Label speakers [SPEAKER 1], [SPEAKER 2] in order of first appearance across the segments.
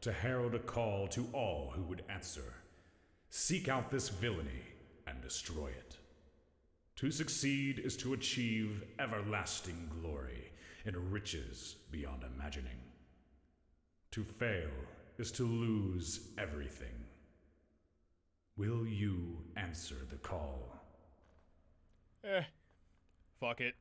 [SPEAKER 1] to herald a call to all who would answer. Seek out this villainy and destroy it. To succeed is to achieve everlasting glory and riches beyond imagining. To fail is to lose everything. Will you answer the call?
[SPEAKER 2] Fuck it.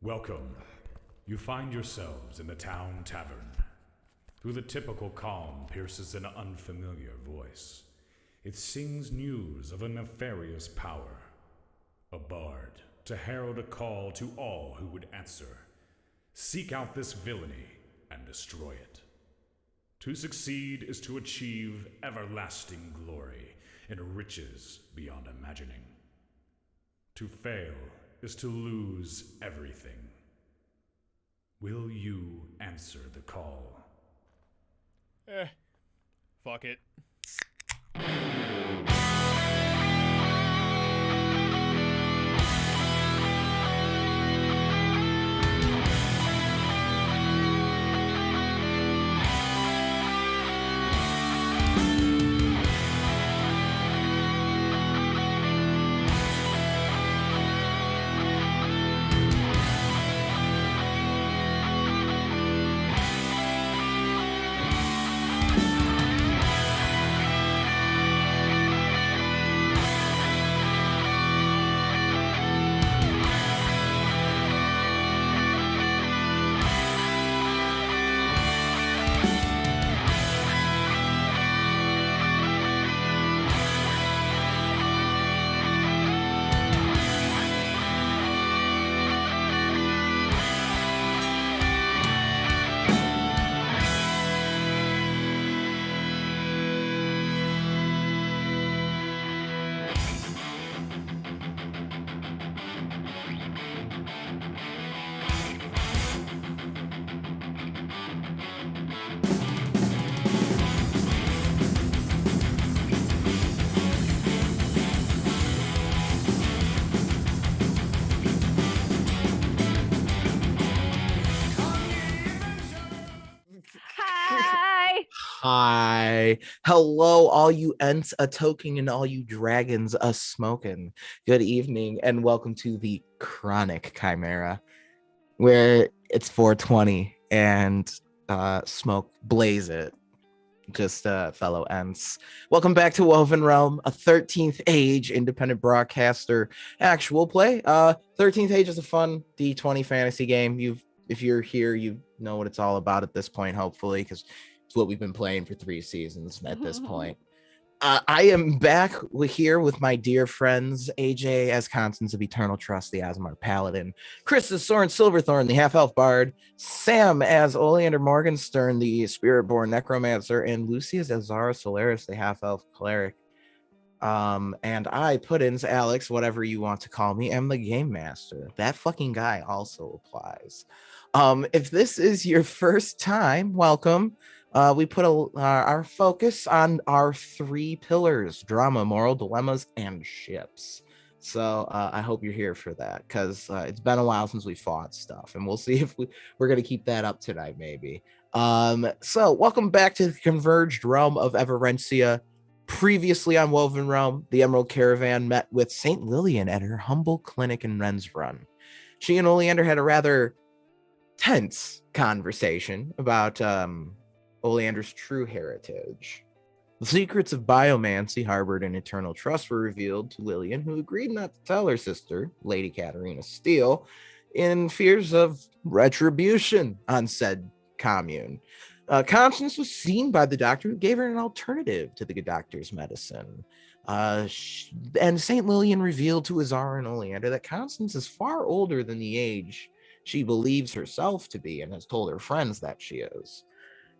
[SPEAKER 1] Welcome. You find yourselves in the town tavern. Through the typical calm pierces an unfamiliar voice. It sings news of a nefarious power. A bard, to herald a call to all who would answer. Seek out this villainy and destroy it. To succeed is to achieve everlasting glory and riches beyond imagining. To fail is to lose everything. Will you answer the call?
[SPEAKER 2] Fuck it.
[SPEAKER 3] Hi.
[SPEAKER 4] Hi. Hello, all you Ents a-toking and all you dragons a-smoking. Good evening and welcome to the Chronic Chimera, where it's 420 and smoke blaze it. Just fellow Ents. Welcome back to WovenRealm, a 13th Age independent broadcaster actual play. 13th Age is a fun D20 fantasy game. If you're here, you know what it's all about at this point, hopefully, because it's what we've been playing for 3 seasons at this point. I am back here with my dear friends, AJ as Constance of Eternal Trust, the Asmar Paladin, Chris as Soren Silverthorn, the Half-Elf Bard, Sam as Oleander Morgenstern, the Spirit-born Necromancer, and Lucy as Azara Solaris, the Half-Elf Cleric. And I, Puddins, Alex, whatever you want to call me, am the Game Master. That fucking guy also applies. If this is your first time, welcome. We put our focus on our 3 pillars: drama, moral dilemmas, and ships. So I hope you're here for that, because it's been a while since we fought stuff, and we'll see if we're going to keep that up tonight, maybe. So welcome back to the converged realm of Everencia. Previously on WovenRealm, the Emerald Caravan met with St. Lillian at her humble clinic in Rensbrunn. She and Oleander had a rather tense conversation about Oleander's true heritage. The secrets of biomancy harbored in Eternal Trust were revealed to Lillian, who agreed not to tell her sister, Lady Katarina Steele, in fears of retribution on said commune. Constance was seen by the doctor, who gave her an alternative to the good doctor's medicine. And St. Lillian revealed to Azara and Oleander that Constance is far older than the age she believes herself to be and has told her friends that she is.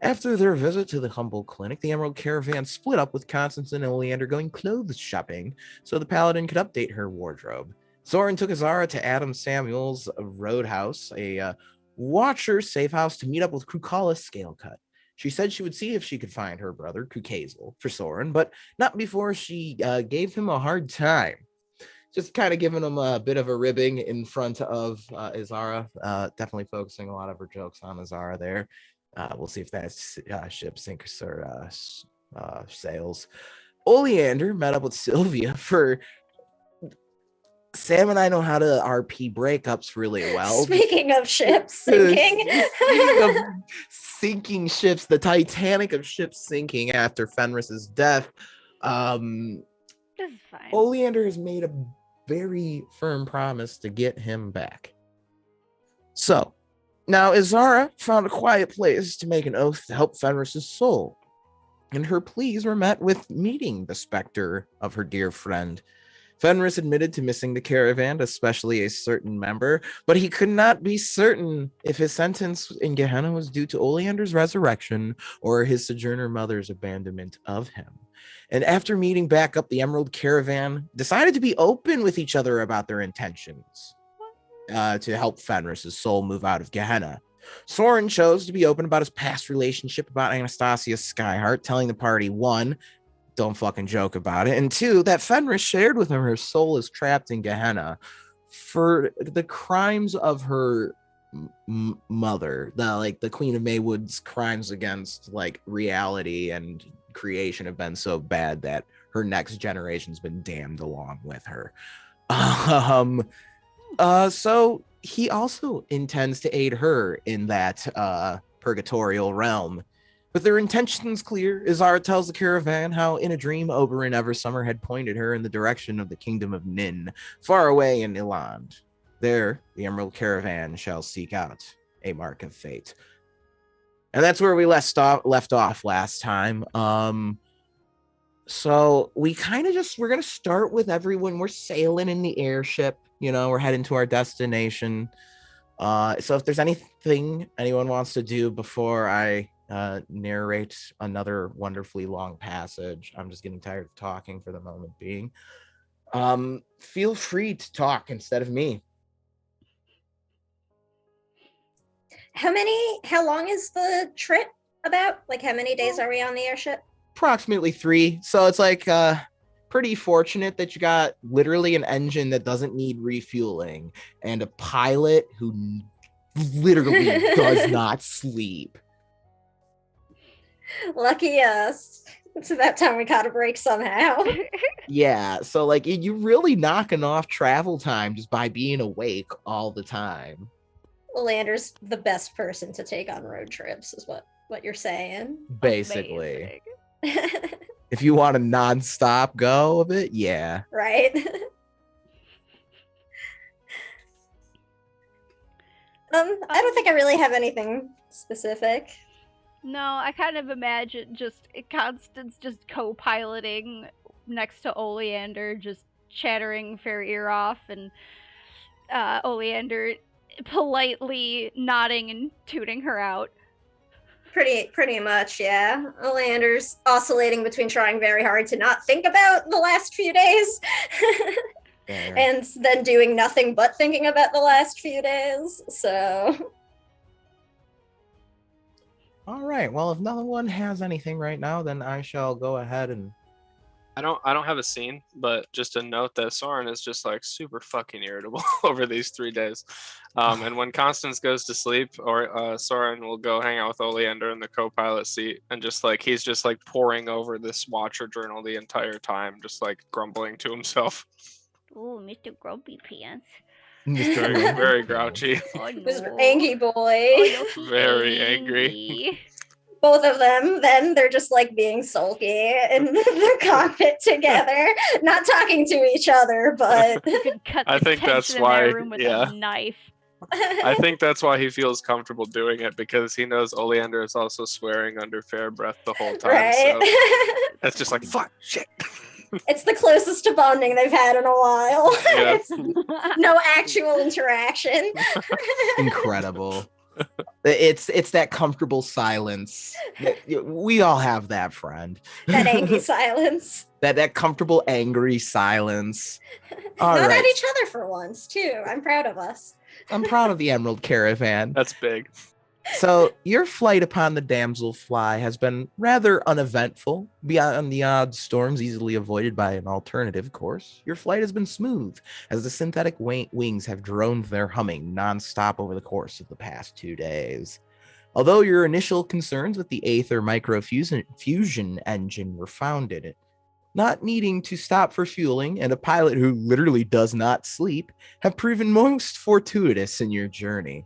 [SPEAKER 4] After their visit to the humble clinic, the Emerald Caravan split up, with Constance and Oleander going clothes shopping so the Paladin could update her wardrobe. Soren took Azara to Adam Samuel's Roadhouse, a Watcher safe house, to meet up with Krukala Scalecut. She said she would see if she could find her brother, Kukazel, for Soren, but not before she gave him a hard time. Just kind of giving him a bit of a ribbing in front of Azara. Definitely focusing a lot of her jokes on Azara there. We'll see if that's ship sinks or sails. Oleander met up with Sylvia for... Sam and I know how to RP breakups really well.
[SPEAKER 3] Speaking of ships sinking.
[SPEAKER 4] Speaking of sinking ships, the Titanic of ships sinking after Fenris's death.
[SPEAKER 3] This is fine.
[SPEAKER 4] Oleander has made a very firm promise to get him back. So, now Izara found a quiet place to make an oath to help Fenris's soul, and her pleas were met with meeting the specter of her dear friend. Fenris admitted to missing the caravan, especially a certain member, but he could not be certain if his sentence in Gehenna was due to Oleander's resurrection or his sojourner mother's abandonment of him. And after meeting back up, the Emerald Caravan decided to be open with each other about their intentions to help Fenris's soul move out of Gehenna. Soren chose to be open about his past relationship about Anastasia Skyheart, telling the party, one, don't fucking joke about it, and two, that Fenris shared with him her soul is trapped in Gehenna for the crimes of her mother, the Queen of Maywood's crimes against like reality and creation have been so bad that her next generation's been damned along with her. So he also intends to aid her in that purgatorial realm. With their intentions clear, Izara tells the caravan how in a dream Oberyn Eversummer had pointed her in the direction of the kingdom of Nin, far away in Iland. There, the Emerald Caravan shall seek out a mark of fate. And that's where we left off last time. So we kind of we're going to start with everyone. We're sailing in the airship. We're heading to our destination. So if there's anything anyone wants to do before I narrate another wonderfully long passage, I'm just getting tired of talking for the moment being. Feel free to talk instead of me.
[SPEAKER 3] How long is the trip about? Like, how many days are we on the airship?
[SPEAKER 4] Approximately 3. So it's like pretty fortunate that you got literally an engine that doesn't need refueling and a pilot who literally does not sleep.
[SPEAKER 3] Lucky us. It's about time we caught a break somehow.
[SPEAKER 4] Yeah, so like you're really knocking off travel time just by being awake all the time.
[SPEAKER 3] Lander's the best person to take on road trips, is what you're saying.
[SPEAKER 4] Basically. If you want a non-stop go of it, yeah.
[SPEAKER 3] Right. I don't think I really have anything specific.
[SPEAKER 2] No, I kind of imagine just Constance just co-piloting next to Oleander, just chattering her ear off, and Oleander politely nodding and tooting her out.
[SPEAKER 3] Pretty much, yeah. Oleander's oscillating between trying very hard to not think about the last few days and then doing nothing but thinking about the last few days, so...
[SPEAKER 4] All right, well, if no one has anything right now, then I shall go ahead and...
[SPEAKER 5] I don't have a scene, but just a note that Soren is just like super fucking irritable over these 3 days. And when Constance goes to sleep, or Soren will go hang out with Oleander in the co-pilot seat, and he's just poring over this Watcher journal the entire time, just grumbling to himself.
[SPEAKER 2] Ooh, Mr. Grumpy Pants.
[SPEAKER 5] Very grouchy.
[SPEAKER 2] Oh, no.
[SPEAKER 3] Mr. Angry Boy.
[SPEAKER 2] Oh, no,
[SPEAKER 5] very angry.
[SPEAKER 3] Both of them, then they're just being sulky in the cockpit together, not talking to each other, but
[SPEAKER 2] You could cut the
[SPEAKER 5] I think that's
[SPEAKER 2] tension
[SPEAKER 5] why-
[SPEAKER 2] in that room with
[SPEAKER 5] yeah.
[SPEAKER 2] a knife.
[SPEAKER 5] I think that's why he feels comfortable doing it, because he knows Oleander is also swearing under fair breath the whole time.
[SPEAKER 3] right?
[SPEAKER 5] So it's just fuck, shit.
[SPEAKER 3] It's the closest to bonding they've had in a while.
[SPEAKER 5] Yeah.
[SPEAKER 3] It's no actual interaction.
[SPEAKER 4] Incredible. It's that comfortable silence. We all have that, friend.
[SPEAKER 3] That angry silence.
[SPEAKER 4] That comfortable, angry silence. All
[SPEAKER 3] Not
[SPEAKER 4] right.
[SPEAKER 3] at each other for once, too. I'm proud of us.
[SPEAKER 4] I'm proud of the Emerald Caravan.
[SPEAKER 5] That's big.
[SPEAKER 4] So your flight upon the Damselfly has been rather uneventful. Beyond the odd storms easily avoided by an alternative course, your flight has been smooth as the synthetic wings have droned their humming nonstop over the course of the past 2 days. Although your initial concerns with the Aether microfusion engine were founded, not needing to stop for fueling and a pilot who literally does not sleep have proven most fortuitous in your journey.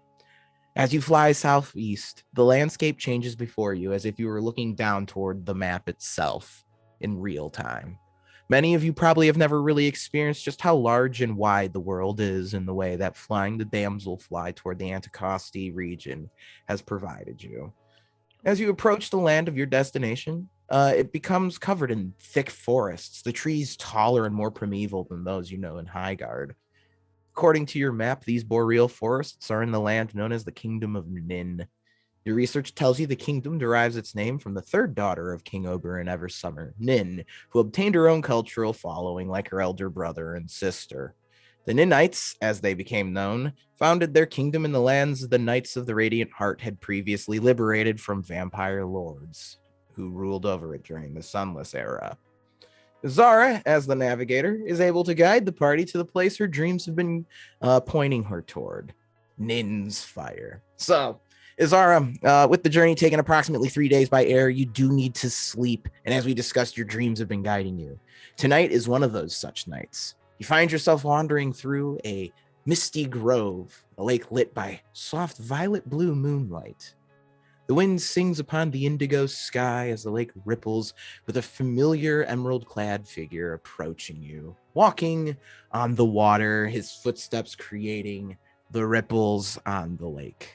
[SPEAKER 4] As you fly southeast, the landscape changes before you as if you were looking down toward the map itself in real time. Many of you probably have never really experienced just how large and wide the world is in the way that flying the damselfly toward the Anticosti region has provided you. As you approach the land of your destination, it becomes covered in thick forests, the trees taller and more primeval than those you know in Highgard. According to your map, these boreal forests are in the land known as the Kingdom of Nin. Your research tells you the kingdom derives its name from the third daughter of King Oberyn Eversummer, Nin, who obtained her own cultural following like her elder brother and sister. The Ninites, as they became known, founded their kingdom in the lands the Knights of the Radiant Heart had previously liberated from vampire lords, who ruled over it during the Sunless Era. Zara, as the navigator, is able to guide the party to the place her dreams have been pointing her toward, Nin's Fire. So, Izara, with the journey taking approximately 3 days by air, you do need to sleep, and as we discussed, your dreams have been guiding you. Tonight is one of those such nights. You find yourself wandering through a misty grove, a lake lit by soft violet blue moonlight. The wind sings upon the indigo sky as the lake ripples with a familiar emerald-clad figure approaching you, walking on the water, his footsteps creating the ripples on the lake.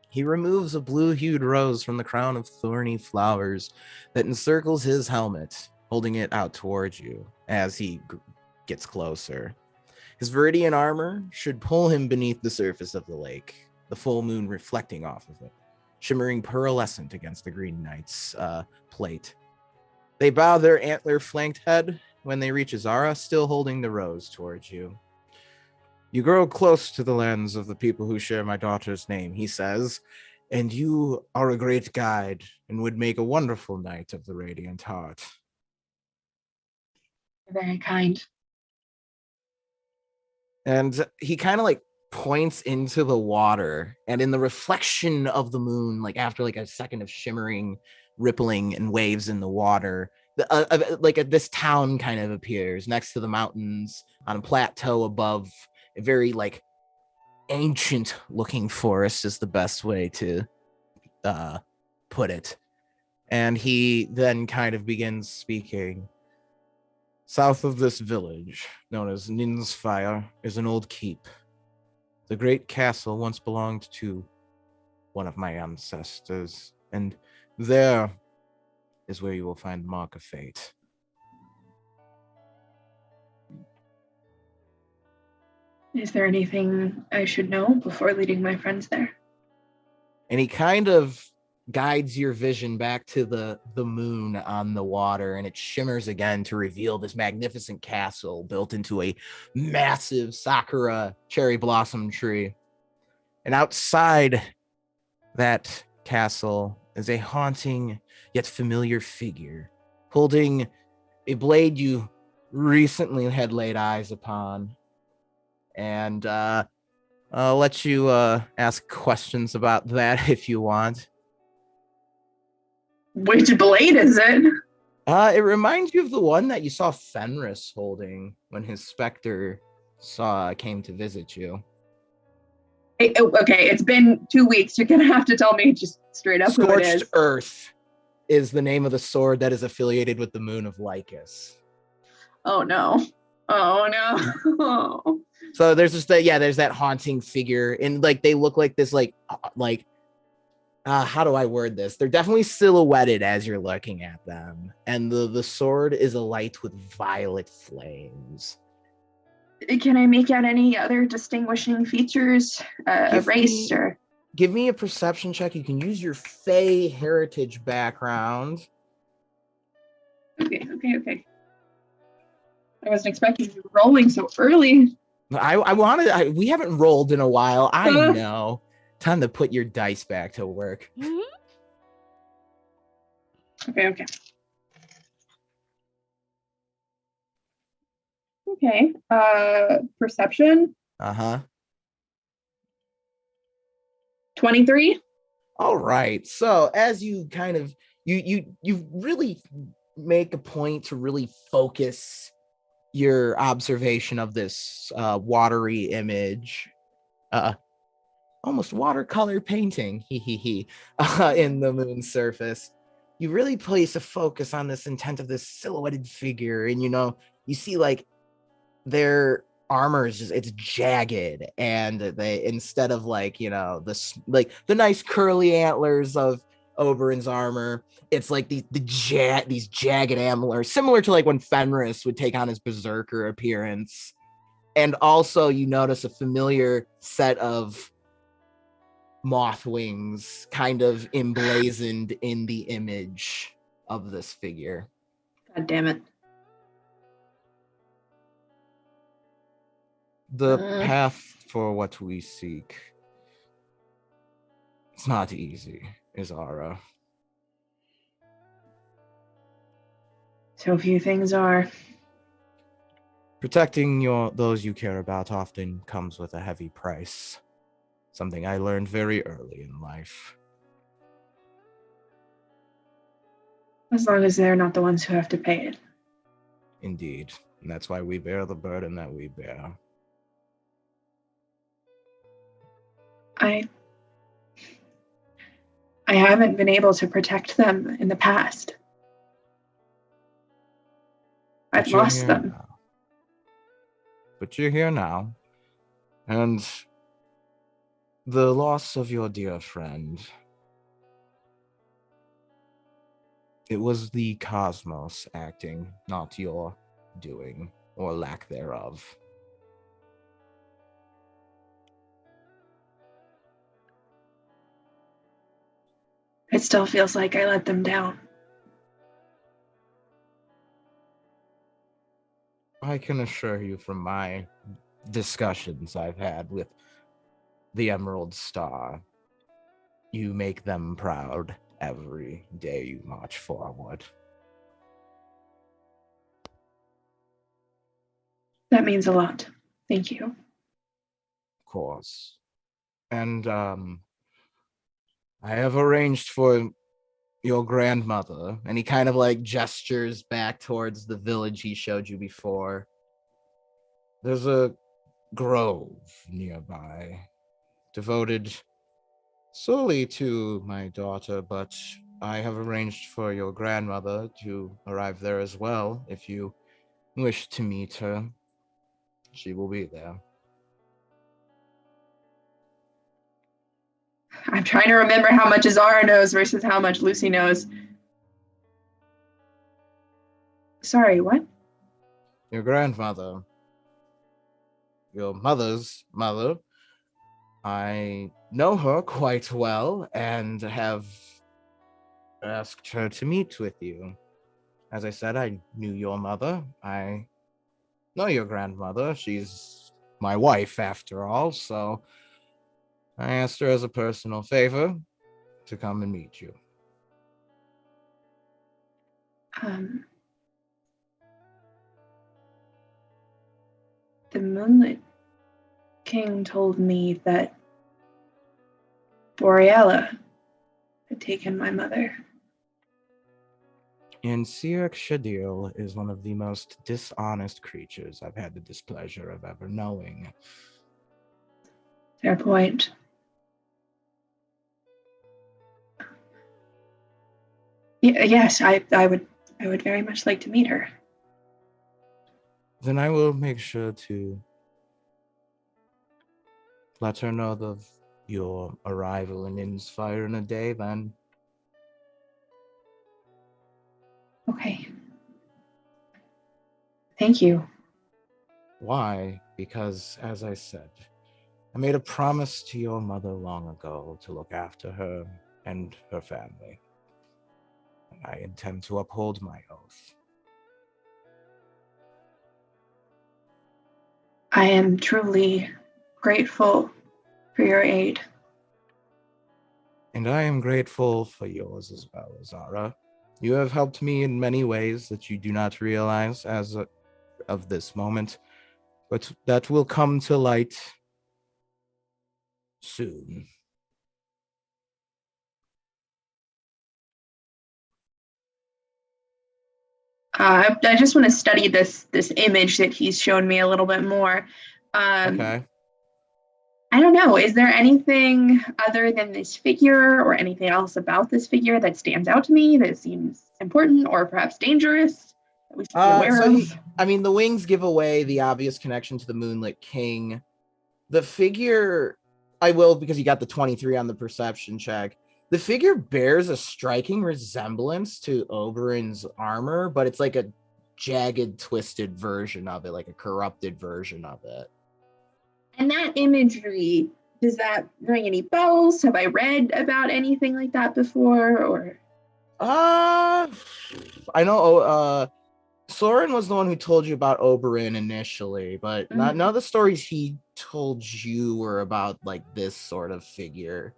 [SPEAKER 4] He removes a blue-hued rose from the crown of thorny flowers that encircles his helmet, holding it out towards you as he gets closer. His Viridian armor should pull him beneath the surface of the lake, the full moon reflecting off of it, shimmering pearlescent against the Green Knight's plate. They bow their antler-flanked head when they reach Azara, still holding the rose towards you. You grow close to the lands of the people who share my daughter's name, he says, and you are a great guide and would make a wonderful knight of the Radiant Heart.
[SPEAKER 6] Very kind.
[SPEAKER 4] And he kind of like points into the water, and in the reflection of the moon, like after like a second of shimmering, rippling and waves in the water, this town kind of appears next to the mountains on a plateau above a very like ancient looking forest is the best way to put it. And he then kind of begins speaking. South of this village, known as Nin's Fire, is an old keep. The great castle once belonged to one of my ancestors, and there is where you will find the Mark of Fate.
[SPEAKER 6] Is there anything I should know before leading my friends there?
[SPEAKER 4] And he kind of guides your vision back to the moon on the water, and it shimmers again to reveal this magnificent castle built into a massive sakura cherry blossom tree. And outside that castle is a haunting yet familiar figure holding a blade you recently had laid eyes upon. And I'll let you ask questions about that if you want.
[SPEAKER 6] Which blade is it?
[SPEAKER 4] It reminds you of the one that you saw Fenris holding when his specter came to visit you.
[SPEAKER 6] Okay, it's been 2 weeks. You're gonna have to tell me just straight up who it
[SPEAKER 4] Scorched
[SPEAKER 6] is.
[SPEAKER 4] Earth is the name of the sword that is affiliated with the moon of Lycus.
[SPEAKER 6] Oh no. Oh no.
[SPEAKER 4] So there's just there's that haunting figure, and like they look like this how do I word this? They're definitely silhouetted as you're looking at them, and the sword is alight with violet flames.
[SPEAKER 6] Can I make out any other distinguishing features? Race or...
[SPEAKER 4] Give me a perception check. You can use your Fey heritage background.
[SPEAKER 6] Okay. I wasn't expecting you rolling so early.
[SPEAKER 4] We haven't rolled in a while. I know. Time to put your dice back to work.
[SPEAKER 2] Mm-hmm.
[SPEAKER 6] Okay. Okay. Perception. 23.
[SPEAKER 4] All right. So as you kind of you really make a point to really focus your observation of this watery image, almost watercolor painting, in the moon's surface. you really place a focus on this intent of this silhouetted figure, and you see like their armor is just, it's jagged, and they, instead of like this like the nice curly antlers of Oberyn's armor, it's like these jagged antlers, similar to like when Fenris would take on his berserker appearance. And also you notice a familiar set of moth wings kind of emblazoned in the image of this figure.
[SPEAKER 6] God damn it.
[SPEAKER 4] The path for what we seek, it's not easy, Izara.
[SPEAKER 6] So few things are.
[SPEAKER 4] Protecting those you care about often comes with a heavy price. Something I learned very early in life.
[SPEAKER 6] As long as they're not the ones who have to pay it.
[SPEAKER 4] Indeed. And that's why we bear the burden that we bear.
[SPEAKER 6] I haven't been able to protect them in the past. I've lost them.
[SPEAKER 4] Now. But you're here now. And the loss of your dear friend, it was the cosmos acting, not your doing or lack thereof.
[SPEAKER 6] It still feels like I let them down.
[SPEAKER 4] I can assure you from my discussions I've had with the Emerald Star, you make them proud every day you march forward.
[SPEAKER 6] That means a lot. Thank you.
[SPEAKER 4] Of course. And I have arranged for your grandmother, and he kind of like gestures back towards the village he showed you before. There's a grove nearby, devoted solely to my daughter, but I have arranged for your grandmother to arrive there as well. If you wish to meet her, she will be there.
[SPEAKER 6] I'm trying to remember how much Izara knows versus how much Lucy knows. Sorry, what?
[SPEAKER 4] Your grandmother, your mother's mother, I know her quite well and have asked her to meet with you. As I said, I knew your mother. I know your grandmother. She's my wife, after all, so I asked her as a personal favor to come and meet you.
[SPEAKER 6] The Moonlit King told me that Boreala had taken my mother.
[SPEAKER 4] And Sirik Shadil is one of the most dishonest creatures I've had the displeasure of ever knowing.
[SPEAKER 6] Fair point. Yes, I would very much like to meet her.
[SPEAKER 4] Then I will make sure to let her know of your arrival in Inspire in a day, then.
[SPEAKER 6] Okay. Thank you.
[SPEAKER 4] Why? Because, as I said, I made a promise to your mother long ago to look after her and her family. And I intend to uphold my oath.
[SPEAKER 6] I am truly grateful for your aid.
[SPEAKER 4] And I am grateful for yours as well, Zara. You have helped me in many ways that you do not realize of this moment, but that will come to light soon.
[SPEAKER 6] I just want to study this image that he's shown me a little bit more.
[SPEAKER 4] Okay.
[SPEAKER 6] I don't know. Is there anything other than this figure or anything else about this figure that stands out to me that seems important or perhaps dangerous that we should be aware of?
[SPEAKER 4] The wings give away the obvious connection to the Moonlit King. The figure, I will, because you got the 23 on the perception check. The figure bears a striking resemblance to Oberyn's armor, but it's like a jagged, twisted version of it, like a corrupted version of it.
[SPEAKER 6] And that imagery, does that ring any bells? Have I read about anything like that before? Or
[SPEAKER 4] I know Soren was the one who told you about Oberyn initially, but none of the stories he told you were about like this sort of figure.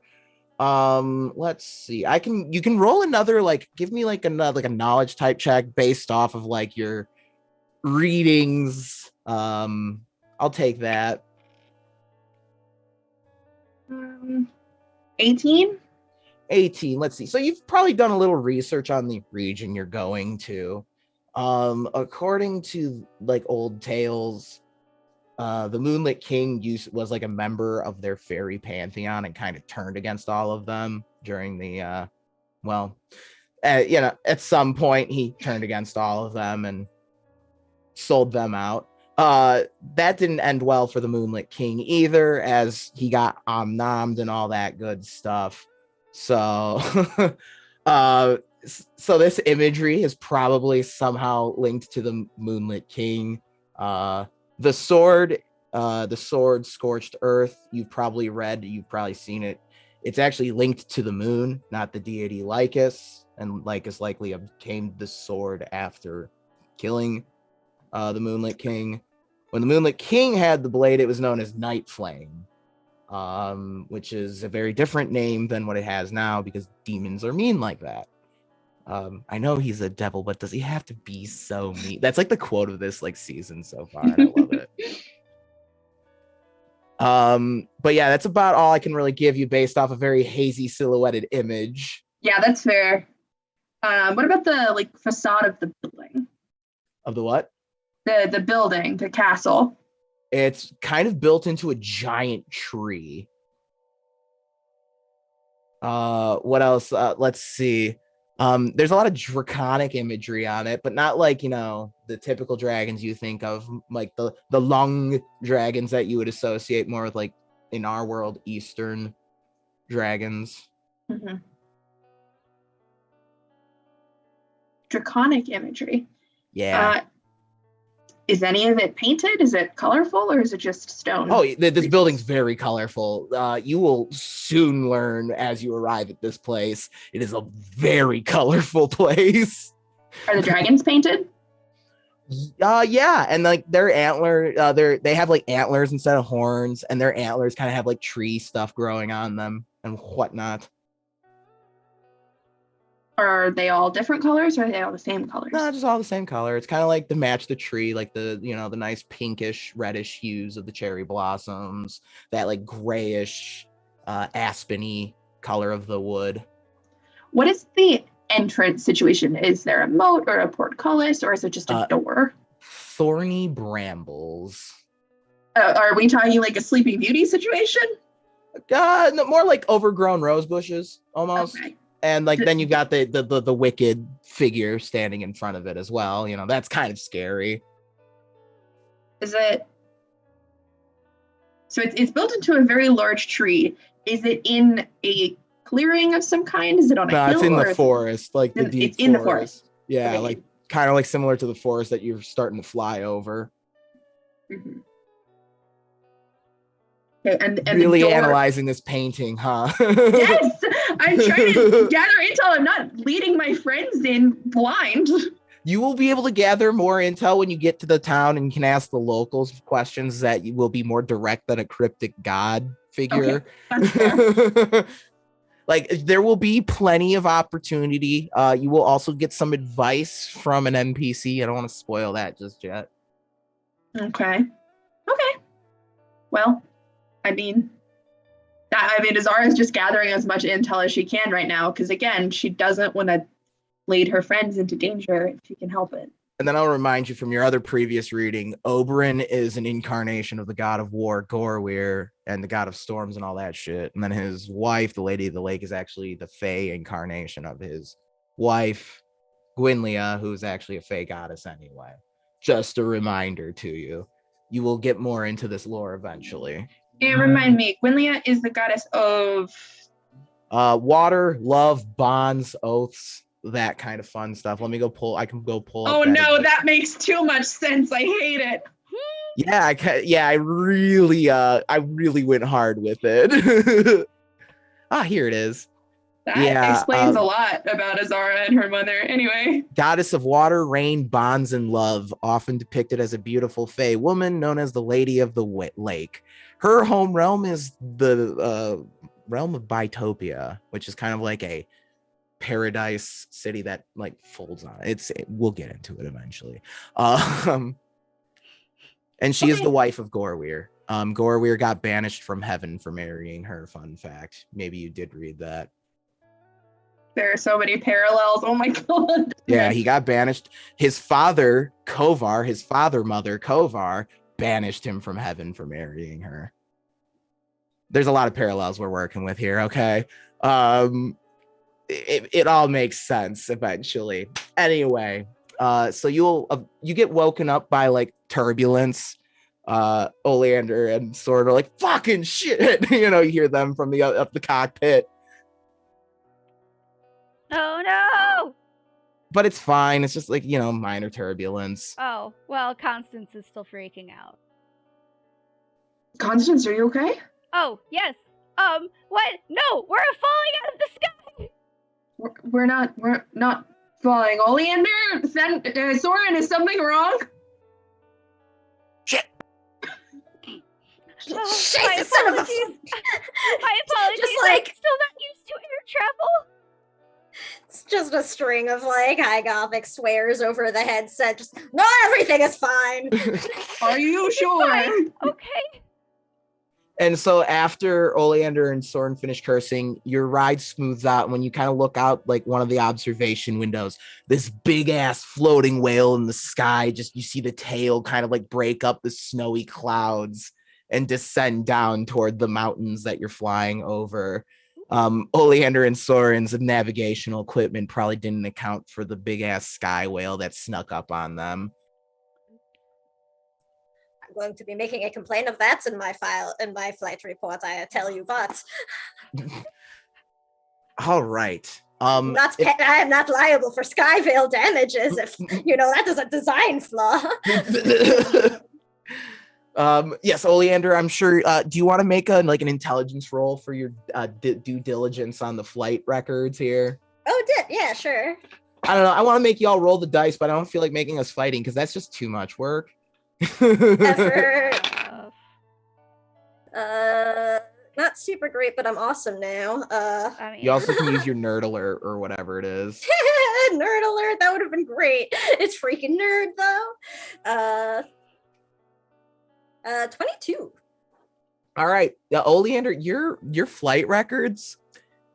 [SPEAKER 4] Let's see. You can roll another, like, give me like another, like a knowledge type check based off of like your readings. I'll take that.
[SPEAKER 6] 18?
[SPEAKER 4] 18. Let's see. So you've probably done a little research on the region you're going to. According to like old tales, the Moonlit King was like a member of their fairy pantheon and kind of turned against all of them during the at some point he turned against all of them and sold them out. That didn't end well for the Moonlit King either, as he got omnommed and all that good stuff. So so this imagery is probably somehow linked to the Moonlit King. The sword Scorched Earth, you've probably seen it. It's actually linked to the moon, not the deity Lycus, and Lycus likely obtained the sword after killing the Moonlit King. When the Moonlit King had the blade, it was known as Night Flame, which is a very different name than what it has now, because demons are mean like that. I know he's a devil, but does he have to be so mean? That's like the quote of this like season so far, and I love it. But yeah, that's about all I can really give you based off a very hazy silhouetted image.
[SPEAKER 6] Yeah, that's fair. What about the like facade of the building?
[SPEAKER 4] Of the what?
[SPEAKER 6] The building, the castle.
[SPEAKER 4] It's kind of built into a giant tree. What else? Let's see. There's a lot of draconic imagery on it, but not like, the typical dragons you think of, like the long dragons that you would associate more with, like, in our world, Eastern dragons.
[SPEAKER 6] Mm-hmm. Draconic imagery.
[SPEAKER 4] Yeah.
[SPEAKER 6] Is any of it painted? Is it colorful, or is it just stone?
[SPEAKER 4] Oh, this building's very colorful. You will soon learn as you arrive at this place. It is a very colorful place.
[SPEAKER 6] Are the dragons painted?
[SPEAKER 4] Yeah, and like their antler, they have like antlers instead of horns, and their antlers kind of have like tree stuff growing on them and whatnot.
[SPEAKER 6] Are they all different colors, or are they all the same colors?
[SPEAKER 4] No, just all the same color. It's kind of like to match the tree, like the nice pinkish, reddish hues of the cherry blossoms, that like grayish, aspeny color of the wood.
[SPEAKER 6] What is the entrance situation? Is there a moat or a portcullis, or is it just a door?
[SPEAKER 4] Thorny brambles.
[SPEAKER 6] Are we talking like a Sleeping Beauty situation?
[SPEAKER 4] No, more like overgrown rose bushes, almost. Okay. And like then you've got the wicked figure standing in front of it as well. That's kind of scary.
[SPEAKER 6] Is it? So it's built into a very large tree. Is it in a clearing of some kind? Is it on a hill?
[SPEAKER 4] No, it's in the forest, like the deep
[SPEAKER 6] forest. In the forest.
[SPEAKER 4] Yeah, okay. Like kind of like similar to the forest that you're starting to fly over.
[SPEAKER 6] Mm-hmm. Okay, and
[SPEAKER 4] really analyzing this painting, huh?
[SPEAKER 6] Yes, I'm trying to gather intel. I'm not leading my friends in blind.
[SPEAKER 4] You will be able to gather more intel when you get to the town and can ask the locals questions that will be more direct than a cryptic god figure. Okay. Like there will be plenty of opportunity. You will also get some advice from an NPC. I don't want to spoil that just yet.
[SPEAKER 6] Okay. Well, Azara's just gathering as much intel as she can right now, because again, she doesn't want to lead her friends into danger if she can help it.
[SPEAKER 4] And then I'll remind you from your other previous reading, Oberyn is an incarnation of the god of war, Gorweir, and the god of storms and all that shit. And then his wife, the Lady of the Lake, is actually the Fae incarnation of his wife, Gwynlia, who's actually a Fae goddess anyway. Just a reminder to you. You will get more into this lore eventually.
[SPEAKER 6] And remind me, Gwynlia is the goddess of
[SPEAKER 4] water, love, bonds, oaths, that kind of fun stuff. Let me go pull. I can go pull.
[SPEAKER 6] Oh
[SPEAKER 4] up
[SPEAKER 6] no, that makes too much sense. I hate it.
[SPEAKER 4] Yeah, I really went hard with it. Here it is.
[SPEAKER 6] That explains a lot about Azara and her mother. Anyway.
[SPEAKER 4] Goddess of water, rain, bonds, and love, often depicted as a beautiful fae woman known as the Lady of the Lake. Her home realm is the realm of Bitopia, which is kind of like a paradise city that like folds on it. We'll get into it eventually. And she is the wife of Gorweir. Gorweir got banished from heaven for marrying her. Fun fact. Maybe you did read that.
[SPEAKER 6] There are so many parallels. Oh my god.
[SPEAKER 4] Yeah, he got banished. His father, Kovar, his mother, Kovar, banished him from heaven for marrying her. There's a lot of parallels we're working with here, okay? It all makes sense eventually. Anyway, so you get woken up by like turbulence. Oleander and Sword are like, fucking shit. You hear them from up the cockpit.
[SPEAKER 2] Oh no!
[SPEAKER 4] But it's fine. It's just like, minor turbulence.
[SPEAKER 2] Oh, well, Constance is still freaking out.
[SPEAKER 6] Constance, are you okay?
[SPEAKER 2] Oh, yes. What? No, we're falling out of the sky!
[SPEAKER 6] We're not falling. Oleander, Soren, is something wrong?
[SPEAKER 4] Shit!
[SPEAKER 2] Oh,
[SPEAKER 3] Shit,
[SPEAKER 2] my
[SPEAKER 3] son of a-
[SPEAKER 2] apologies. My apologies.
[SPEAKER 3] Just like-
[SPEAKER 2] I'm still not used to air travel.
[SPEAKER 3] It's just a string of like high gothic swears over the headset. Just no, everything is fine.
[SPEAKER 6] Are you sure?
[SPEAKER 2] Fine. Okay.
[SPEAKER 4] And so after Oleander and Soren finish cursing, your ride smooths out. When you kind of look out like one of the observation windows, this big ass floating whale in the sky, just you see the tail kind of like break up the snowy clouds and descend down toward the mountains that you're flying over. Oleander and Soren's navigational equipment probably didn't account for the big ass sky whale that snuck up on them.
[SPEAKER 3] I'm going to be making a complaint of that in my flight report. I tell you what.
[SPEAKER 4] All right.
[SPEAKER 3] I am not liable for Skyvale damages if that is a design flaw.
[SPEAKER 4] Yes, Oleander, I'm sure. Do you want to make an intelligence roll for your due diligence on the flight records here?
[SPEAKER 3] Oh, yeah, sure.
[SPEAKER 4] I don't know. I want to make y'all roll the dice, but I don't feel like making us fighting because that's just too much work.
[SPEAKER 3] Effort. Not super great, but I'm awesome now.
[SPEAKER 4] You also can use your nerd alert or whatever it is.
[SPEAKER 3] Nerd alert, that would have been great. It's freaking nerd though. 22.
[SPEAKER 4] All right. Oleander, your flight records,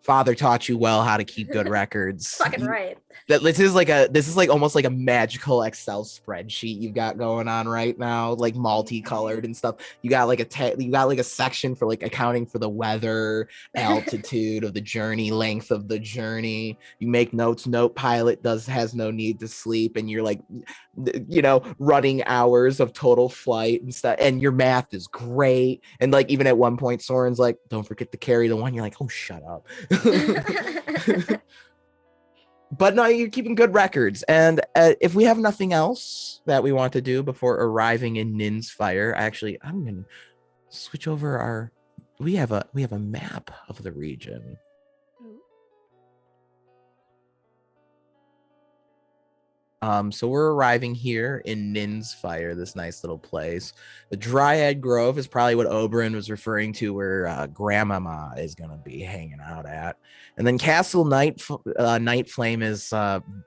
[SPEAKER 4] Father taught you well how to keep good records.
[SPEAKER 3] Fucking right.
[SPEAKER 4] This is almost like a magical Excel spreadsheet you've got going on right now, like multicolored and stuff. You got like a section for like accounting for the weather, altitude of the journey, length of the journey. You make notes. Note pilot has no need to sleep, and you're like, running hours of total flight and stuff. And your math is great. And like even at one point, Soren's like, "Don't forget to carry the one." You're like, "Oh, shut up." But no, you're keeping good records. And if we have nothing else that we want to do before arriving in Nin's Fire, I'm going to switch over we have a map of the region. So we're arriving here in Nin's Fire, this nice little place. The Dryad Grove is probably what Oberyn was referring to, where Grandmama is going to be hanging out at. And then Castle Night Flame is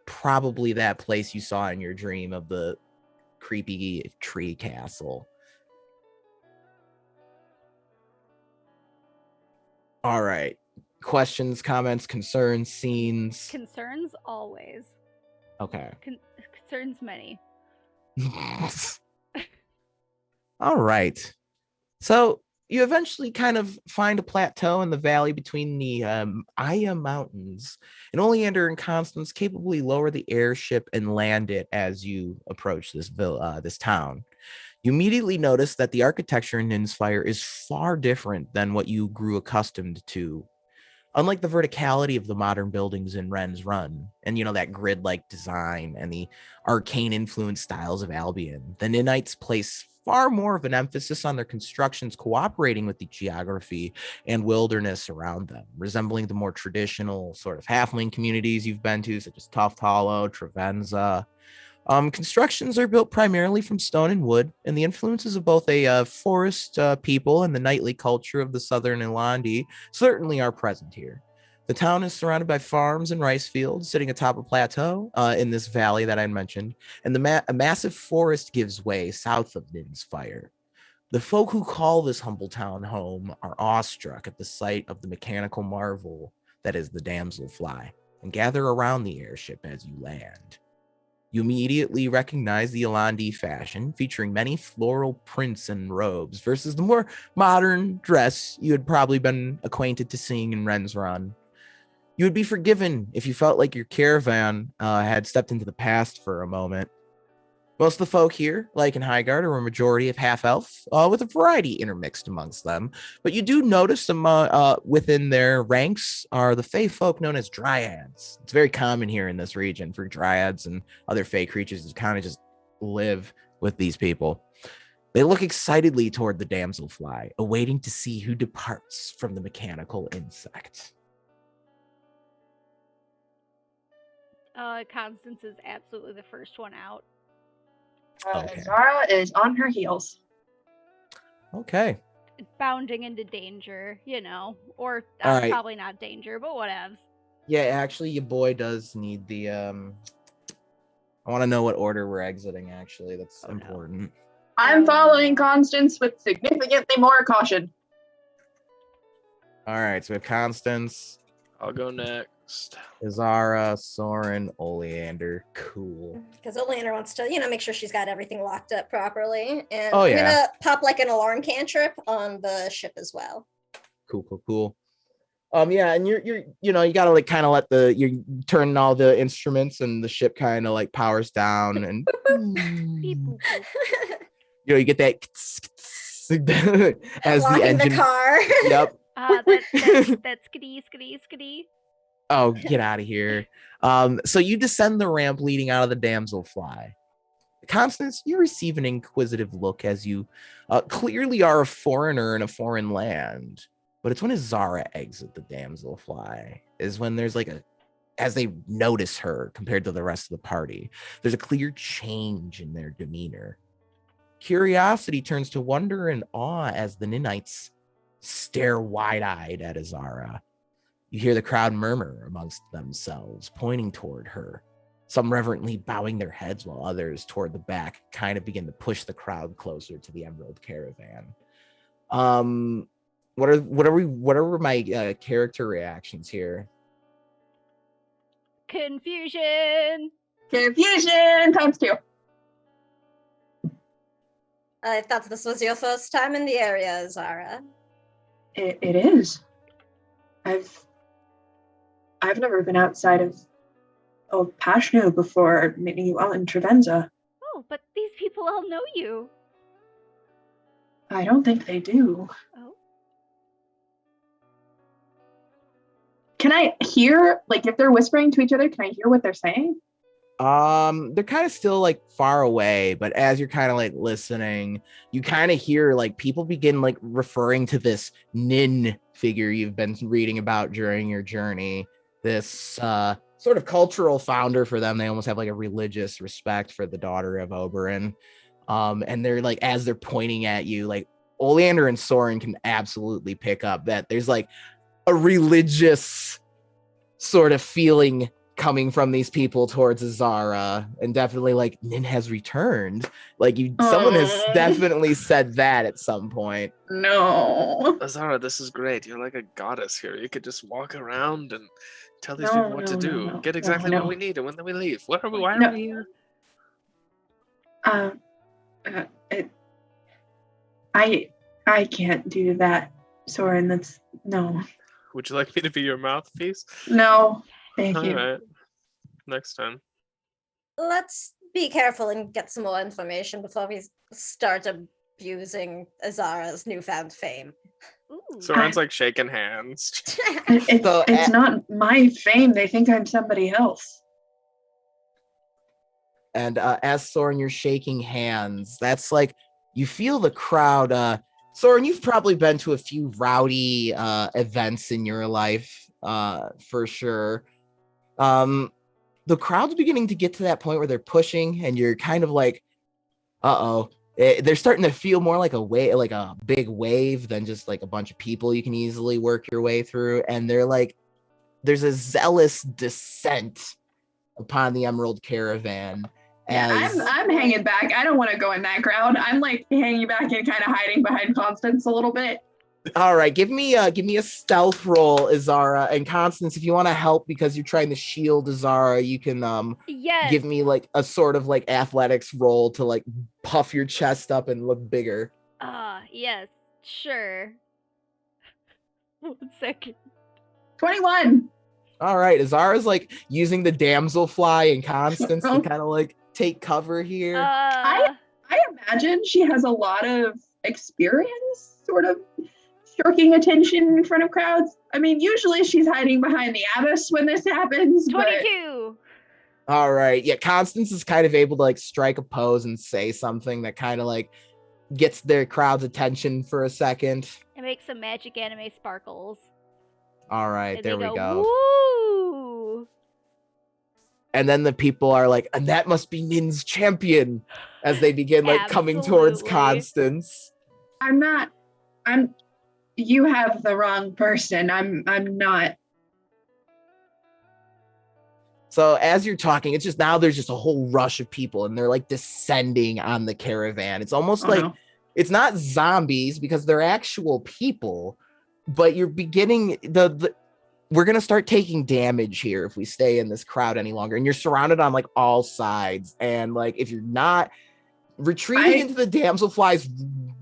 [SPEAKER 4] probably that place you saw in your dream of the creepy tree castle. All right. Questions, comments, concerns, scenes?
[SPEAKER 2] Concerns always.
[SPEAKER 4] Okay.
[SPEAKER 2] Concerns many.
[SPEAKER 4] All right. So you eventually kind of find a plateau in the valley between the Aya Mountains, and Oleander and Constance capably lower the airship and land it as you approach this town. You immediately notice that the architecture in Ninsfire is far different than what you grew accustomed to. Unlike the verticality of the modern buildings in Ren's Run, and that grid-like design and the arcane-influenced styles of Albion, the Ninites place far more of an emphasis on their constructions cooperating with the geography and wilderness around them, resembling the more traditional sort of halfling communities you've been to, such as Tuft Hollow, Trevenza. Constructions are built primarily from stone and wood, and the influences of both a forest people and the knightly culture of the southern Ilandi certainly are present here. The town is surrounded by farms and rice fields, sitting atop a plateau in this valley that I mentioned, and a massive forest gives way south of Ninsfire. The folk who call this humble town home are awestruck at the sight of the mechanical marvel that is the damselfly, and gather around the airship as you land. You immediately recognize the Ilandi fashion, featuring many floral prints and robes, versus the more modern dress you had probably been acquainted to seeing in Ren's Run. You would be forgiven if you felt like your caravan had stepped into the past for a moment. Most of the folk here, like in Highgard, are a majority of half-elf, with a variety intermixed amongst them. But you do notice some within their ranks are the fae folk known as dryads. It's very common here in this region for dryads and other fae creatures to kind of just live with these people. They look excitedly toward the damselfly, awaiting to see who departs from the mechanical insect.
[SPEAKER 2] Constance is absolutely the first one out.
[SPEAKER 4] Okay.
[SPEAKER 6] Zara is on her heels.
[SPEAKER 4] Okay.
[SPEAKER 2] Bounding into danger, or
[SPEAKER 4] All right.
[SPEAKER 2] probably not danger, but whatevs.
[SPEAKER 4] Yeah, actually, your boy does need the. I want to know what order we're exiting. Actually, that's important.
[SPEAKER 2] No.
[SPEAKER 6] I'm following Constance with significantly more caution.
[SPEAKER 4] All right, so we have Constance.
[SPEAKER 5] I'll go next.
[SPEAKER 4] Izara, Soren, Oleander. Cool.
[SPEAKER 3] Because Oleander wants to, make sure she's got everything locked up properly. And
[SPEAKER 4] Oh,
[SPEAKER 3] I'm
[SPEAKER 4] yeah.
[SPEAKER 3] gonna pop like an alarm cantrip on the ship as well.
[SPEAKER 4] Cool. Yeah, and you're you gotta like kind of let you're turning all the instruments and the ship kind of like powers down and
[SPEAKER 2] Beep, boop, boop.
[SPEAKER 4] you get that as
[SPEAKER 3] Locking
[SPEAKER 4] the engine.
[SPEAKER 3] the car.
[SPEAKER 4] Yep.
[SPEAKER 2] That's skitty.
[SPEAKER 4] Oh, get out of here. So you descend the ramp leading out of the damselfly. Constance, you receive an inquisitive look as you clearly are a foreigner in a foreign land. But it's when Izara exits the damselfly is when there's as they notice her compared to the rest of the party, there's a clear change in their demeanor. Curiosity turns to wonder and awe as the Ninites stare wide-eyed at Izara. You hear the crowd murmur amongst themselves, pointing toward her. Some reverently bowing their heads while others toward the back kind of begin to push the crowd closer to the Emerald Caravan. What are my character reactions here?
[SPEAKER 2] Confusion
[SPEAKER 6] times 2.
[SPEAKER 3] I thought this was your first time in the area, Zara.
[SPEAKER 6] It is. I've never been outside of Old Pashnu before meeting you all in Trevenza.
[SPEAKER 2] Oh, but these people all know you.
[SPEAKER 6] I don't think they do.
[SPEAKER 2] Oh.
[SPEAKER 6] Can I hear, if they're whispering to each other, can I hear what they're saying?
[SPEAKER 4] They're kind of still far away, but as you're kind of listening, you kind of hear people begin referring to this Nin figure you've been reading about during your journey. This sort of cultural founder for them. They almost have a religious respect for the daughter of Oberyn. And they're as they're pointing at you, Oleander and Soren can absolutely pick up that there's a religious sort of feeling coming from these people towards Izara, and definitely Nin has returned. Someone has definitely said that at some point.
[SPEAKER 6] No.
[SPEAKER 5] Izara, this is great. You're like a goddess here. You could just walk around and tell these people what to do.
[SPEAKER 6] No.
[SPEAKER 5] Get exactly
[SPEAKER 6] No.
[SPEAKER 5] what we need, and when we leave. Why are we here?
[SPEAKER 6] Uh, it, I can't do that, Soren. That's no.
[SPEAKER 5] Would you like me to be your mouthpiece?
[SPEAKER 6] No, thank
[SPEAKER 5] All
[SPEAKER 6] you.
[SPEAKER 5] right. Next time.
[SPEAKER 3] Let's be careful and get some more information before we start abusing Azara's newfound fame.
[SPEAKER 2] Ooh.
[SPEAKER 5] Soren's like shaking hands.
[SPEAKER 6] It's not my fame. They think I'm somebody else.
[SPEAKER 4] And as Soren, you're shaking hands. That's like, you feel the crowd. Soren, you've probably been to a few rowdy events in your life, for sure. The crowd's beginning to get to that point where they're pushing, and you're kind of like, uh-oh. They're starting to feel more like a big wave than just like a bunch of people you can easily work your way through. And they're like, there's a zealous descent upon the Emerald Caravan.
[SPEAKER 6] Yeah, I'm hanging back. I don't want to go in that crowd. I'm like hanging back and kind of hiding behind Constance a little bit.
[SPEAKER 4] All right, give me a stealth roll, Azara, and Constance. If you want to help because you're trying to shield Azara, you can
[SPEAKER 2] Yes.
[SPEAKER 4] give me like a sort of like athletics roll to like puff your chest up and look bigger.
[SPEAKER 2] Yes, sure. 1 second.
[SPEAKER 6] 21.
[SPEAKER 4] All right, Azara's like using the damselfly and Constance to kind of like take cover here.
[SPEAKER 6] I imagine she has a lot of experience sort of stroking attention in front of crowds. I mean, usually she's hiding behind the abyss when this happens.
[SPEAKER 2] 22.
[SPEAKER 4] All right, yeah, Constance is kind of able to like strike a pose and say something that kind of like gets their crowd's attention for a second.
[SPEAKER 2] And make some magic anime sparkles.
[SPEAKER 4] All right,
[SPEAKER 2] And
[SPEAKER 4] there
[SPEAKER 2] they
[SPEAKER 4] we go.
[SPEAKER 2] Woo!
[SPEAKER 4] And then the people are like, and that must be Nin's champion, as they begin like coming towards
[SPEAKER 2] Absolutely.
[SPEAKER 4] Constance.
[SPEAKER 6] You have the wrong person. I'm not.
[SPEAKER 4] So as you're talking, it's just now there's just a whole rush of people and they're like descending on the caravan. It's almost like it's not zombies because they're actual people, but you're beginning we're going to start taking damage here if we stay in this crowd any longer. And you're surrounded on like all sides. And like, if you're not retreating into the damselflies,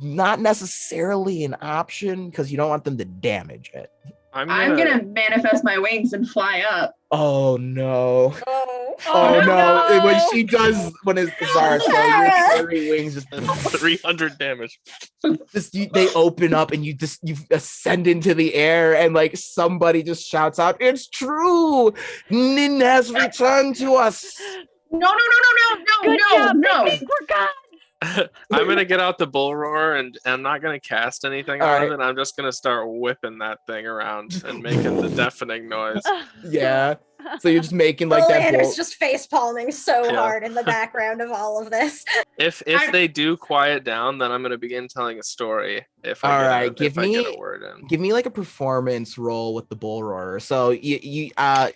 [SPEAKER 4] not necessarily an option because you don't want them to damage it.
[SPEAKER 5] I'm
[SPEAKER 6] gonna manifest my wings and fly up.
[SPEAKER 4] Oh no.
[SPEAKER 3] Oh
[SPEAKER 4] no. When she does, when it's bizarre, so your fairy wings just
[SPEAKER 5] 300 damage.
[SPEAKER 4] they open up and you ascend into the air and like somebody just shouts out, "It's true! Nin has returned to us."
[SPEAKER 6] No.
[SPEAKER 2] Good job. They think we're gods.
[SPEAKER 5] I'm gonna get out the bull roar and I'm not gonna cast anything
[SPEAKER 4] All
[SPEAKER 5] out
[SPEAKER 4] right.
[SPEAKER 5] of it. I'm just gonna start whipping that thing around and making the deafening noise.
[SPEAKER 4] Yeah. So you're just making like that.
[SPEAKER 3] Oleander's just face palming so
[SPEAKER 5] Yeah.
[SPEAKER 3] hard in the background of all of this.
[SPEAKER 5] If they do quiet down, then I'm gonna begin telling a story. If I get a word in.
[SPEAKER 4] Give me like a performance roll with the bull roarer. So I'll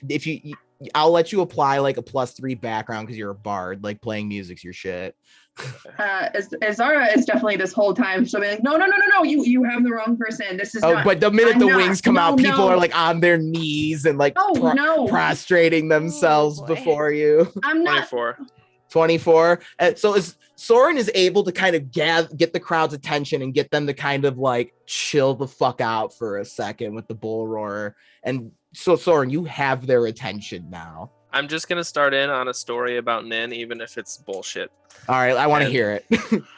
[SPEAKER 4] let you apply like a +3 background because you're a bard. Like playing music's your shit.
[SPEAKER 6] Azara is definitely this whole time. So like, no. You have the wrong person. This is not.
[SPEAKER 4] But the minute
[SPEAKER 6] I'm
[SPEAKER 4] the
[SPEAKER 6] not.
[SPEAKER 4] wings come out, people
[SPEAKER 6] No.
[SPEAKER 4] are like on their knees and like prostrating themselves
[SPEAKER 2] boy.
[SPEAKER 4] before you.
[SPEAKER 6] I'm not.
[SPEAKER 4] 24. So Soren is able to kind of get the crowd's attention and get them to kind of like chill the fuck out for a second with the bull roarer. And so Soren, you have their attention now.
[SPEAKER 5] I'm just gonna start in on a story about Nin, even if it's bullshit.
[SPEAKER 4] All right, I want to hear it.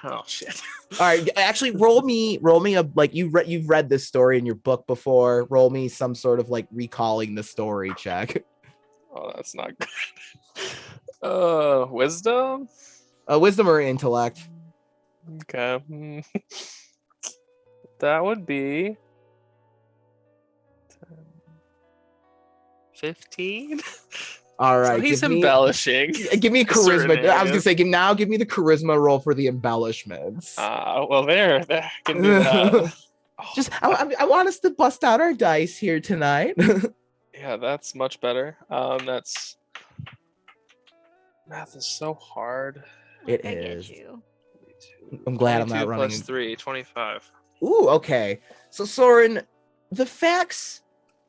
[SPEAKER 5] Oh shit!
[SPEAKER 4] All right, actually, roll me a like you've read this story in your book before. Roll me some sort of like recalling the story check.
[SPEAKER 5] Oh, that's not good. Wisdom.
[SPEAKER 4] Wisdom or intellect.
[SPEAKER 5] Okay, that would be 15.
[SPEAKER 4] All right,
[SPEAKER 5] so he's embellishing.
[SPEAKER 4] Give me charisma. I was gonna say, give me the charisma roll for the embellishments.
[SPEAKER 5] Well, there, can do that.
[SPEAKER 4] Just, I want us to bust out our dice here tonight.
[SPEAKER 5] Yeah, that's much better. Math is so hard.
[SPEAKER 4] It
[SPEAKER 2] I
[SPEAKER 4] is.
[SPEAKER 2] Get you.
[SPEAKER 4] I'm glad I'm not running.
[SPEAKER 5] Plus 3, 25.
[SPEAKER 4] Ooh, okay. So Soren, the facts,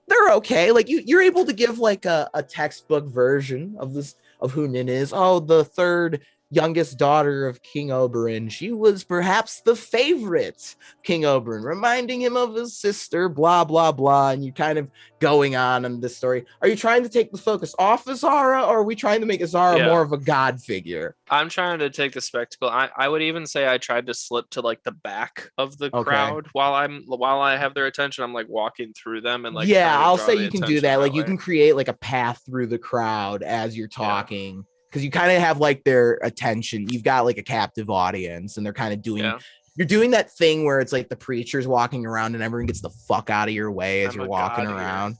[SPEAKER 4] they're okay. Like you're able to give like a textbook version of who Nin is. Oh, the third youngest daughter of King Oberyn. She was perhaps the favorite King Oberyn, reminding him of his sister, blah, blah, blah. And you kind of going on this story. Are you trying to take the focus off Azara, or are we trying to make Azara more of a god figure?
[SPEAKER 5] I'm trying to take the spectacle. I would even say I tried to slip to like the back of the crowd while I have their attention. I'm like walking through them and like
[SPEAKER 4] I'll say you can do that. Like you can create like a path through the crowd as you're talking, because you kind of have like their attention. You've got like a captive audience, and they're kind of doing. You're doing that thing where it's like the preacher's walking around and everyone gets the fuck out of your way as you're walking around.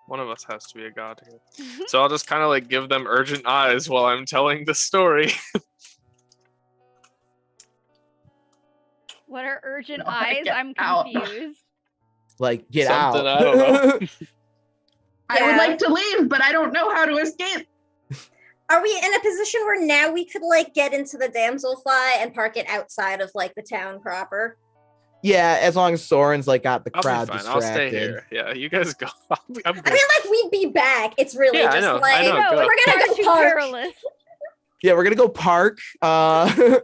[SPEAKER 5] One of us has to be a god here. So I'll just kind of like give them urgent eyes while I'm telling the story.
[SPEAKER 2] What are urgent eyes? I'm confused.
[SPEAKER 4] Like, get
[SPEAKER 5] Something,
[SPEAKER 4] out.
[SPEAKER 5] I don't know.
[SPEAKER 6] I would like to leave, but I don't know how to escape.
[SPEAKER 3] Are we in a position where now we could like get into the damselfly and park it outside of like the town proper?
[SPEAKER 4] Yeah, as long as Soren's like got the
[SPEAKER 5] I'll
[SPEAKER 4] crowd
[SPEAKER 5] be fine.
[SPEAKER 4] distracted.
[SPEAKER 5] I'll stay here. Yeah, you guys go. I'm good.
[SPEAKER 3] I mean, like we'd be back. It's really
[SPEAKER 5] Yeah, I
[SPEAKER 3] just
[SPEAKER 5] know,
[SPEAKER 3] like
[SPEAKER 5] I know,
[SPEAKER 2] No,
[SPEAKER 5] go.
[SPEAKER 3] we're gonna go park.
[SPEAKER 2] perilous.
[SPEAKER 4] Yeah, we're gonna go park.
[SPEAKER 5] I'm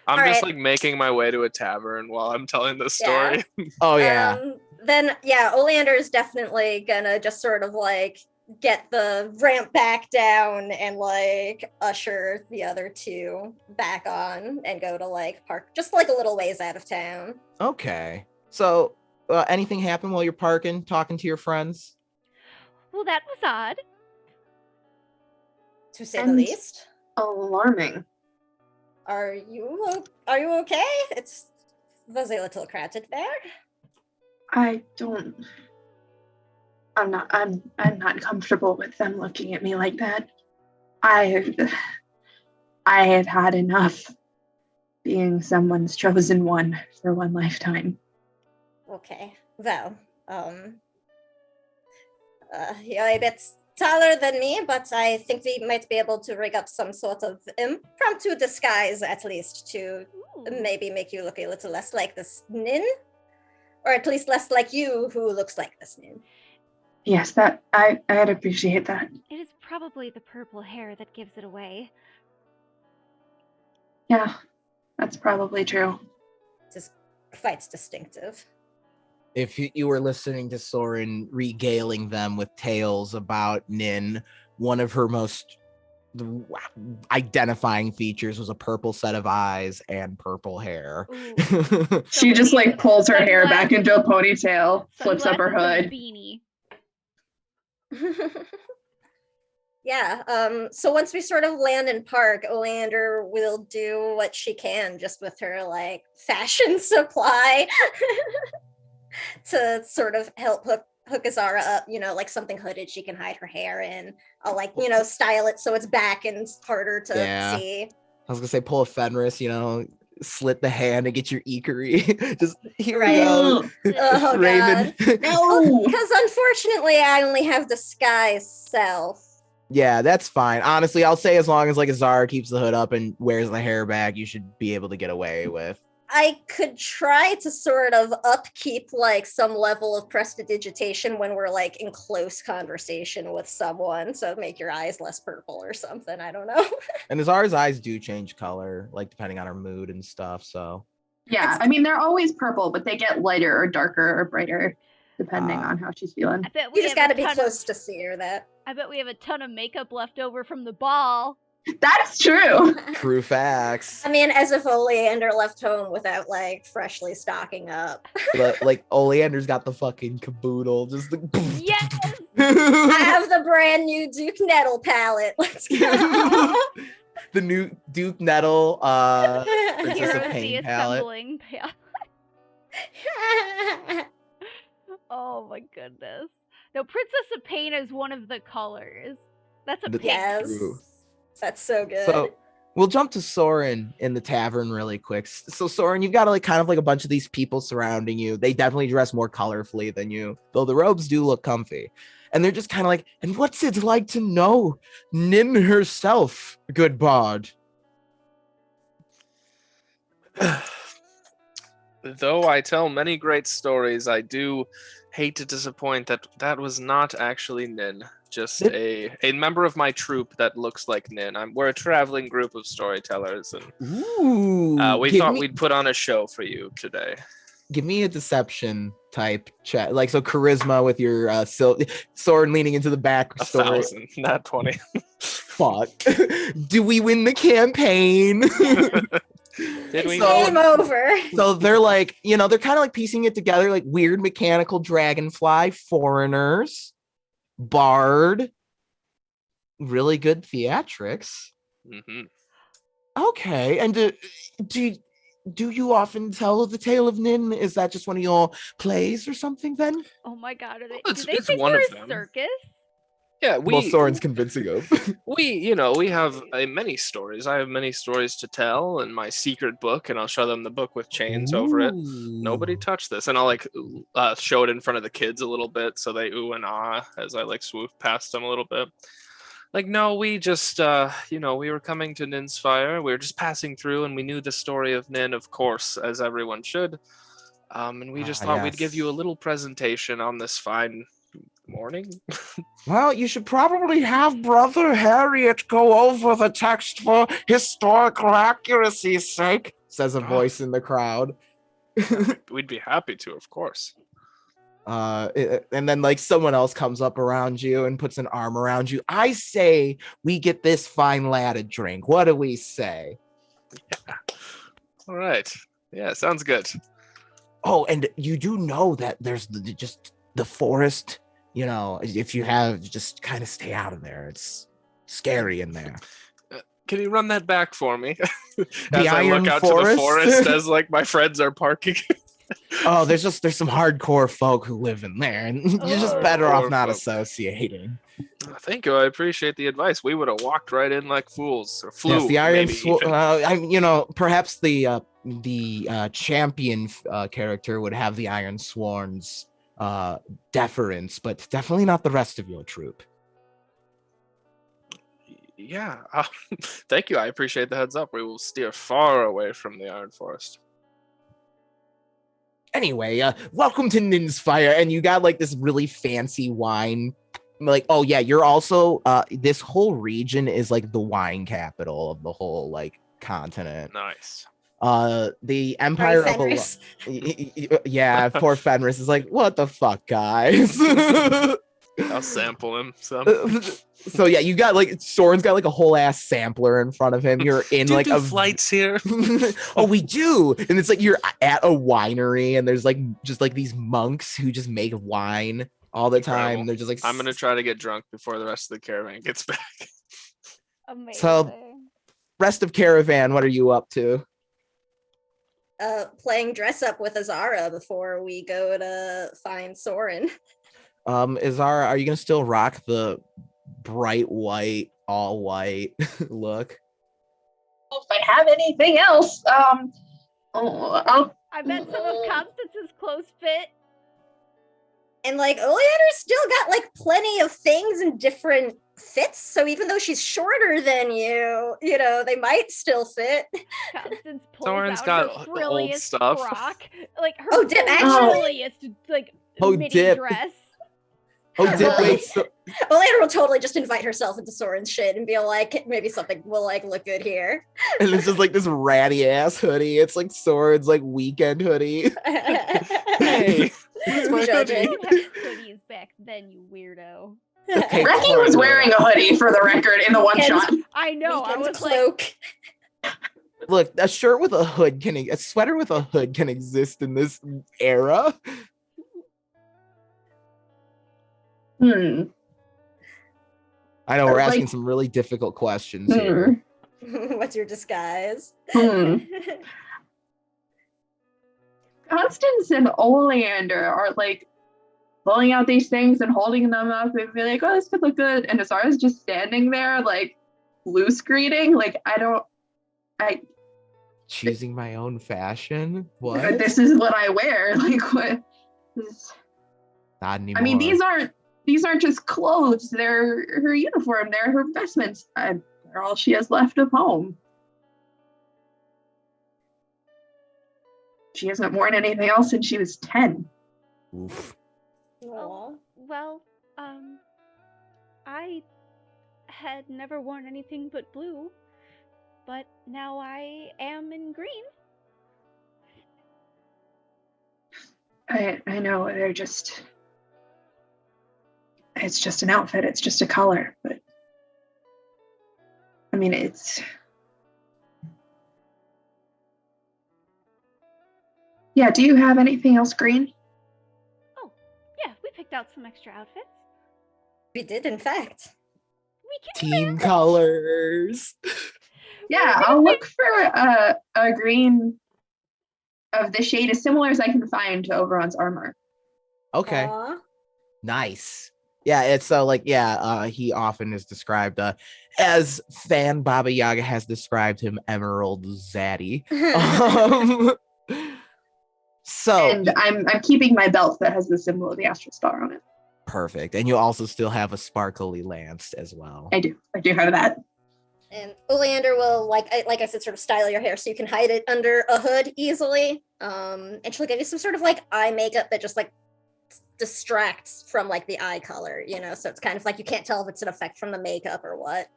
[SPEAKER 3] All
[SPEAKER 5] just
[SPEAKER 3] right.
[SPEAKER 5] like making my way to a tavern while I'm telling the story.
[SPEAKER 4] Oh yeah.
[SPEAKER 3] Then Oleander is definitely gonna just sort of like get the ramp back down and like usher the other two back on and go to like park just like a little ways out of town.
[SPEAKER 4] Okay. So, anything happen while you're parking, talking to your friends?
[SPEAKER 2] Well, that was odd.
[SPEAKER 3] To say the least.
[SPEAKER 6] Alarming.
[SPEAKER 3] Are you okay? It was a little crowded there.
[SPEAKER 6] I'm not comfortable with them looking at me like that. I have had enough being someone's chosen one for one lifetime.
[SPEAKER 3] Okay. Well, you're a bit taller than me, but I think we might be able to rig up some sort of impromptu disguise, at least, to maybe make you look a little less like this Nin, or at least less like you, who looks like this Nin.
[SPEAKER 6] Yes, that I'd appreciate that.
[SPEAKER 2] It is probably the purple hair that gives it away.
[SPEAKER 6] Yeah, that's probably true.
[SPEAKER 3] Just quite distinctive.
[SPEAKER 4] If you were listening to Soren regaling them with tales about Nin, one of her most identifying features was a purple set of eyes and purple hair.
[SPEAKER 6] She just like pulls her hair back into a ponytail, flips up her hood.
[SPEAKER 2] Beanie.
[SPEAKER 3] So once we sort of land in park, Oleander will do what she can just with her like fashion supply to sort of help hook Azara up, like something hooded she can hide her hair in. I'll like, style it so it's back and harder to see.
[SPEAKER 4] I was gonna say pull a Fenris, slit the hand and get your Ikari. Just here we
[SPEAKER 3] Right.
[SPEAKER 4] go.
[SPEAKER 3] Oh
[SPEAKER 4] Raven.
[SPEAKER 6] No!
[SPEAKER 3] Because unfortunately I only have disguise self.
[SPEAKER 4] Yeah, that's fine. Honestly, I'll say as long as like Azara keeps the hood up and wears the hair back, you should be able to get away with.
[SPEAKER 3] I could try to sort of upkeep like some level of prestidigitation when we're like in close conversation with someone, so make your eyes less purple or something. I don't know.
[SPEAKER 4] And Azara's eyes do change color, like depending on her mood and stuff. So
[SPEAKER 6] Yeah, I mean they're always purple, but they get lighter or darker or brighter depending on how she's feeling.
[SPEAKER 2] I bet we
[SPEAKER 3] You just
[SPEAKER 2] have
[SPEAKER 3] got to
[SPEAKER 2] a
[SPEAKER 3] be
[SPEAKER 2] ton
[SPEAKER 3] close to see her. That
[SPEAKER 2] I bet we have a ton of makeup left over from the ball.
[SPEAKER 6] That's true.
[SPEAKER 4] true facts.
[SPEAKER 3] I mean, as if Oleander left home without like freshly stocking up.
[SPEAKER 4] Like Oleander's got the fucking caboodle. Just the
[SPEAKER 2] Yes!
[SPEAKER 3] I have the brand new Duke Nettle palette. Let's go.
[SPEAKER 4] The new Duke Nettle Princess
[SPEAKER 2] Heroes
[SPEAKER 4] of
[SPEAKER 2] the
[SPEAKER 4] Pain palette.
[SPEAKER 2] assembling palette. Oh my goodness. No, Princess of Pain is one of the colors. That's a pink.
[SPEAKER 3] Yes.
[SPEAKER 4] True.
[SPEAKER 3] That's so good.
[SPEAKER 4] So we'll jump to Soren in the tavern really quick. So Soren, you've got like kind of like a bunch of these people surrounding you. They definitely dress more colorfully than you, though the robes do look comfy. And they're just kind of like, and what's it like to know Nin herself, good bard?
[SPEAKER 5] Though I tell many great stories, I do hate to disappoint, that was not actually Nin. Just a member of my troupe that looks like Nin. We're a traveling group of storytellers, and we thought we'd put on a show for you today.
[SPEAKER 4] Give me a deception type check, like so charisma with your sword leaning into the back.
[SPEAKER 5] 1,000, not 20.
[SPEAKER 4] Fuck. Do we win the campaign?
[SPEAKER 5] Did we?
[SPEAKER 3] Game over.
[SPEAKER 4] So they're like, they're kind of like piecing it together, like weird mechanical dragonfly, foreigners, bard, really good theatrics.
[SPEAKER 5] Mm-hmm.
[SPEAKER 4] Okay, and do you often tell the tale of Nin? Is that just one of your plays or something then?
[SPEAKER 2] Oh my god, do they
[SPEAKER 5] It's
[SPEAKER 2] think
[SPEAKER 5] one
[SPEAKER 2] we're
[SPEAKER 5] of
[SPEAKER 2] a
[SPEAKER 5] them.
[SPEAKER 2] circus?
[SPEAKER 5] Yeah,
[SPEAKER 4] Soren's convincing of.
[SPEAKER 5] we have many stories. I have many stories to tell in my secret book, and I'll show them the book with chains over it. Nobody touch this, and I'll like show it in front of the kids a little bit, so they ooh and ah as I like swoop past them a little bit. Like, no, we just we were coming to Nin's Fire. We were just passing through, and we knew the story of Nin, of course, as everyone should. And we just thought we'd give you a little presentation on this fine morning.
[SPEAKER 4] Well, you should probably have Brother Harriet go over the text for historical accuracy's sake, says a voice in the crowd.
[SPEAKER 5] We'd be happy to, of course.
[SPEAKER 4] And then like someone else comes up around you and puts an arm around you. I say we get this fine lad a drink. What do we say?
[SPEAKER 5] Yeah. All right. Yeah, sounds good.
[SPEAKER 4] Oh, and you do know that there's just the forest. If you have, just kind of stay out of there. It's scary in there.
[SPEAKER 5] Can you run that back for me? As
[SPEAKER 4] I
[SPEAKER 5] look out to the forest as like my friends are parking.
[SPEAKER 4] Oh, there's some hardcore folk who live in there, and you're just better off not associating.
[SPEAKER 5] Thank you. I appreciate the advice. We would have walked right in like fools, or flew.
[SPEAKER 4] Yes, the Iron
[SPEAKER 5] Sword.
[SPEAKER 4] Perhaps the champion character would have the Iron Sworn's deference, but definitely not the rest of your troop.
[SPEAKER 5] Yeah. Thank you. I appreciate the heads up. We will steer far away from the Iron Forest.
[SPEAKER 4] Anyway, welcome to Nin's Fire, and you got like this really fancy wine. Like, oh yeah, you're also this whole region is like the wine capital of the whole like continent.
[SPEAKER 5] Nice.
[SPEAKER 4] The Empire of yeah, poor Fenris is like, what the fuck, guys?
[SPEAKER 5] I'll sample him.
[SPEAKER 4] So yeah, you got like Soren's got like a whole ass sampler in front of him. You're in like a
[SPEAKER 5] flights here.
[SPEAKER 4] Oh, we do, and it's like you're at a winery, and there's like just like these monks who just make wine all the time.
[SPEAKER 5] Incredible.
[SPEAKER 4] They're just like,
[SPEAKER 5] I'm gonna try to get drunk before the rest of the caravan gets back.
[SPEAKER 2] Amazing.
[SPEAKER 4] So, rest of caravan, what are you up to?
[SPEAKER 3] Playing dress up with Azara before we go to find Soren.
[SPEAKER 4] Azara, are you gonna still rock the bright white, all white look?
[SPEAKER 6] If I have anything else,
[SPEAKER 2] I bet some of Constance's clothes fit.
[SPEAKER 3] And like Oleander's still got like plenty of things in different fits, so even though she's shorter than you, they might still fit.
[SPEAKER 2] Constance pulls
[SPEAKER 5] Soren's
[SPEAKER 2] out
[SPEAKER 5] got
[SPEAKER 2] her
[SPEAKER 5] old
[SPEAKER 2] frilliest
[SPEAKER 5] stuff.
[SPEAKER 2] frock, like her
[SPEAKER 3] actually?
[SPEAKER 2] frilliest like mini
[SPEAKER 4] dip.
[SPEAKER 2] dress.
[SPEAKER 3] Wait, Oleander will totally just invite herself into Soren's shit and be like, maybe something will like look good here.
[SPEAKER 4] And it's just like this ratty ass hoodie. It's like Soren's like weekend hoodie.
[SPEAKER 5] Hey, that's my
[SPEAKER 3] Judging.
[SPEAKER 5] hoodie.
[SPEAKER 2] You didn't have hoodies back then, you weirdo.
[SPEAKER 4] Okay,
[SPEAKER 6] Reki was wearing a hoodie for the record in the one
[SPEAKER 3] Weekend-
[SPEAKER 6] shot.
[SPEAKER 2] I know. I
[SPEAKER 3] Weekend
[SPEAKER 2] was like,
[SPEAKER 3] cloak.
[SPEAKER 4] Look, a shirt with a hood a sweater with a hood can exist in this era. I know we're
[SPEAKER 6] Like-
[SPEAKER 4] asking some really difficult questions here.
[SPEAKER 3] What's your disguise?
[SPEAKER 6] Constance and Oleander are like pulling out these things and holding them up and be like, oh, this could look good. And Azara's just standing there like loose greeting. Like,
[SPEAKER 4] Choosing my own fashion? What?
[SPEAKER 6] this is what I wear. Like, what?
[SPEAKER 4] Not anymore.
[SPEAKER 6] I mean, these aren't just clothes. They're her uniform. They're her vestments. They're all she has left of home. She hasn't worn anything else since she was 10.
[SPEAKER 4] Oof.
[SPEAKER 3] Aw.
[SPEAKER 2] Well, I had never worn anything but blue, but now I am in green.
[SPEAKER 6] I know it's just an outfit, it's just a color, but I mean yeah, do you have anything else green?
[SPEAKER 2] Oh, yeah, we picked out some extra outfits.
[SPEAKER 3] We did, in fact.
[SPEAKER 2] We can
[SPEAKER 4] Team colors.
[SPEAKER 6] Yeah, I'll look for a green of the shade as similar as I can find to Oberon's armor.
[SPEAKER 4] Okay.
[SPEAKER 3] Aw.
[SPEAKER 4] Nice. Yeah, it's he often is described as Fan Baba Yaga has described him, Emerald Zaddy. So
[SPEAKER 6] And I'm keeping my belt that has the symbol of the astral star on it.
[SPEAKER 4] perfect. And you also still have a sparkly lance as well.
[SPEAKER 6] I do have that.
[SPEAKER 3] And Oleander will, like I said, sort of style your hair so you can hide it under a hood easily. And she'll give you some sort of like eye makeup that just like distracts from like the eye color, you know, so it's kind of like you can't tell if it's an effect from the makeup or what.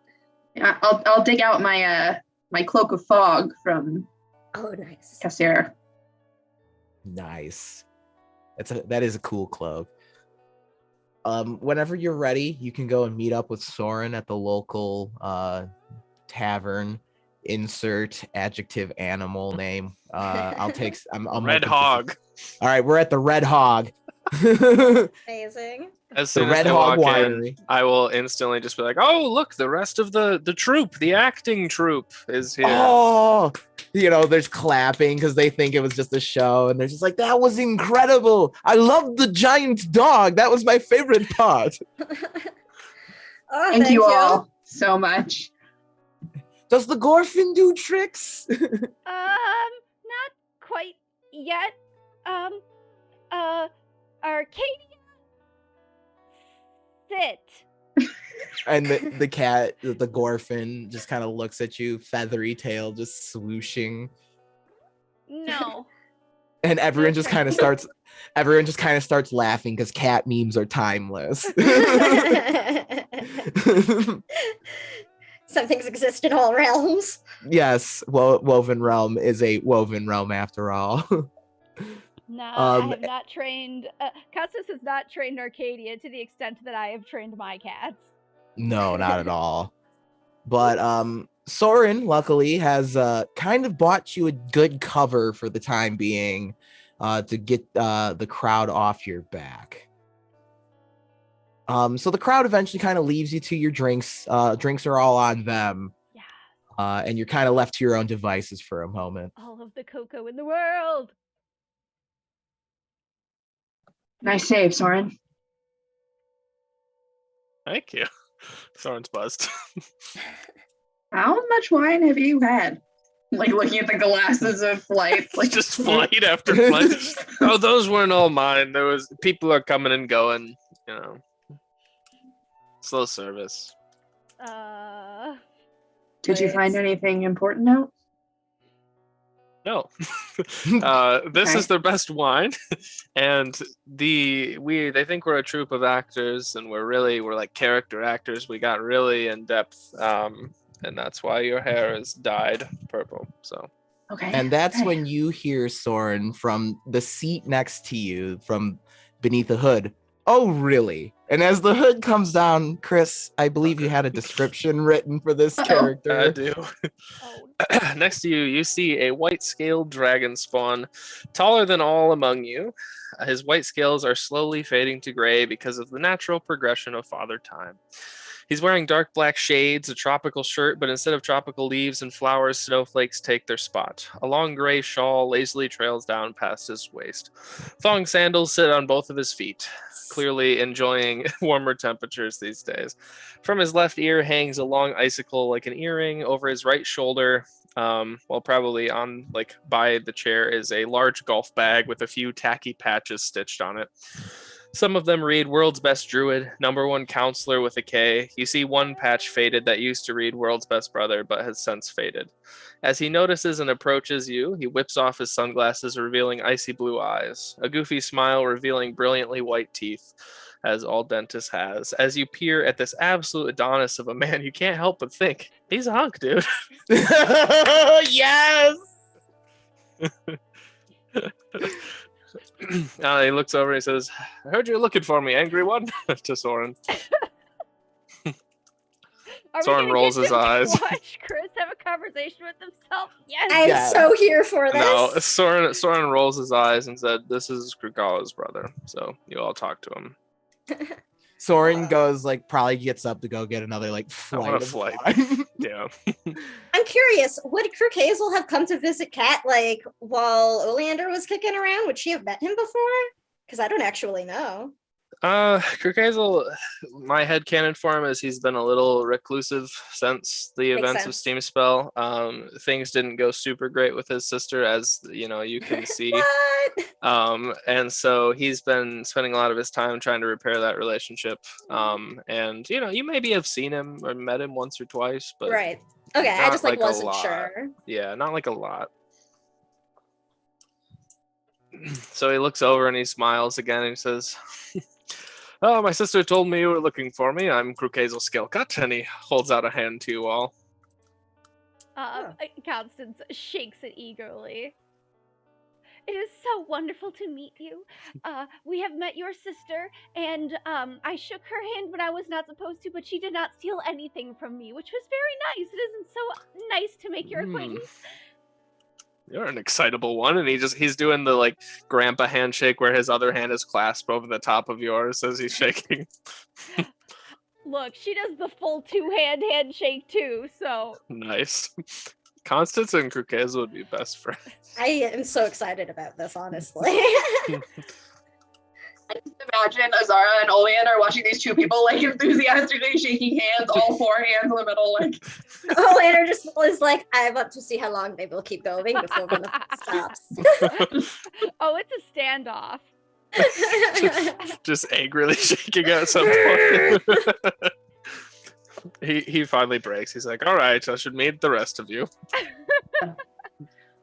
[SPEAKER 6] Yeah, I'll dig out my my cloak of fog from
[SPEAKER 3] Oh, nice.
[SPEAKER 6] Cassera.
[SPEAKER 4] Nice. That is a cool cloak. Whenever you're ready, you can go and meet up with Soren at the local tavern. Insert adjective animal name. I'll take. I'm
[SPEAKER 5] Red
[SPEAKER 4] open to-
[SPEAKER 5] Hog.
[SPEAKER 4] All right, we're at the Red Hog.
[SPEAKER 3] Amazing.
[SPEAKER 5] As
[SPEAKER 4] The
[SPEAKER 5] soon as
[SPEAKER 4] Red
[SPEAKER 5] they
[SPEAKER 4] Hog
[SPEAKER 5] walk in,
[SPEAKER 4] Winery.
[SPEAKER 5] I will instantly just be like, "Oh, look! The rest of the troupe, the acting troupe, is here."
[SPEAKER 4] Oh, there's clapping because they think it was just a show, and they're just like, "That was incredible! I love the giant dog. That was my favorite part."
[SPEAKER 3] Oh,
[SPEAKER 6] Thank you all so much.
[SPEAKER 4] Does the Gorfin do tricks?
[SPEAKER 2] not quite yet. Arcadia, sit.
[SPEAKER 4] And the cat, the Gorfin, just kind of looks at you, feathery tail just swooshing.
[SPEAKER 2] No.
[SPEAKER 4] And everyone just kind of starts laughing because cat memes are timeless.
[SPEAKER 3] Some things exist in all realms.
[SPEAKER 4] Yes, WovenRealm is a woven realm after all.
[SPEAKER 2] No, I have not trained. Custis has not trained Arcadia to the extent that I have trained my cats.
[SPEAKER 4] No, not at all. But Soren, luckily, has kind of bought you a good cover for the time being to get the crowd off your back. So the crowd eventually kind of leaves you to your drinks. Drinks are all on them.
[SPEAKER 2] Yeah.
[SPEAKER 4] And you're kind of left to your own devices for a moment.
[SPEAKER 2] All of the cocoa in the world.
[SPEAKER 6] Nice save, Soren.
[SPEAKER 5] Thank you. Soren's buzzed.
[SPEAKER 6] How much wine have you had? Like looking at the glasses of flight, like
[SPEAKER 5] Just flight after flight. Oh, those weren't all mine. There was people are coming and going. Slow service.
[SPEAKER 6] Did you find anything important out?
[SPEAKER 5] No. This is their best wine. And they think we're a troupe of actors and we're like character actors. We got really in depth. And that's why your hair is dyed purple. So
[SPEAKER 6] Okay.
[SPEAKER 4] And that's when you hear Soren from the seat next to you from beneath the hood. Oh, really? And as the hood comes down, Chris, I believe you had a description written for this character.
[SPEAKER 5] I do. Next to you, you see a white-scaled dragon spawn, taller than all among you. His white scales are slowly fading to gray because of the natural progression of Father Time. He's wearing dark black shades, a tropical shirt, but instead of tropical leaves and flowers, snowflakes take their spot. A long gray shawl lazily trails down past his waist. Thong sandals sit on both of his feet, clearly enjoying warmer temperatures these days. From his left ear hangs a long icicle like an earring. Over his right shoulder, well, probably by the chair, is a large golf bag with a few tacky patches stitched on it. Some of them read World's Best Druid, #1 Counselor with a K. You see one patch faded that used to read World's Best Brother, but has since faded. As he notices and approaches you, he whips off his sunglasses, revealing icy blue eyes, a goofy smile revealing brilliantly white teeth, as all dentist has. As you peer at this absolute Adonis of a man, you can't help but think, he's a hunk, dude.
[SPEAKER 4] Yes.
[SPEAKER 5] He looks over and he says, I heard you're looking for me, angry one, to Soren. Soren rolls his eyes.
[SPEAKER 2] Watch Chris have a conversation with himself. Yes.
[SPEAKER 3] I'm so here for this.
[SPEAKER 5] No, Soren rolls his eyes and said, this is Krugala's brother, so you all talk to him.
[SPEAKER 4] Soren goes, like, probably gets up to go get another, like, flight.
[SPEAKER 5] Yeah.
[SPEAKER 3] I'm curious, would Crook Hazel have come to visit Kat, like, while Oleander was kicking around? Would she have met him before? Because I don't actually know.
[SPEAKER 5] Kirk Hazel, my headcanon for him is he's been a little reclusive since the
[SPEAKER 3] Makes
[SPEAKER 5] events of
[SPEAKER 3] sense.
[SPEAKER 5] Steam Spell. Things didn't go super great with his sister, as you know, you can see.
[SPEAKER 3] What?
[SPEAKER 5] And so he's been spending a lot of his time trying to repair that relationship. And you know, you maybe have seen him or met him once or twice, but
[SPEAKER 3] Right. Okay, I
[SPEAKER 5] not
[SPEAKER 3] just, like,
[SPEAKER 5] a
[SPEAKER 3] wasn't
[SPEAKER 5] lot.
[SPEAKER 3] sure.
[SPEAKER 5] Yeah, not like a lot. So he looks over and he smiles again and he says, oh, my sister told me you were looking for me. I'm Crookhazel Skillcut, and he holds out a hand to you all.
[SPEAKER 2] Constance shakes it eagerly. It is so wonderful to meet you. We have met your sister, and I shook her hand when I was not supposed to, but she did not steal anything from me, which was very nice. It isn't so nice to make your acquaintance.
[SPEAKER 5] You're an excitable one, and he's doing the like grandpa handshake where his other hand is clasped over the top of yours as he's shaking.
[SPEAKER 2] Look, she does the full two-hand handshake too, so
[SPEAKER 5] Nice. Constance and Crookhazel would be best friends.
[SPEAKER 3] I am so excited about this, honestly.
[SPEAKER 6] I just imagine Azara and Oleander watching these two people like enthusiastically shaking hands, all four hands in the middle, like.
[SPEAKER 3] Oleander just was like, I want to see how long they will keep going before one of them stops.
[SPEAKER 2] oh, it's a standoff.
[SPEAKER 5] Just angrily shaking at some point. he finally breaks. He's like, all right, I should meet the rest of you.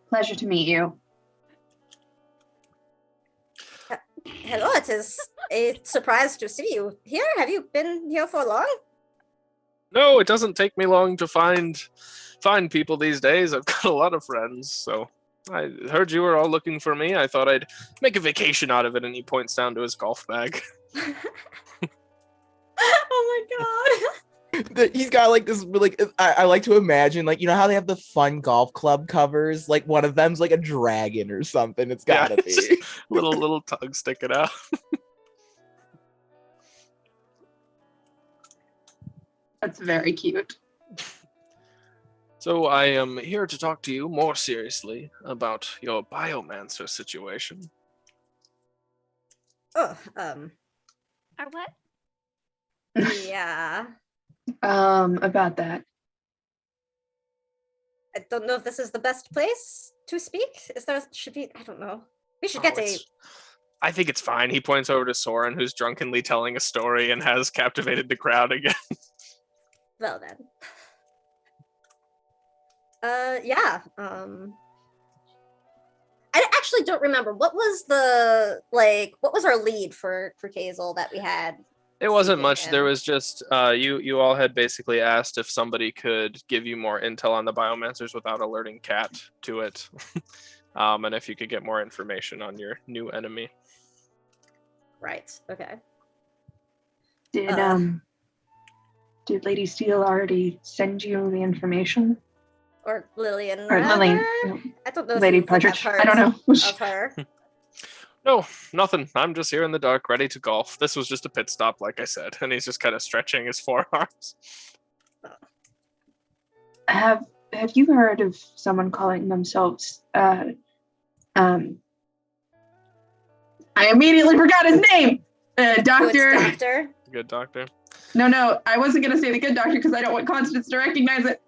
[SPEAKER 6] Pleasure to meet you.
[SPEAKER 3] Hello, it is a surprise to see you here. Have you been here for long?
[SPEAKER 5] No, it doesn't take me long to find people these days. I've got a lot of friends, so I heard you were all looking for me. I thought I'd make a vacation out of it, and he points down to his golf bag.
[SPEAKER 3] Oh my god.
[SPEAKER 4] He's got like this, like, I like to imagine, like, you know how they have the fun golf club covers? Like one of them's like a dragon or something. It's gotta be.
[SPEAKER 5] little tongue sticking out.
[SPEAKER 6] That's very cute.
[SPEAKER 5] So I am here to talk to you more seriously about your biomancer situation.
[SPEAKER 3] Oh,
[SPEAKER 2] Or what?
[SPEAKER 3] yeah.
[SPEAKER 6] About that.
[SPEAKER 3] I don't know if this is the best place to speak. Should be, I don't know. We should
[SPEAKER 5] Oh,
[SPEAKER 3] get a...
[SPEAKER 5] I think it's fine. He points over to Soren, who's drunkenly telling a story and has captivated the crowd again.
[SPEAKER 3] Well then. Yeah. I actually don't remember. What was our lead for Kazel that we had?
[SPEAKER 5] It wasn't
[SPEAKER 3] Seeking
[SPEAKER 5] much.
[SPEAKER 3] him?
[SPEAKER 5] There was just you all had basically asked if somebody could give you more intel on the biomancers without alerting Kat to it, and if you could get more information on your new enemy.
[SPEAKER 3] Right. Okay.
[SPEAKER 6] Did Lady Steele already send you the information?
[SPEAKER 3] Or Lillian.
[SPEAKER 6] Or Lillian?
[SPEAKER 3] rather? I don't know.
[SPEAKER 6] Lady
[SPEAKER 3] if you have
[SPEAKER 6] Partridge?
[SPEAKER 3] heard
[SPEAKER 6] I don't know.
[SPEAKER 3] of her.
[SPEAKER 5] No, nothing. I'm just here in the dark, ready to golf. This was just a pit stop, like I said, and he's just kind of stretching his forearms.
[SPEAKER 6] Have you heard of someone calling themselves I immediately forgot his name.
[SPEAKER 3] Good
[SPEAKER 6] Doctor.
[SPEAKER 3] doctor.
[SPEAKER 5] Good doctor.
[SPEAKER 6] No, I wasn't gonna say the good doctor because I don't want Constance to recognize it.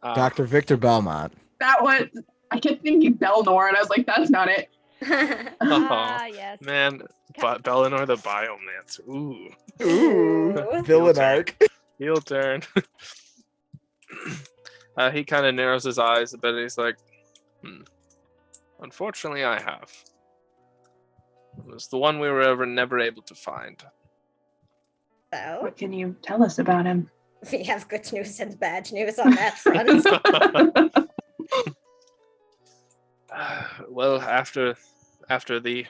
[SPEAKER 4] Dr. Victor Belmont.
[SPEAKER 6] That was, I kept thinking Belnor, and I was like, that's not it.
[SPEAKER 2] Ah, yes.
[SPEAKER 5] Man, Bellinor the Biomancer. Ooh.
[SPEAKER 3] Ooh.
[SPEAKER 4] Villain arc.
[SPEAKER 5] Heel turn. He kind of narrows his eyes a bit. And he's like, Unfortunately, I have. It was the one we were never able to find.
[SPEAKER 3] So,
[SPEAKER 6] What can you tell us about him?
[SPEAKER 3] we have good news and bad news on that front.
[SPEAKER 5] Well, after the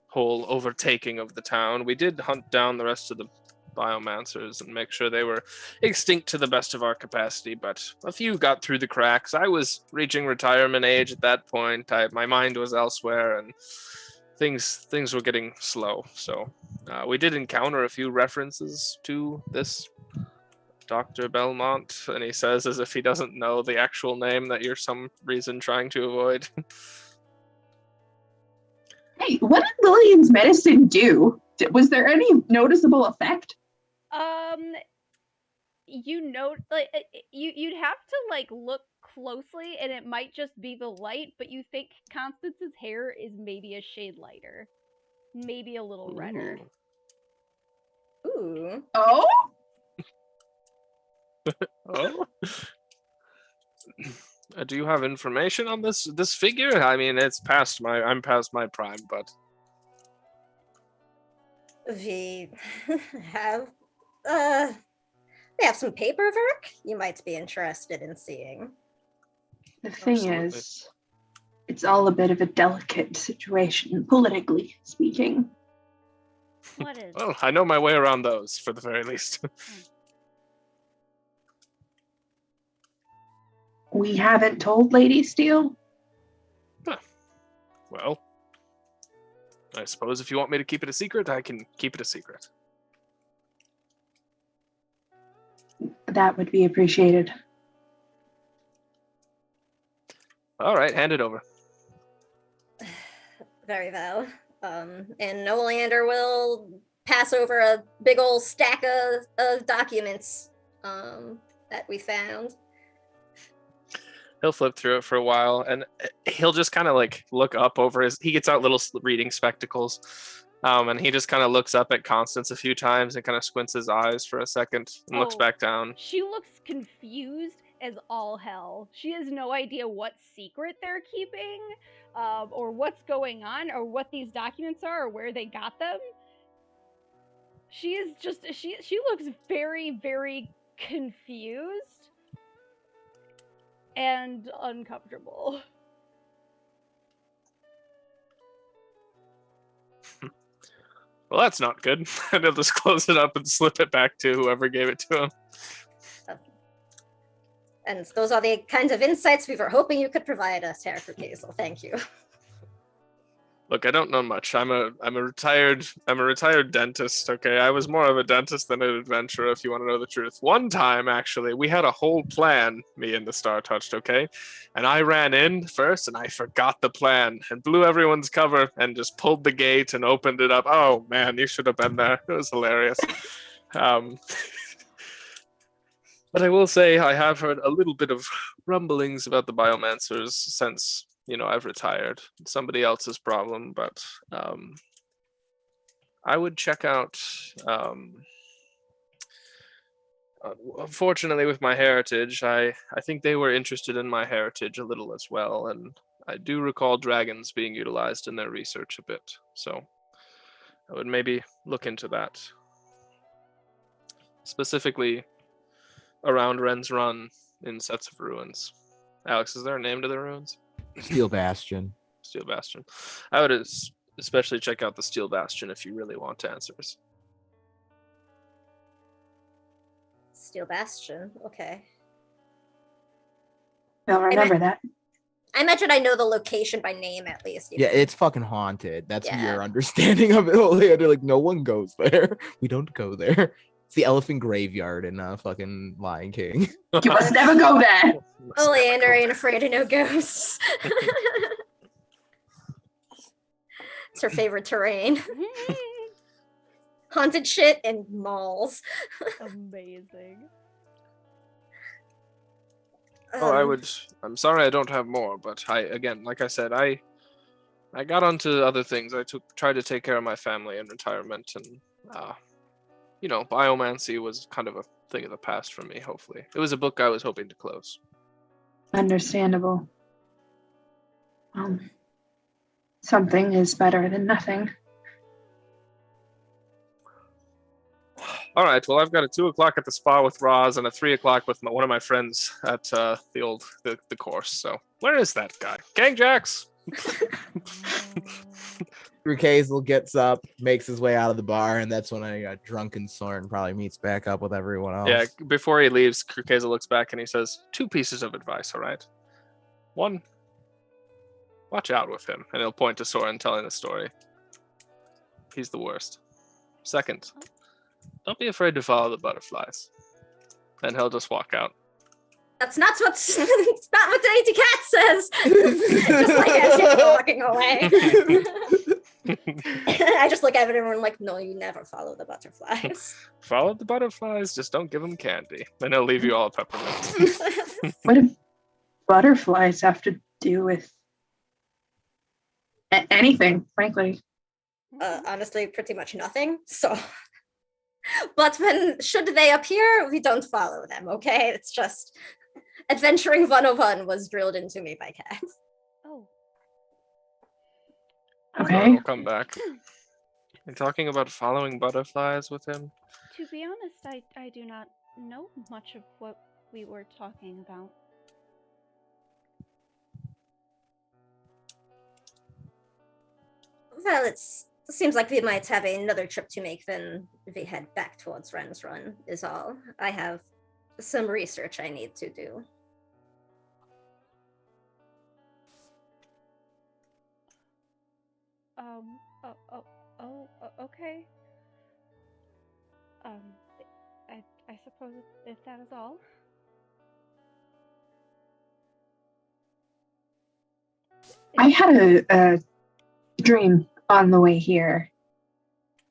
[SPEAKER 5] whole overtaking of the town, we did hunt down the rest of the biomancers and make sure they were extinct to the best of our capacity, but a few got through the cracks. I was reaching retirement age at that point. My mind was elsewhere, and things were getting slow. So we did encounter a few references to this Dr. Belmont, and he says as if he doesn't know the actual name that you're some reason trying to avoid.
[SPEAKER 6] Hey, what did Lillian's medicine do? Was there any noticeable effect?
[SPEAKER 2] You know, like you'd have to like look closely, and it might just be the light, but you think Constance's hair is maybe a shade lighter, maybe a little redder.
[SPEAKER 3] Ooh.
[SPEAKER 6] Oh?
[SPEAKER 5] Oh. Do you have information on this figure? I mean, I'm past my prime, but
[SPEAKER 3] We have we have some paperwork you might be interested in seeing.
[SPEAKER 6] The thing
[SPEAKER 5] Absolutely.
[SPEAKER 6] is, it's all a bit of a delicate situation, politically speaking.
[SPEAKER 2] What is?
[SPEAKER 5] well, I know my way around those for the very least.
[SPEAKER 6] We haven't told Lady Steele.
[SPEAKER 5] Well, I suppose if you want me to keep it a secret, I can keep it a secret.
[SPEAKER 6] That would be appreciated.
[SPEAKER 5] All right, hand it over.
[SPEAKER 3] Very well. And Oleander will pass over a big old stack of documents that we found.
[SPEAKER 5] He'll flip through it for a while, and he'll just kind of like look up over he gets out little reading spectacles, and he just kind of looks up at Constance a few times and kind of squints his eyes for a second and looks back down.
[SPEAKER 2] She looks confused as all hell. She has no idea what secret they're keeping, or what's going on, or what these documents are, or where they got them. She is just she looks very, very confused and uncomfortable.
[SPEAKER 5] Well, that's not good. And he'll just close it up and slip it back to whoever gave it to him.
[SPEAKER 3] And those are the kinds of insights we were hoping you could provide us, Hereford Hazel. Thank you.
[SPEAKER 5] Look, I don't know much. I'm a retired dentist, okay? I was more of a dentist than an adventurer, if you want to know the truth. One time, actually, we had a whole plan, me and the Star Touched, okay? And I ran in first, and I forgot the plan, and blew everyone's cover, and just pulled the gate and opened it up. Oh, man, you should have been there. It was hilarious. But I will say I have heard a little bit of rumblings about the Biomancers since... I've retired. It's somebody else's problem, but I would check out. Unfortunately, with my heritage, I think they were interested in my heritage a little as well, and I do recall dragons being utilized in their research a bit. So I would maybe look into that. Specifically around Ren's Run in Sets of Ruins. Alex, is there a name to the ruins?
[SPEAKER 4] Steel Bastion.
[SPEAKER 5] Steel Bastion. I would especially check out the Steel Bastion if you really want answers.
[SPEAKER 3] Steel Bastion. Okay.
[SPEAKER 6] I'll remember that.
[SPEAKER 3] I imagine I know the location by name at least.
[SPEAKER 4] Yeah, it's fucking haunted. That's
[SPEAKER 3] Yeah.
[SPEAKER 4] your understanding of it. They're like, no one goes there. We don't go there. It's the elephant graveyard in fucking Lion King.
[SPEAKER 6] You must never go there.
[SPEAKER 3] Oleander ain't afraid of no ghosts. It's her favorite terrain. Haunted shit and malls.
[SPEAKER 2] Amazing.
[SPEAKER 5] I'm sorry I don't have more, but again, like I said, I got onto other things. I tried to take care of my family in retirement, and biomancy was kind of a thing of the past for me. Hopefully, it was a book I was hoping to close.
[SPEAKER 6] Understandable. Something is better than nothing.
[SPEAKER 5] All right. Well, I've got a 2:00 at the spa with Roz and a 3:00 with one of my friends at the course. So where is that guy? Gang Jacks.
[SPEAKER 4] Rukazel gets up, makes his way out of the bar, and that's when a drunken Soren probably meets back up with everyone else.
[SPEAKER 5] Yeah. Before he leaves, Krukeza looks back and he says, 2 pieces of advice. All right. 1, watch out with him, and he'll point to Soren telling the story. He's the worst. 2nd, don't be afraid to follow the butterflies. And he'll just walk out.
[SPEAKER 3] That's not what it's not what Dainty Cat says. Just like as you're walking away. I just look at everyone like, no, you never follow the butterflies.
[SPEAKER 5] Follow the butterflies, just don't give them candy. And he'll leave you all a peppermint.
[SPEAKER 6] What do butterflies have to do with anything, frankly?
[SPEAKER 3] Honestly, pretty much nothing. So, but should they appear, we don't follow them. Okay, it's just adventuring 101 was drilled into me by Cat.
[SPEAKER 2] Oh.
[SPEAKER 6] Okay.
[SPEAKER 5] We'll come back. You're talking about following butterflies with him?
[SPEAKER 2] To be honest, I do not know much of what we were talking about.
[SPEAKER 3] Well, it seems like we might have another trip to make when we head back towards Ren's Run, is all. I have some research I need to do.
[SPEAKER 2] Okay. I suppose if that is all.
[SPEAKER 6] I had a dream on the way here,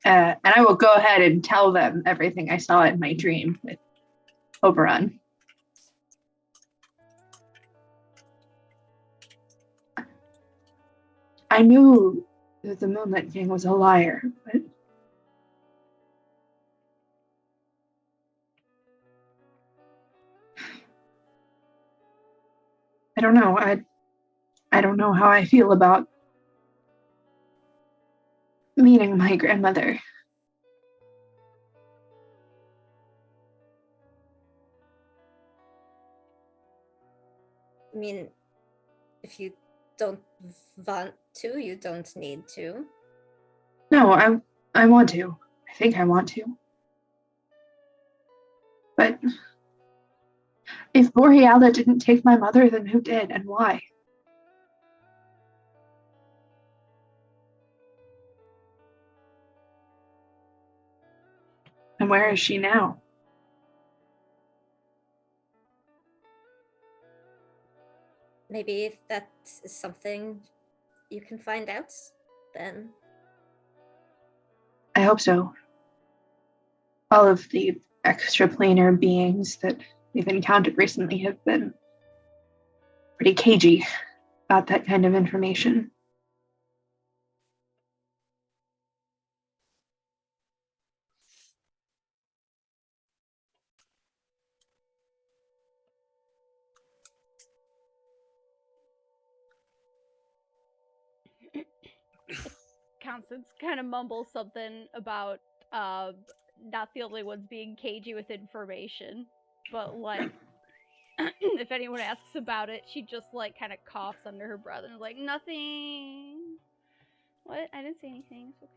[SPEAKER 6] and I will go ahead and tell them everything I saw in my dream with Oberon. I knew that the Moonlit King was a liar, but I don't know. I don't know how I feel about meeting my grandmother.
[SPEAKER 3] I mean, if you don't want to, you don't need to.
[SPEAKER 6] No, I want to. I think I want to. But if Boreala didn't take my mother, then who did and why? And where is she now?
[SPEAKER 3] Maybe if that is something you can find out, then.
[SPEAKER 6] I hope so. All of the extraplanar beings that we've encountered recently have been pretty cagey about that kind of information.
[SPEAKER 2] Constance kind of mumbles something about not the only ones being cagey with information, but like if anyone asks about it, she just like kind of coughs under her breath and is like, nothing. What? I didn't say anything. It's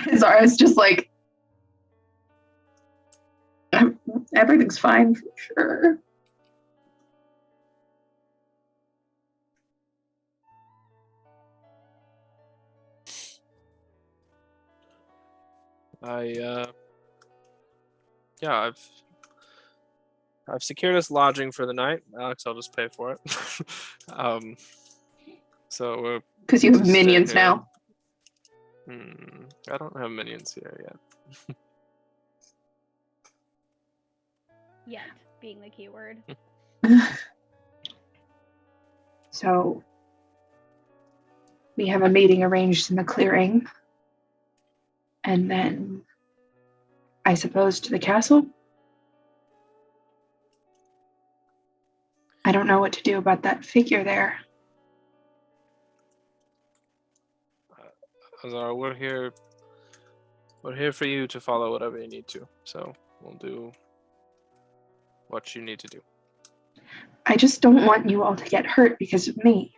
[SPEAKER 2] okay.
[SPEAKER 6] Zara's just like, everything's fine for sure.
[SPEAKER 5] I've secured us lodging for the night. Alex, I'll just pay for it. So
[SPEAKER 6] because you have minions now.
[SPEAKER 5] I don't have minions here yet.
[SPEAKER 2] Yet. being the keyword.
[SPEAKER 6] So we have a meeting arranged in the clearing. And then, I suppose, to the castle? I don't know what to do about that figure there.
[SPEAKER 5] Azara, we're here. We're here for you to follow whatever you need to. So we'll do what you need to do.
[SPEAKER 6] I just don't want you all to get hurt because of me.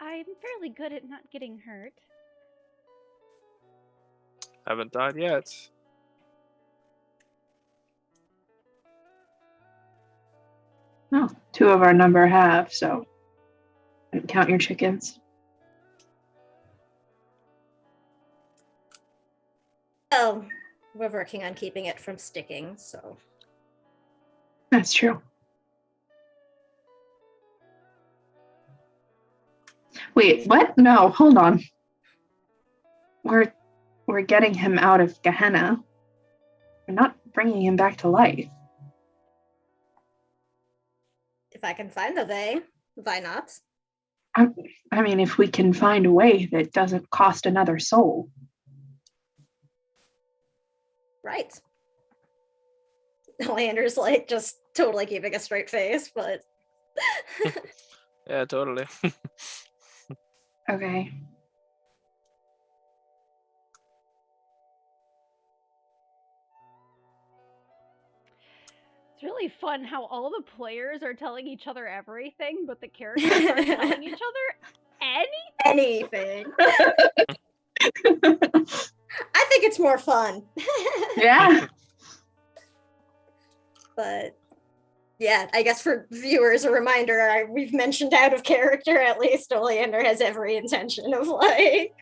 [SPEAKER 2] I'm fairly good at not getting hurt.
[SPEAKER 5] Haven't died yet.
[SPEAKER 6] No, 2 of our number have, so count your chickens.
[SPEAKER 3] Oh, we're working on keeping it from sticking, so.
[SPEAKER 6] That's true. Wait, what? No, hold on. We're getting him out of Gehenna. We're not bringing him back to life.
[SPEAKER 3] If I can find a way, why not?
[SPEAKER 6] I mean, if we can find a way that doesn't cost another soul.
[SPEAKER 3] Right. Lander's like just totally keeping a straight face, but
[SPEAKER 5] Yeah, totally.
[SPEAKER 6] Okay.
[SPEAKER 2] It's really fun how all the players are telling each other everything, but the characters aren't telling each other anything.
[SPEAKER 3] I think it's more fun.
[SPEAKER 6] Yeah.
[SPEAKER 3] But yeah, I guess for viewers, a reminder, we've mentioned out of character, at least Oleander has every intention of like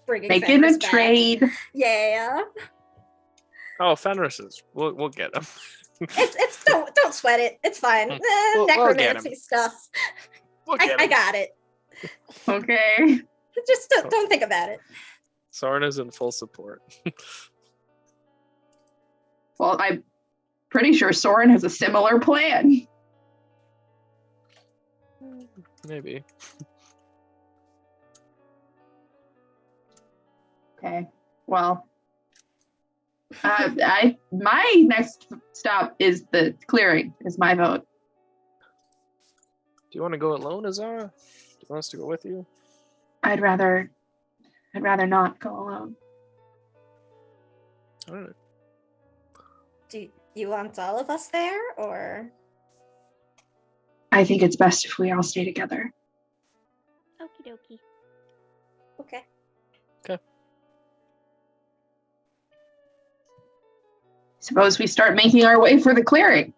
[SPEAKER 3] bringing
[SPEAKER 6] Making
[SPEAKER 3] Fenris
[SPEAKER 6] a
[SPEAKER 3] back.
[SPEAKER 6] trade.
[SPEAKER 3] Yeah.
[SPEAKER 5] Oh, Fenris is. We'll get him.
[SPEAKER 3] It's don't sweat it. It's fine.
[SPEAKER 5] We'll get
[SPEAKER 3] Necromancy
[SPEAKER 5] him.
[SPEAKER 3] stuff.
[SPEAKER 5] We'll get
[SPEAKER 3] I
[SPEAKER 5] him.
[SPEAKER 3] got it.
[SPEAKER 6] Okay.
[SPEAKER 3] Just don't think about it.
[SPEAKER 5] Soren is in full support.
[SPEAKER 6] Well, I'm pretty sure Soren has a similar plan.
[SPEAKER 5] Maybe.
[SPEAKER 6] Okay. Well, my next stop is the clearing. Is my vote.
[SPEAKER 5] Do you want to go alone, Azara? Do you want us to go with you?
[SPEAKER 6] I'd rather not go alone.
[SPEAKER 5] All right.
[SPEAKER 3] Do you want all of us there, or?
[SPEAKER 6] I think it's best if we all stay together.
[SPEAKER 2] Okie dokie.
[SPEAKER 3] Okay.
[SPEAKER 6] Suppose we start making our way for the clearing.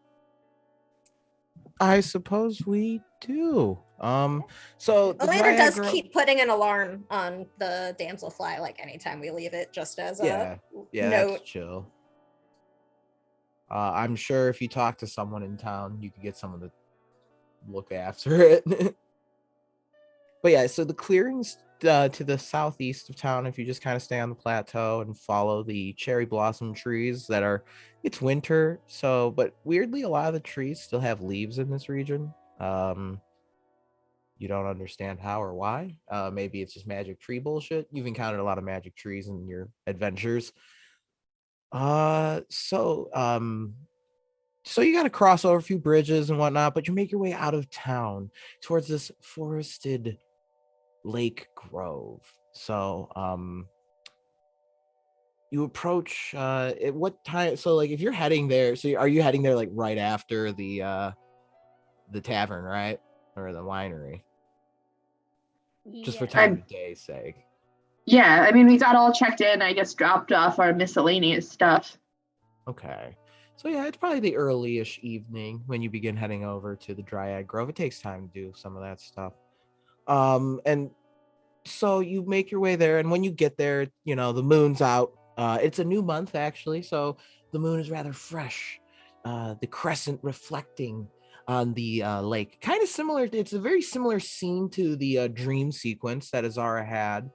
[SPEAKER 4] I suppose we do. So the
[SPEAKER 3] Olander
[SPEAKER 4] Dryad
[SPEAKER 3] does
[SPEAKER 4] Grove-
[SPEAKER 3] keep putting an alarm on the damselfly, like anytime we leave it, just as a
[SPEAKER 4] yeah,
[SPEAKER 3] note.
[SPEAKER 4] that's chill. I'm sure if you talk to someone in town, you could get someone to look after it. But yeah, so the clearing's to the southeast of town. If you just kind of stay on the plateau and follow the cherry blossom trees it's winter, so but weirdly a lot of the trees still have leaves in this region. You don't understand how or why. Maybe it's just magic tree bullshit. You've encountered a lot of magic trees in your adventures. So you got to cross over a few bridges and whatnot, but you make your way out of town towards this forested lake grove. So you approach at what time? So like if you're heading there, so are you heading there like right after the tavern, right? Or the winery? Just for time of day's sake.
[SPEAKER 6] Yeah, I mean, we got all checked in. I guess dropped off our miscellaneous stuff.
[SPEAKER 4] Okay. So yeah, it's probably the early-ish evening when you begin heading over to the Dryad Grove. It takes time to do some of that stuff. And so you make your way there, and when you get there, the moon's out. It's a new month, actually, so the moon is rather fresh. The crescent reflecting on the lake. Kind of similar. It's a very similar scene to the dream sequence that Azara had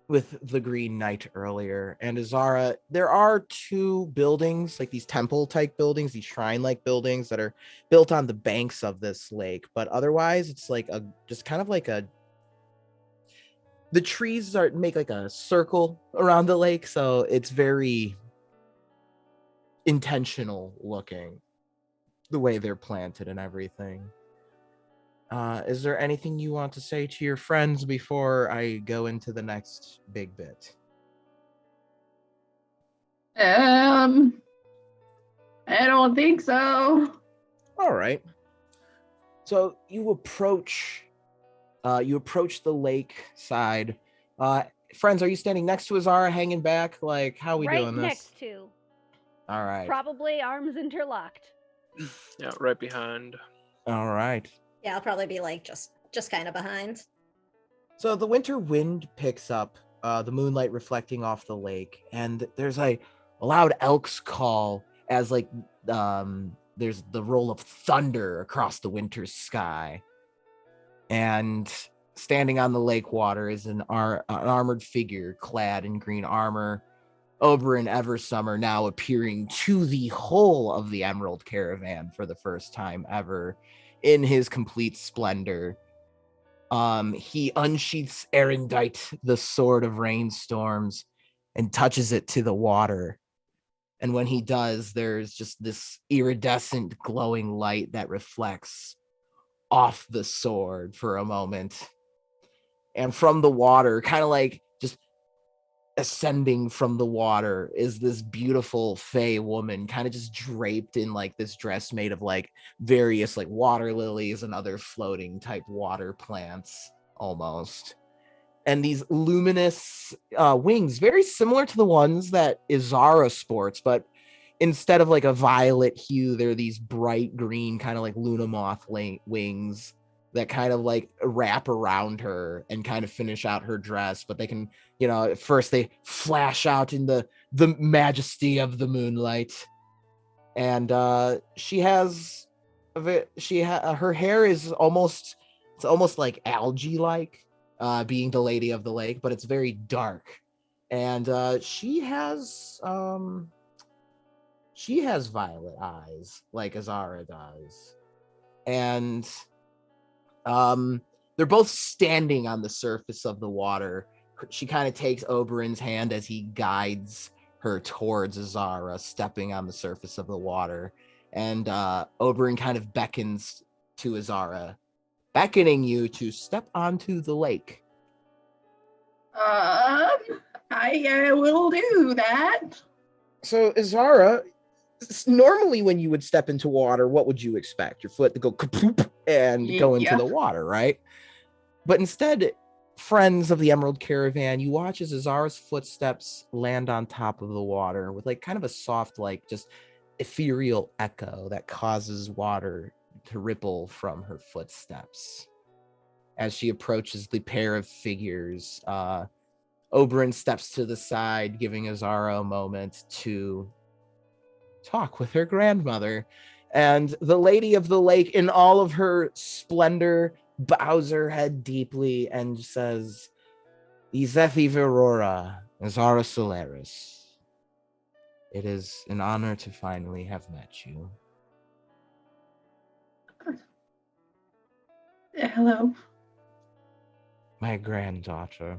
[SPEAKER 4] with the Green Knight earlier. And Azara, there are two buildings, like these temple type buildings, these shrine like buildings that are built on the banks of this lake. But otherwise, it's like a just kind of like a the trees make like a circle around the lake, so it's very intentional looking the way they're planted and everything. Is there anything you want to say to your friends before I go into the next big bit?
[SPEAKER 6] I don't think so.
[SPEAKER 4] All right. So you approach the lake side. Friends, are you standing next to Azara, hanging back? Like, how are we
[SPEAKER 2] right
[SPEAKER 4] doing this?
[SPEAKER 2] next to.
[SPEAKER 4] All right.
[SPEAKER 2] Probably arms interlocked.
[SPEAKER 5] Yeah, right behind.
[SPEAKER 4] All right.
[SPEAKER 3] Yeah, I'll probably be like just kind of behind.
[SPEAKER 4] So the winter wind picks up, the moonlight reflecting off the lake, and there's a loud elk's call as there's the roll of thunder across the winter sky. And standing on the lake water is an armored figure clad in green armor. Oberyn Eversummer now appearing to the whole of the Emerald Caravan for the first time ever in his complete splendor. He unsheaths Erendite, the sword of rainstorms, and touches it to the water. And when he does, there's just this iridescent glowing light that reflects off the sword for a moment. And from the water, kind of like just ascending from the water, is this beautiful fey woman, kind of just draped in like this dress made of like various like water lilies and other floating type water plants almost. And these luminous wings, very similar to the ones that Izara sports, but instead of like a violet hue, they're these bright green, kind of like Luna Moth wings that kind of like wrap around her and kind of finish out her dress. But they can, at first they flash out in the majesty of the moonlight. And she has her hair is almost like algae like, being the Lady of the Lake, but it's very dark. And she has violet eyes like Azara does. And they're both standing on the surface of the water. She kind of takes Oberyn's hand as he guides her towards Azara, stepping on the surface of the water. And Oberyn kind of beckons to Azara, beckoning you to step onto the lake.
[SPEAKER 6] I will do that.
[SPEAKER 4] So, Azara, normally when you would step into water, what would you expect? Your foot to go kapoop and go into the water, right? But instead, friends of the Emerald Caravan, you watch as Azara's footsteps land on top of the water with like kind of a soft, like just ethereal echo that causes water to ripple from her footsteps. As she approaches the pair of figures, Oberyn steps to the side, giving Azara a moment to talk with her grandmother. And the Lady of the Lake, in all of her splendor, bows her head deeply and says, Izethi Verora, Azara Solaris. It is an honor to finally have met you.
[SPEAKER 6] Hello.
[SPEAKER 4] My granddaughter.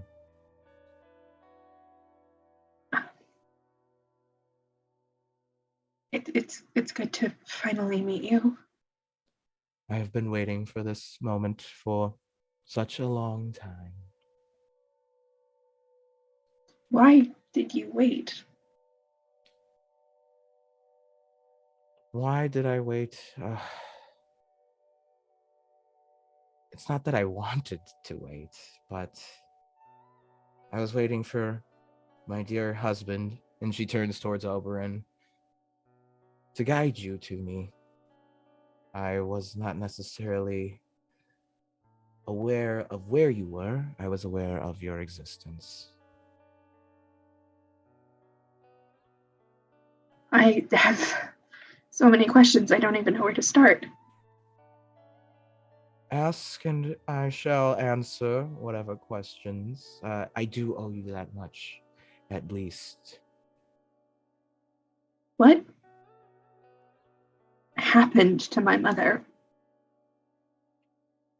[SPEAKER 6] It's good to finally meet you.
[SPEAKER 4] I have been waiting for this moment for such a long time.
[SPEAKER 6] Why did you wait?
[SPEAKER 4] Why did I wait? It's not that I wanted to wait, but I was waiting for my dear husband, and she turns towards Oberyn, to guide you to me. I was not necessarily aware of where you were. I was aware of your existence.
[SPEAKER 6] I have so many questions, I don't even know where to start.
[SPEAKER 4] Ask and I shall answer whatever questions. I do owe you that much, at least.
[SPEAKER 6] What happened to my mother?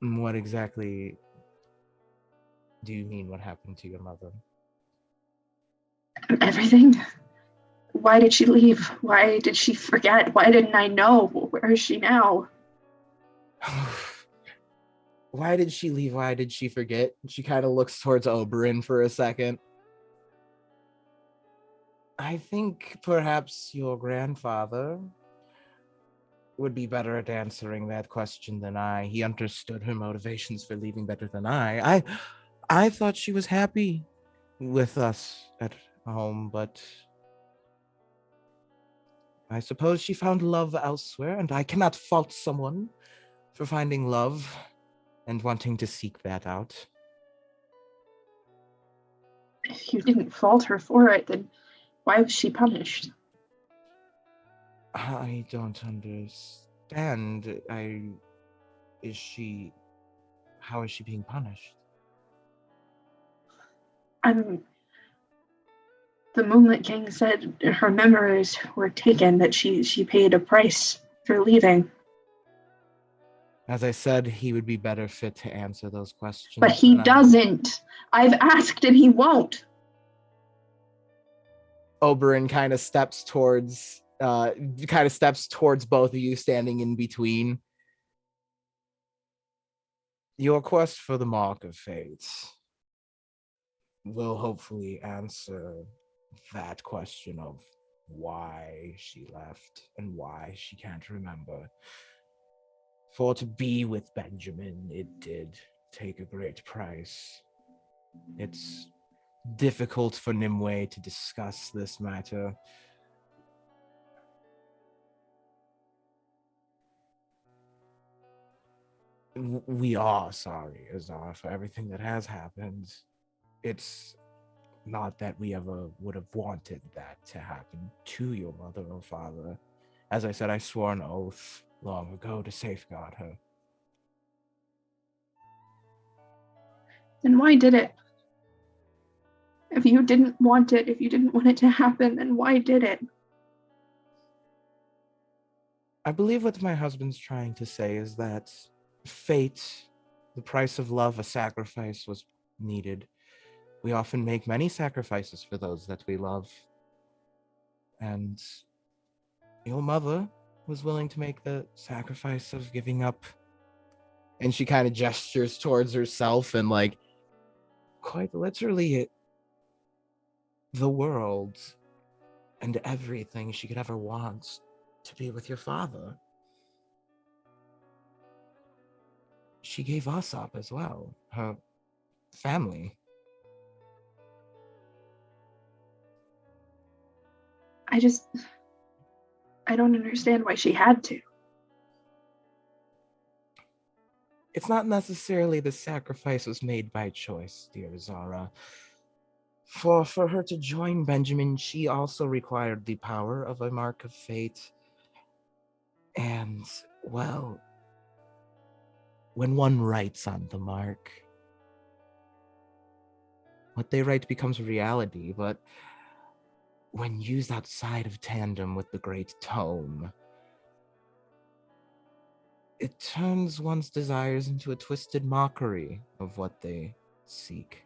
[SPEAKER 4] What exactly do you mean what happened to your mother?
[SPEAKER 6] Everything? Why did she leave? Why did she forget? Why didn't I know? Where is she now?
[SPEAKER 4] Why did she leave? Why did she forget? She kind of looks towards Oberyn for a second. I think perhaps your grandfather would be better at answering that question than I. He understood her motivations for leaving better than I thought she was happy with us at home, but I suppose she found love elsewhere, and I cannot fault someone for finding love and wanting to seek that out.
[SPEAKER 6] If you didn't fault her for it, then why was she punished?
[SPEAKER 4] I don't understand. How is she being punished?
[SPEAKER 6] The Moonlit King said her memories were taken, that she paid a price for leaving.
[SPEAKER 4] As I said, he would be better fit to answer those questions.
[SPEAKER 6] But he doesn't. I've asked and he won't.
[SPEAKER 4] Oberyn kind of steps towards both of you, standing in between. Your quest for the Mark of Fate will hopefully answer that question of why she left and why she can't remember. For to be with Benjamin, it did take a great price. It's difficult for Nimue to discuss this matter. We are sorry, Azar, for everything that has happened. It's not that we ever would have wanted that to happen to your mother or father. As I said, I swore an oath long ago to safeguard her.
[SPEAKER 6] Then why did it? If you didn't want it, if you didn't want it to happen, then why did it?
[SPEAKER 4] I believe what my husband's trying to say is that fate, the price of love, a sacrifice was needed. We often make many sacrifices for those that we love. And your mother was willing to make the sacrifice of giving up. And she kind of gestures towards herself and, like, quite literally, the world and everything she could ever want to be with your father. She gave us up as well, her family.
[SPEAKER 6] I don't understand why she had to.
[SPEAKER 4] It's not necessarily the sacrifice was made by choice, dear Zara. For her to join Benjamin, she also required the power of a mark of fate. And, well, when one writes on the mark, what they write becomes reality, but when used outside of tandem with the great tome, it turns one's desires into a twisted mockery of what they seek.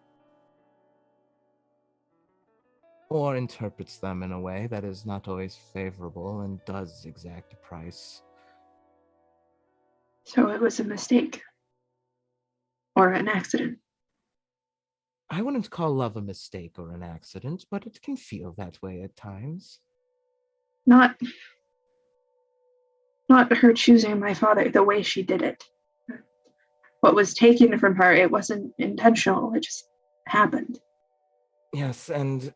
[SPEAKER 4] Or interprets them in a way that is not always favorable and does exact a price.
[SPEAKER 6] So it was a mistake. Or an accident.
[SPEAKER 4] I wouldn't call love a mistake or an accident, but it can feel that way at times.
[SPEAKER 6] Not her choosing my father the way she did it. What was taken from her, it wasn't intentional. It just happened.
[SPEAKER 4] Yes, and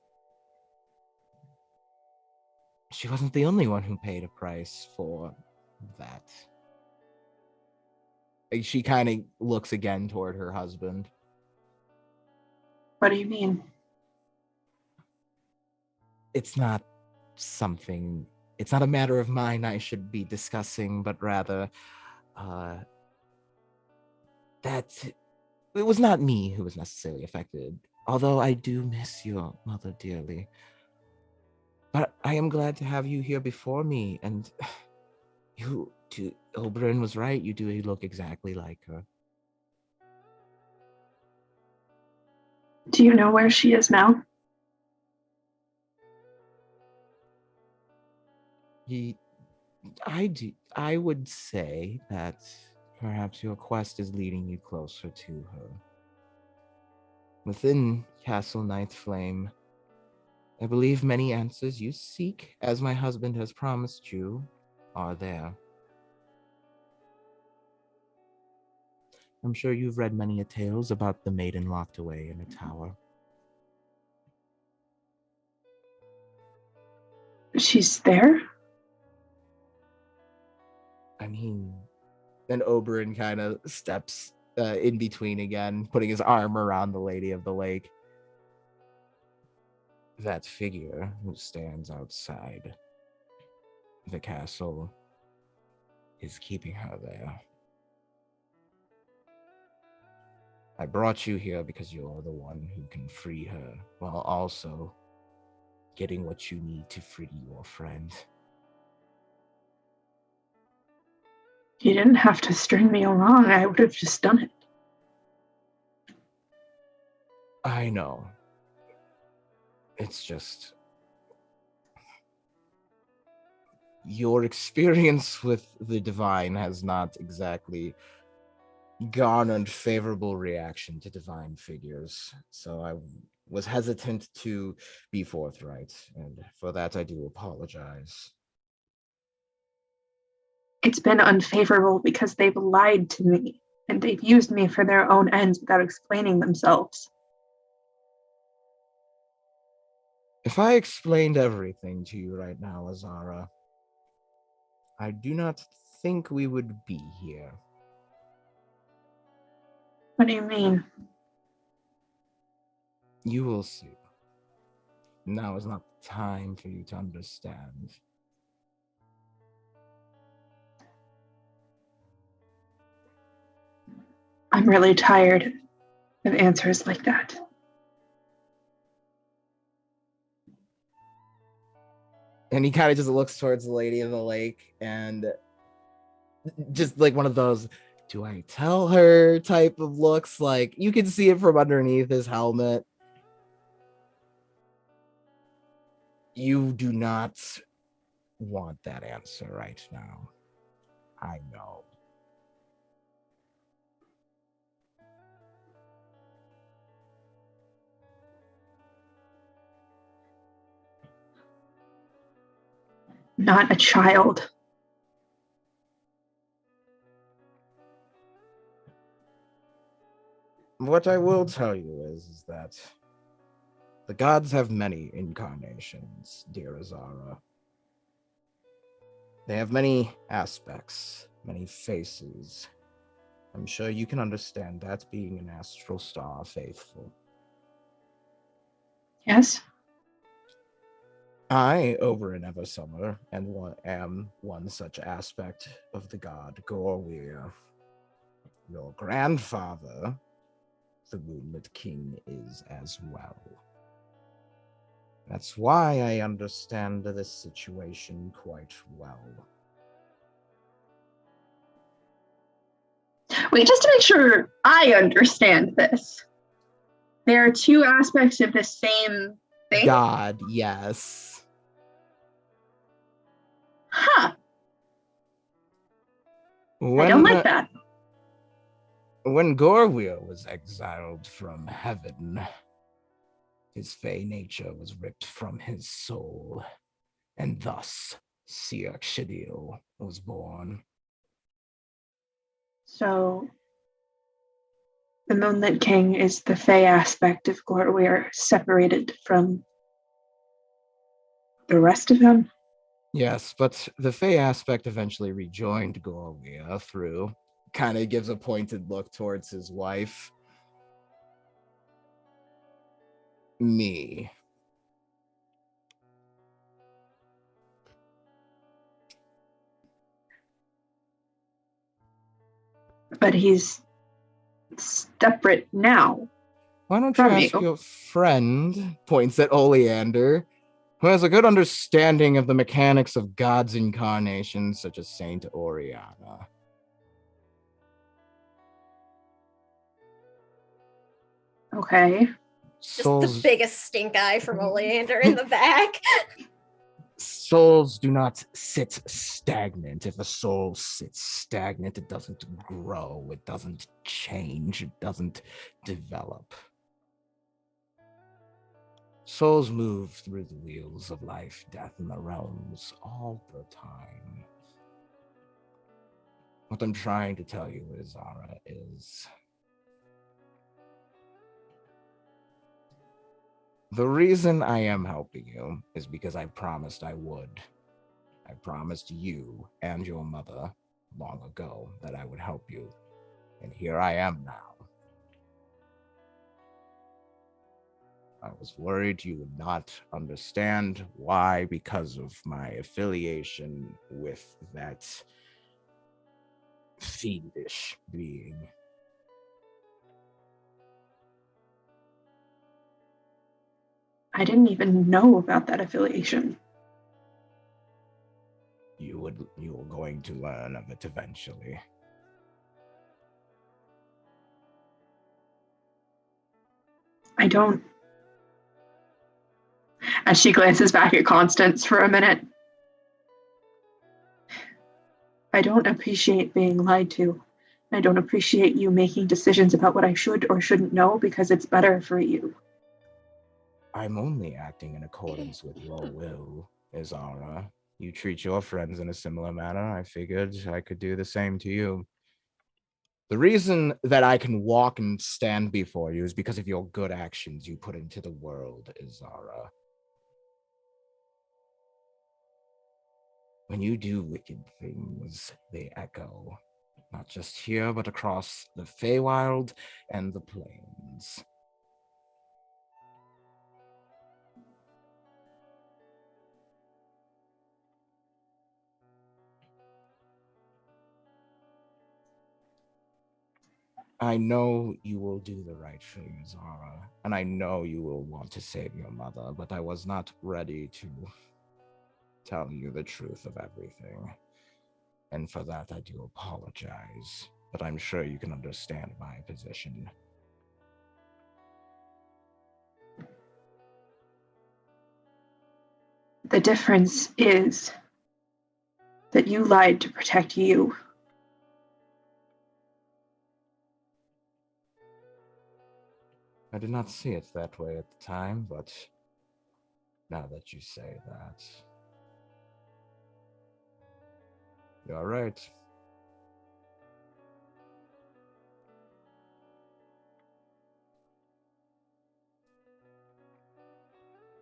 [SPEAKER 4] she wasn't the only one who paid a price for that. She kind of looks again toward her husband.
[SPEAKER 6] What do you mean?
[SPEAKER 4] It's not a matter of mine I should be discussing, but rather, that it was not me who was necessarily affected, although I do miss your mother dearly. But I am glad to have you here before me, and Oberyn was right, you do look exactly like her.
[SPEAKER 6] Do you know where she is now?
[SPEAKER 4] I would say that perhaps your quest is leading you closer to her. Within Castle Ninth Flame, I believe many answers you seek, as my husband has promised you, are there. I'm sure you've read many a tales about the maiden locked away in a tower.
[SPEAKER 6] She's there?
[SPEAKER 4] I mean, then Oberyn kind of steps in between again, putting his arm around the Lady of the Lake. That figure who stands outside the castle is keeping her there. I brought you here because you're the one who can free her, while also getting what you need to free your friend.
[SPEAKER 6] You didn't have to string me along. I would have just done it.
[SPEAKER 4] I know. It's just your experience with the divine has not exactly garnered favorable reaction to divine figures, so I was hesitant to be forthright, and for that I do apologize.
[SPEAKER 6] It's been unfavorable because they've lied to me, and they've used me for their own ends without explaining themselves.
[SPEAKER 4] If I explained everything to you right now, Azara, I do not think we would be here.
[SPEAKER 6] What do you mean?
[SPEAKER 4] You will see. Now is not the time for you to understand.
[SPEAKER 6] I'm really tired of answers like that.
[SPEAKER 4] And he kind of just looks towards the Lady of the Lake and just like one of those, do I tell her type of looks. Like you can see it from underneath his helmet. You do not want that answer right now. I know.
[SPEAKER 6] Not a child.
[SPEAKER 4] What I will tell you is that the gods have many incarnations, dear Azara. They have many aspects, many faces. I'm sure you can understand that being an astral star faithful.
[SPEAKER 6] Yes?
[SPEAKER 4] I, Oberyn Eversummer, am one such aspect of the god Gorweir. Your grandfather, the Moonlit King, is as well. That's why I understand this situation quite well.
[SPEAKER 6] Wait, just to make sure I understand this. There are two aspects of the same thing?
[SPEAKER 4] God, yes.
[SPEAKER 6] Huh.
[SPEAKER 4] When,
[SPEAKER 6] I don't like that.
[SPEAKER 4] When Gorweir was exiled from heaven, his fey nature was ripped from his soul, and thus Siak Shadil was born.
[SPEAKER 6] So, the Moonlit King is the Fey aspect of Gorweir separated from the rest of him?
[SPEAKER 4] Yes, but the Fey aspect eventually rejoined Gorweir through, kind of gives a pointed look towards his wife. Me.
[SPEAKER 6] But he's separate now.
[SPEAKER 4] Why don't you
[SPEAKER 6] From
[SPEAKER 4] ask
[SPEAKER 6] you.
[SPEAKER 4] your friend, points at Oleander, who has a good understanding of the mechanics of God's incarnations, such as Saint Oriana.
[SPEAKER 6] Okay.
[SPEAKER 3] Just the biggest stink eye from Oleander in the back.
[SPEAKER 4] Souls do not sit stagnant. If a soul sits stagnant, it doesn't grow, it doesn't change, it doesn't develop. Souls move through the wheels of life, death, and the realms all the time. What I'm trying to tell you, Izara, is the reason I am helping you is because I promised I would. I promised you and your mother long ago that I would help you. And here I am now. I was worried you would not understand why, because of my affiliation with that fiendish being.
[SPEAKER 6] I didn't even know about that affiliation.
[SPEAKER 4] You were going to learn of it eventually.
[SPEAKER 6] I don't. As she glances back at Constance for a minute. I don't appreciate being lied to. I don't appreciate you making decisions about what I should or shouldn't know because it's better for you.
[SPEAKER 4] I'm only acting in accordance with your will, Izara. You treat your friends in a similar manner. I figured I could do the same to you. The reason that I can walk and stand before you is because of your good actions you put into the world, Izara. When you do wicked things, they echo, not just here, but across the Feywild and the plains. I know you will do the right thing, Zara, and I know you will want to save your mother, but I was not ready to tell you the truth of everything. And for that, I do apologize, but I'm sure you can understand my position.
[SPEAKER 6] The difference is that you lied to protect you.
[SPEAKER 4] I did not see it that way at the time, but now that you say that, you're right.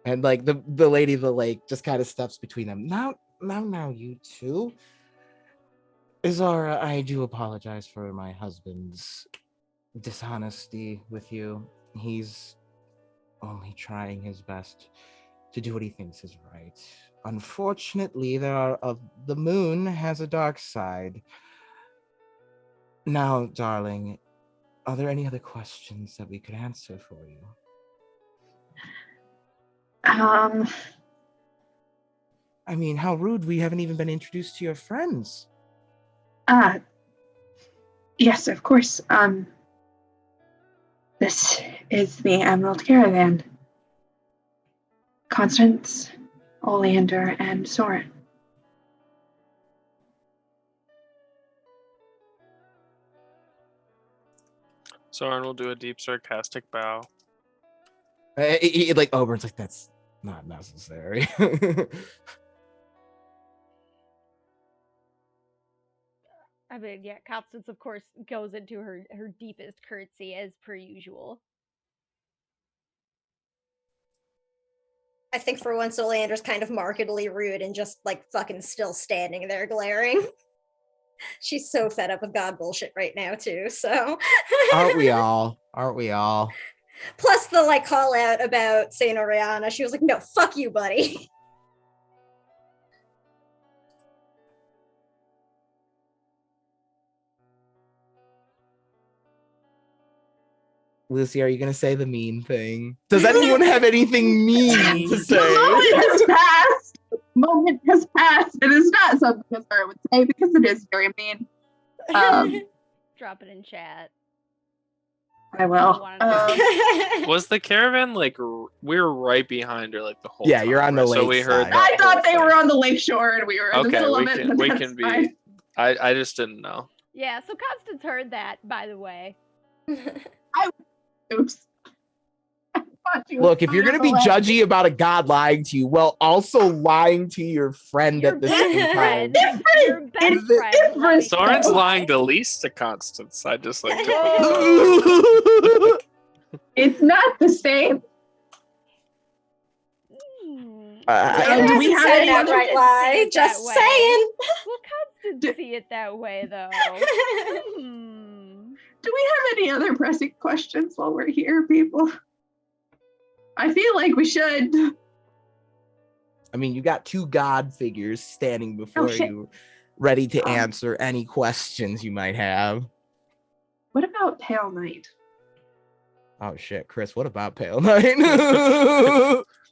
[SPEAKER 4] And like the lady of the lake just kind of steps between them. Now, you two. Izara, I do apologize for my husband's dishonesty with you. He's only trying his best to do what he thinks is right. Unfortunately, the moon has a dark side. Now, darling, are there any other questions that we could answer for you? I mean, how rude, we haven't even been introduced to your friends.
[SPEAKER 6] Yes, of course. This is the Emerald Caravan. Constance, Oleander, and Soren.
[SPEAKER 5] Soren will do a deep sarcastic bow.
[SPEAKER 4] Like Obern's like, that's not necessary.
[SPEAKER 2] I mean, yeah, Constance, of course, goes into her deepest curtsy as per usual.
[SPEAKER 3] I think for once Oleander's kind of markedly rude and just like fucking still standing there glaring. She's so fed up with God bullshit right now too, so
[SPEAKER 4] Aren't we all? Aren't we all?
[SPEAKER 3] Plus the like call out about Saint Oriana, she was like, no, fuck you, buddy.
[SPEAKER 4] Lucy, are you gonna say the mean thing? Does anyone have anything mean to say?
[SPEAKER 6] The moment has passed. It is not something that Sarah would say because it is very mean.
[SPEAKER 2] Drop it in chat.
[SPEAKER 6] I will.
[SPEAKER 5] Was the caravan like we were right behind her like the whole
[SPEAKER 4] Yeah,
[SPEAKER 5] time?
[SPEAKER 4] you're on the
[SPEAKER 5] right? So
[SPEAKER 4] lake
[SPEAKER 5] we heard.
[SPEAKER 4] side.
[SPEAKER 5] the
[SPEAKER 6] I thought
[SPEAKER 5] whole
[SPEAKER 6] they
[SPEAKER 5] thing.
[SPEAKER 6] were on the lakeshore and we were in the
[SPEAKER 5] Okay,
[SPEAKER 6] middle
[SPEAKER 5] we
[SPEAKER 6] of it.
[SPEAKER 5] can
[SPEAKER 6] but
[SPEAKER 5] we
[SPEAKER 6] that's
[SPEAKER 5] can be.
[SPEAKER 6] fine.
[SPEAKER 5] I just didn't know.
[SPEAKER 2] Yeah, so Constance heard that, by the way.
[SPEAKER 6] Oops.
[SPEAKER 4] Look, if you're gonna be judgy about a god lying to you, well, also lying to your friend
[SPEAKER 2] Your
[SPEAKER 4] at the
[SPEAKER 2] best
[SPEAKER 4] same time.
[SPEAKER 2] friend. Your best
[SPEAKER 4] It's
[SPEAKER 2] friend.
[SPEAKER 6] different.
[SPEAKER 2] let me
[SPEAKER 5] Soren's
[SPEAKER 2] clarify.
[SPEAKER 5] lying the least to Constance. I just like to
[SPEAKER 2] Whoa.
[SPEAKER 6] It's not the same.
[SPEAKER 3] Leander
[SPEAKER 6] do we
[SPEAKER 3] hasn't
[SPEAKER 6] have
[SPEAKER 3] said
[SPEAKER 6] any
[SPEAKER 3] an
[SPEAKER 6] other
[SPEAKER 3] outright lie. Just
[SPEAKER 2] way.
[SPEAKER 3] saying.
[SPEAKER 2] Well, Constance see it that way, though.
[SPEAKER 6] Do we have any other pressing questions while we're here, people? I feel like we should.
[SPEAKER 4] I mean, you got two god figures standing before
[SPEAKER 6] shit.
[SPEAKER 4] you, ready to answer any questions you might have.
[SPEAKER 6] What about Pale Knight?
[SPEAKER 4] Oh shit, Chris, what about Pale Knight?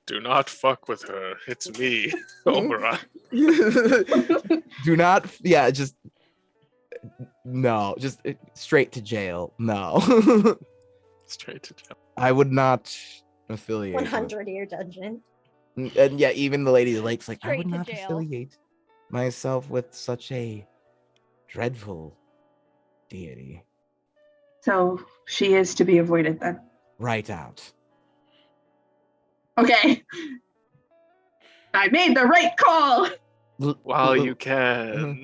[SPEAKER 5] do not fuck with her. It's me, Oberon.
[SPEAKER 4] Do not, just no, just straight to jail. No.
[SPEAKER 5] Straight to jail.
[SPEAKER 4] I would not affiliate.
[SPEAKER 3] 100-year dungeon.
[SPEAKER 4] And yeah, even the Lady of the Lake's like, I
[SPEAKER 2] Straight
[SPEAKER 4] would
[SPEAKER 2] to
[SPEAKER 4] not
[SPEAKER 2] jail.
[SPEAKER 4] affiliate myself with such a dreadful deity.
[SPEAKER 6] So she is to be avoided then.
[SPEAKER 4] Right out.
[SPEAKER 6] Okay. I made the right call.
[SPEAKER 5] While you can.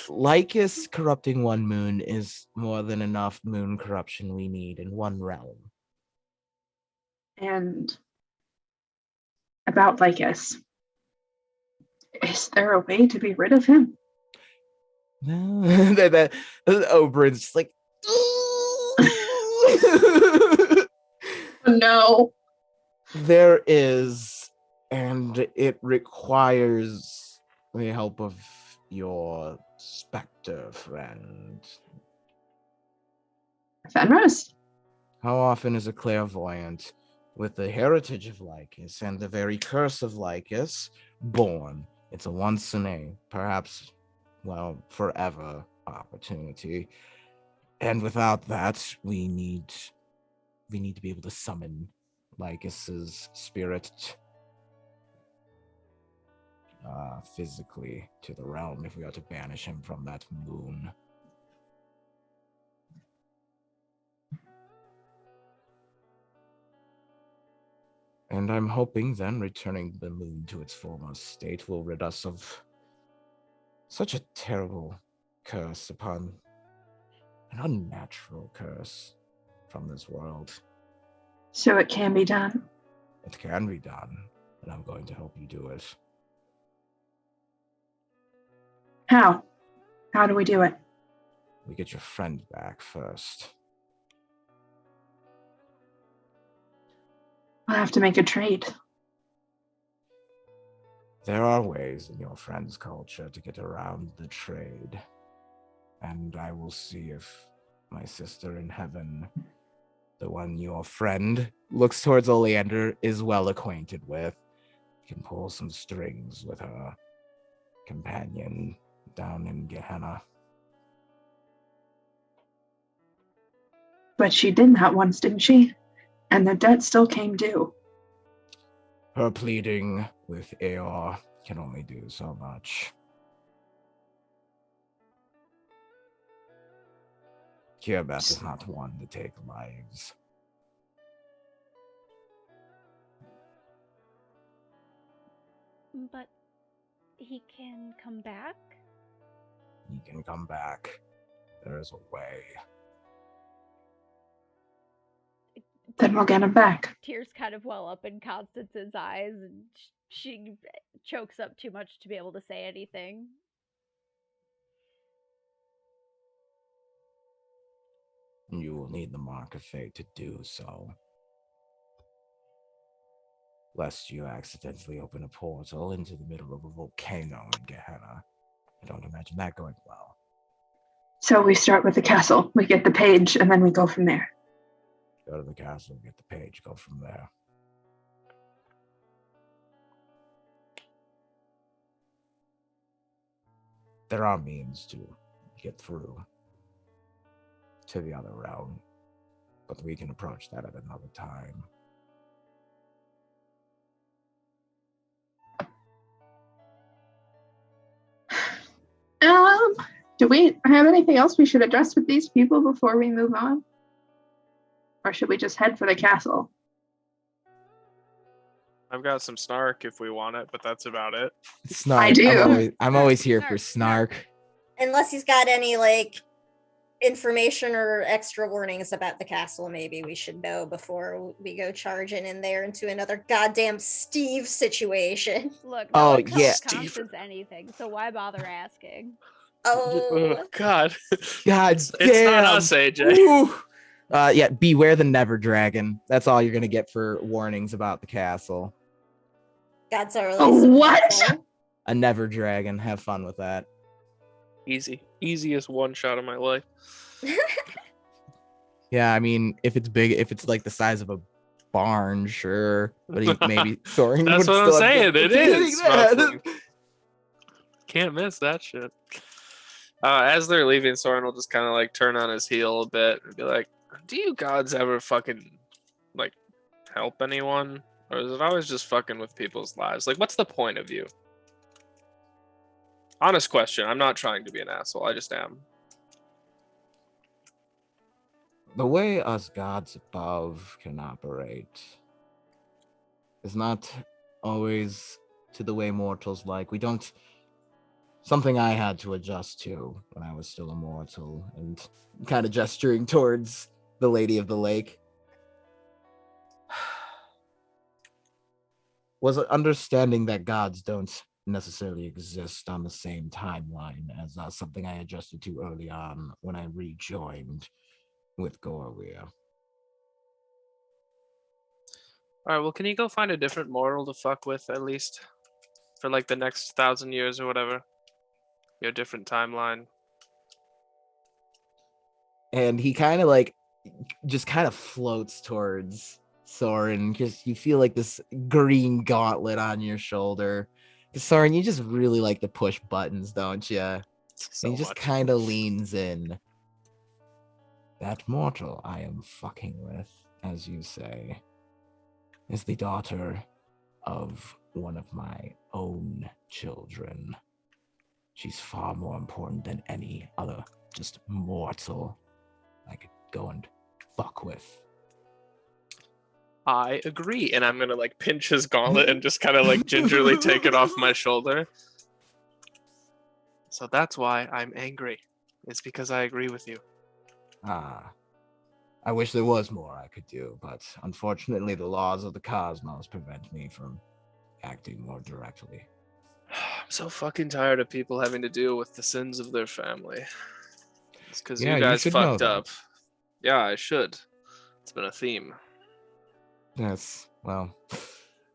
[SPEAKER 4] Lycus corrupting one moon is more than enough moon corruption we need in one realm.
[SPEAKER 6] And about Lycus. Is there a way to be rid of him?
[SPEAKER 4] Oberon's just like,
[SPEAKER 6] No.
[SPEAKER 4] there is, and it requires the help of your specter friend.
[SPEAKER 6] Fenris?
[SPEAKER 4] How often is a clairvoyant with the heritage of Lycus and the very curse of Lycus born? It's a once in a, perhaps, well, forever opportunity. And without that, we need to be able to summon Lycus's spirit physically to the realm if we are to banish him from that moon. And I'm hoping then returning the moon to its former state will rid us of such a terrible curse upon an unnatural curse from this world.
[SPEAKER 6] So it can be done.
[SPEAKER 4] It can be done, and I'm going to help you do it.
[SPEAKER 6] How? How do we do it?
[SPEAKER 4] We get your friend back first.
[SPEAKER 6] I'll have to make a trade.
[SPEAKER 4] There are ways in your friend's culture to get around the trade. And I will see if my sister in heaven, the one your friend looks towards Oleander, is well acquainted with, can pull some strings with her companion down in Gehenna.
[SPEAKER 6] But she did that once, didn't she? And the debt still came due.
[SPEAKER 4] Her pleading with Eor can only do so much. Kirabeth is not one to take lives.
[SPEAKER 2] But he can come back?
[SPEAKER 4] He can come back. There is a way.
[SPEAKER 6] Then we'll get him back.
[SPEAKER 2] Tears kind of well up in Constance's eyes, and she chokes up too much to be able to say anything.
[SPEAKER 4] You will need the Mark of Fate to do so. Lest you accidentally open a portal into the middle of a volcano in Gehenna. I don't imagine that going well.
[SPEAKER 6] So we start with the castle. We get the page, and then we go from there.
[SPEAKER 4] Go to the castle, get the page, go from there. There are means to get through to the other realm, but we can approach that at another time.
[SPEAKER 6] Do we have anything else we should address with these people before we move on? Or should we just head for the castle?
[SPEAKER 5] I've got some snark if we want it, but that's about it.
[SPEAKER 4] Snark.
[SPEAKER 6] I do.
[SPEAKER 4] I'm always here for snark.
[SPEAKER 3] Unless he's got any like information or extra warnings about the castle, maybe we should know before we go charging in there into another goddamn Steve situation.
[SPEAKER 2] Look,
[SPEAKER 4] Oh,
[SPEAKER 2] no one tells
[SPEAKER 4] yeah.
[SPEAKER 2] Constance anything, so why bother asking?
[SPEAKER 3] Oh,
[SPEAKER 5] God.
[SPEAKER 4] God
[SPEAKER 5] It's
[SPEAKER 4] damn.
[SPEAKER 5] not us, AJ.
[SPEAKER 4] Woo. Yeah, beware the Never Dragon. That's all you're gonna get for warnings about the castle.
[SPEAKER 3] God's our
[SPEAKER 6] What?
[SPEAKER 4] A Never Dragon. Have fun with that.
[SPEAKER 5] Easiest one shot of my life.
[SPEAKER 4] Yeah, I mean, if it's big, if it's like the size of a barn, sure. But maybe Soren.
[SPEAKER 5] That's
[SPEAKER 4] would
[SPEAKER 5] what I'm
[SPEAKER 4] still have
[SPEAKER 5] saying.
[SPEAKER 4] been
[SPEAKER 5] It is.
[SPEAKER 4] hitting that.
[SPEAKER 5] Roughly. Can't miss that shit. As they're leaving, Soren will just kind of like turn on his heel a bit and be like, "Do you gods ever fucking like help anyone, or is it always just fucking with people's lives? Like, what's the point of you?" Honest question. I'm not trying to be an asshole. I just am.
[SPEAKER 4] The way us gods above can operate is not always to the way mortals like. We don't. Something I had to adjust to when I was still a mortal, and kind of gesturing towards the Lady of the Lake, was understanding that gods don't necessarily exist on the same timeline as something I adjusted to early on when I rejoined with Gorwir.
[SPEAKER 5] All right. Well, can you go find a different mortal to fuck with at least for like the next 1,000 years or whatever? Your different timeline.
[SPEAKER 4] And he kind of like just kind of floats towards Soren, because you feel like this green gauntlet on your shoulder. Soren, you just really like to push buttons, don't you?
[SPEAKER 5] So
[SPEAKER 4] And he just
[SPEAKER 5] much.
[SPEAKER 4] kind of leans in. That mortal I am fucking with, as you say, is the daughter of one of my own children. She's far more important than any other just mortal I could go and fuck with.
[SPEAKER 5] I agree, and I'm gonna like pinch his gauntlet and just kind of like gingerly take it off my shoulder. So that's why I'm angry. It's because I agree with you.
[SPEAKER 4] I wish there was more I could do, but unfortunately the laws of the cosmos prevent me from acting more directly.
[SPEAKER 5] I'm so fucking tired of people having to deal with the sins of their family. It's because
[SPEAKER 4] Yeah,
[SPEAKER 5] you
[SPEAKER 4] you
[SPEAKER 5] guys
[SPEAKER 4] should know
[SPEAKER 5] fucked
[SPEAKER 4] that.
[SPEAKER 5] up. Yeah, I should. It's been a theme.
[SPEAKER 4] Yes, well,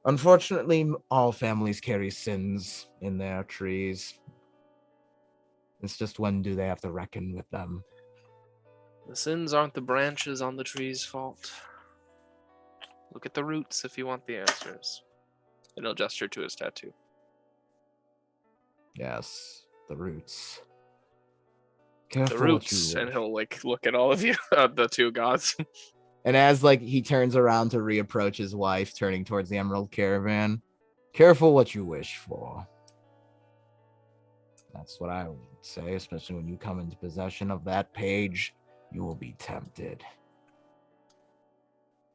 [SPEAKER 4] unfortunately, all families carry sins in their trees. It's just when do they have to reckon with them?
[SPEAKER 5] The sins aren't the branches on the tree's fault. Look at the roots if you want the answers. And he'll gesture to his tattoo.
[SPEAKER 4] Yes, the roots.
[SPEAKER 5] The
[SPEAKER 4] Careful what
[SPEAKER 5] roots,
[SPEAKER 4] you
[SPEAKER 5] and
[SPEAKER 4] wish.
[SPEAKER 5] he'll like look at all of you, the two gods.
[SPEAKER 4] And as like he turns around to reapproach his wife, turning towards the Emerald Caravan, careful what you wish for. That's what I would say, especially when you come into possession of that page, you will be tempted.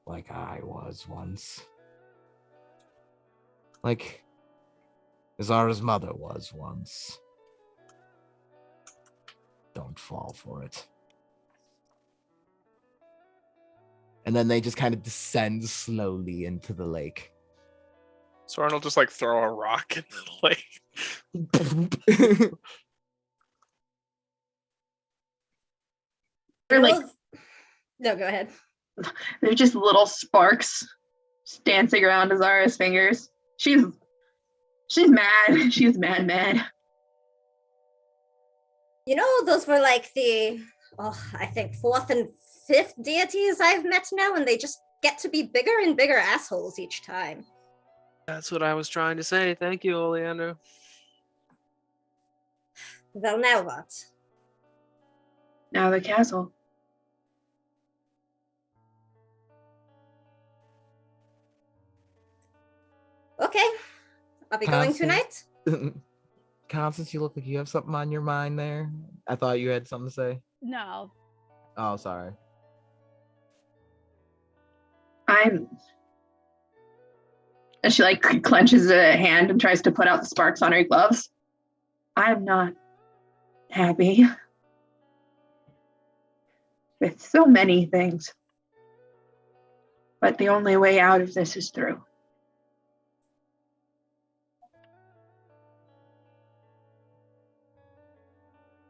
[SPEAKER 4] Like I was once. Like Azara's mother was once. Don't fall for it. And then they just kind of descend slowly into the lake.
[SPEAKER 5] Soren will just like throw a rock in the lake.
[SPEAKER 6] They're like,
[SPEAKER 3] no, go ahead.
[SPEAKER 6] they're just little sparks just dancing around Azara's fingers. She's mad. She's mad.
[SPEAKER 3] You know, those were like the, I think 4th and 5th deities I've met now, and they just get to be bigger and bigger assholes each time.
[SPEAKER 5] That's what I was trying to say. Thank you, Oleander.
[SPEAKER 3] Well, now what?
[SPEAKER 6] Now the castle.
[SPEAKER 3] Okay, I'll be going
[SPEAKER 4] Constance?
[SPEAKER 3] tonight.
[SPEAKER 4] Constance, you look like you have something on your mind there. I thought you had something to say.
[SPEAKER 2] No.
[SPEAKER 4] Oh, sorry.
[SPEAKER 6] And she like clenches a hand and tries to put out the sparks on her gloves. I'm not happy with so many things. But the only way out of this is through.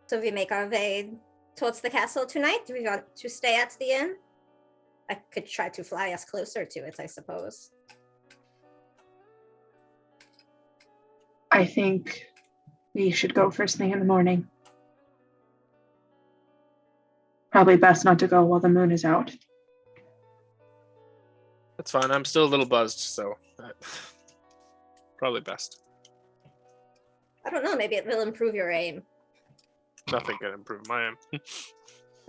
[SPEAKER 3] So we make our way towards the castle tonight. Do we want to stay at the inn? I could try to fly us closer to it, I suppose.
[SPEAKER 6] I think we should go first thing in the morning. Probably best not to go while the moon is out.
[SPEAKER 5] That's fine. I'm still a little buzzed, so probably best.
[SPEAKER 3] I don't know, maybe it will improve your aim.
[SPEAKER 5] Nothing can improve my aim.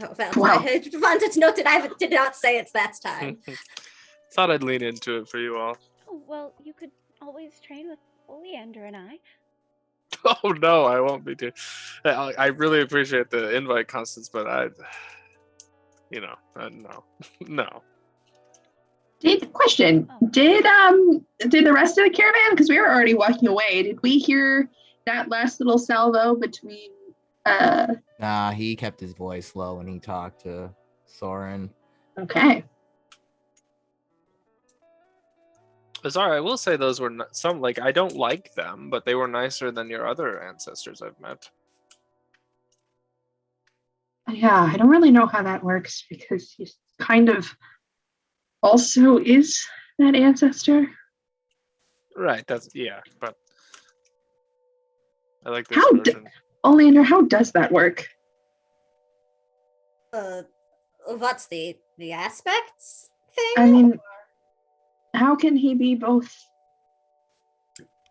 [SPEAKER 3] Oh, well,
[SPEAKER 6] Wow.
[SPEAKER 3] I wanted to note that I did not say it that time.
[SPEAKER 5] Thought I'd lean into it for you all.
[SPEAKER 2] Oh, well, you could always train with Oleander and I.
[SPEAKER 5] Oh no, I won't be too. I really appreciate the invite, Constance, but no, no.
[SPEAKER 6] Question.
[SPEAKER 2] Oh.
[SPEAKER 6] Did the rest of the caravan, because we were already walking away, did we hear that last little salvo between
[SPEAKER 4] Nah, he kept his voice low when he talked to Soren.
[SPEAKER 6] okay.
[SPEAKER 5] Sorry, I will say those were some, like, I don't like them, but they were nicer than your other ancestors I've met.
[SPEAKER 6] Yeah, I don't really know how that works because he kind of also is that ancestor.
[SPEAKER 5] Right, but I like this
[SPEAKER 6] How
[SPEAKER 5] version.
[SPEAKER 6] Oleander, how does that work?
[SPEAKER 3] What's the aspects thing?
[SPEAKER 6] I mean, how can he be both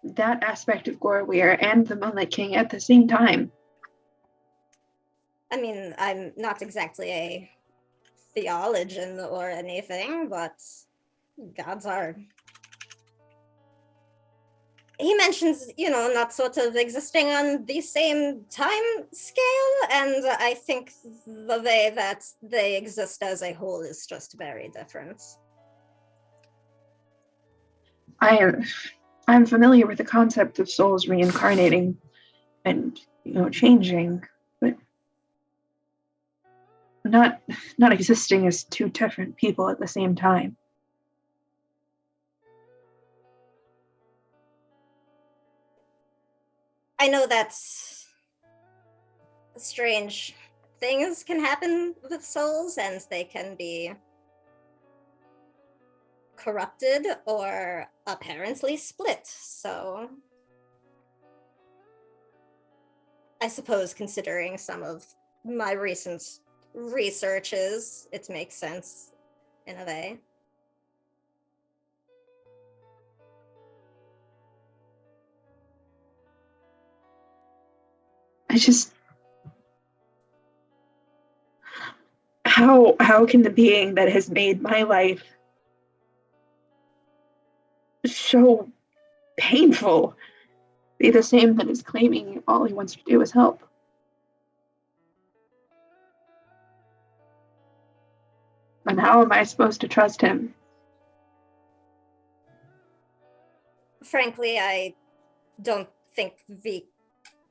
[SPEAKER 6] that aspect of Gorweir and the Moonlight King at the same time?
[SPEAKER 3] I mean, I'm not exactly a theologian or anything, but gods are... He mentions, not sort of existing on the same time scale, and I think the way that they exist as a whole is just very different.
[SPEAKER 6] I'm familiar with the concept of souls reincarnating and changing, but not existing as two different people at the same time.
[SPEAKER 3] I know that strange things can happen with souls, and they can be corrupted or apparently split, so I suppose considering some of my recent researches, it makes sense in a way.
[SPEAKER 6] I just... How can the being that has made my life so painful be the same that is claiming all he wants to do is help? And how am I supposed to trust him?
[SPEAKER 3] Frankly, I don't think we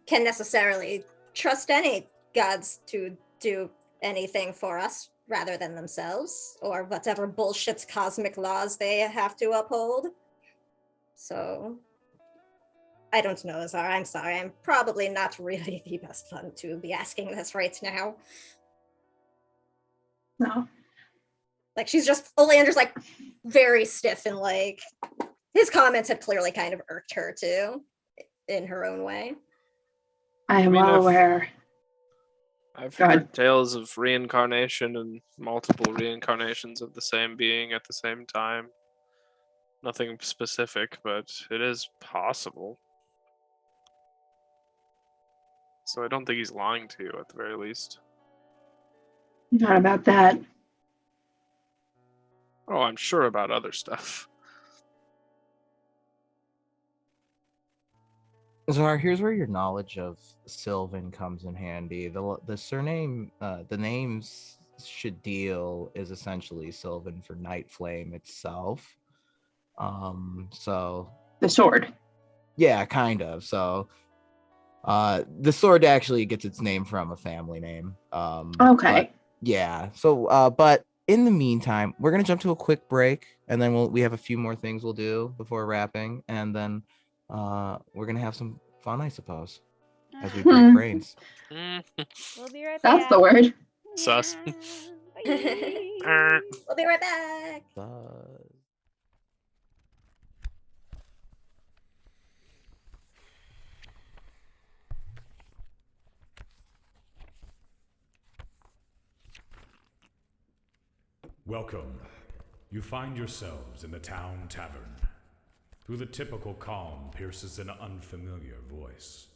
[SPEAKER 3] can necessarily trust any gods to do anything for us rather than themselves, or whatever bullshit cosmic laws they have to uphold. So, I don't know, Azar. I'm sorry. I'm probably not really the best one to be asking this right now.
[SPEAKER 6] No.
[SPEAKER 3] Like, Oleander's like very stiff, and like his comments had clearly kind of irked her too, in her own way.
[SPEAKER 6] I am well aware.
[SPEAKER 5] I've
[SPEAKER 6] God.
[SPEAKER 5] heard tales of reincarnation and multiple reincarnations of the same being at the same time. Nothing specific, but it is possible. So I don't think he's lying to you at the very least.
[SPEAKER 6] Not about that.
[SPEAKER 5] Oh, I'm sure about other stuff.
[SPEAKER 4] Zar, here's where your knowledge of Sylvan comes in handy. The surname, the names Shadil is essentially Sylvan for Night Flame itself. So
[SPEAKER 6] The sword.
[SPEAKER 4] yeah, kind of. So the sword actually gets its name from a family name.
[SPEAKER 6] Okay.
[SPEAKER 4] But yeah. So but in the meantime, we're gonna jump to a quick break, and then we have a few more things we'll do before wrapping, and then we're gonna have some fun, I suppose, as we break brains.
[SPEAKER 2] We'll be right back.
[SPEAKER 6] That's the word.
[SPEAKER 5] Sus.
[SPEAKER 2] Bye.
[SPEAKER 3] We'll be right back.
[SPEAKER 1] Welcome. You find yourselves in the town tavern. Through the typical calm pierces an unfamiliar voice.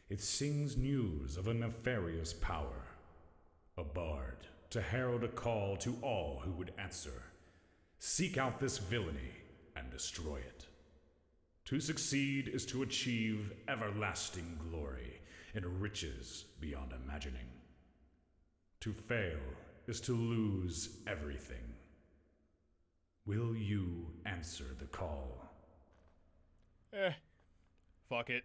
[SPEAKER 1] It sings news of a nefarious power. A bard to herald a call to all who would answer. Seek out this villainy and destroy it. To succeed is to achieve everlasting glory and riches beyond imagining. To fail is to lose everything. Will you answer the call?
[SPEAKER 7] Fuck it.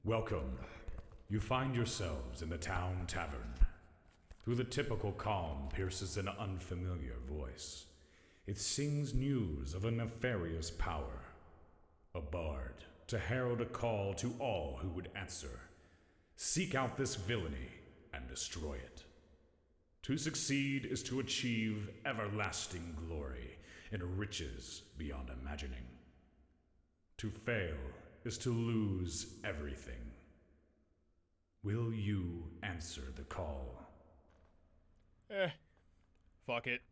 [SPEAKER 1] Welcome. You find yourselves in the town tavern. Through the typical calm pierces an unfamiliar voice. It sings news of a nefarious power. A bard to herald a call to all who would answer. Seek out this villainy and destroy it. To succeed is to achieve everlasting glory and riches beyond imagining. To fail is to lose everything. Will you answer the call?
[SPEAKER 7] Fuck it.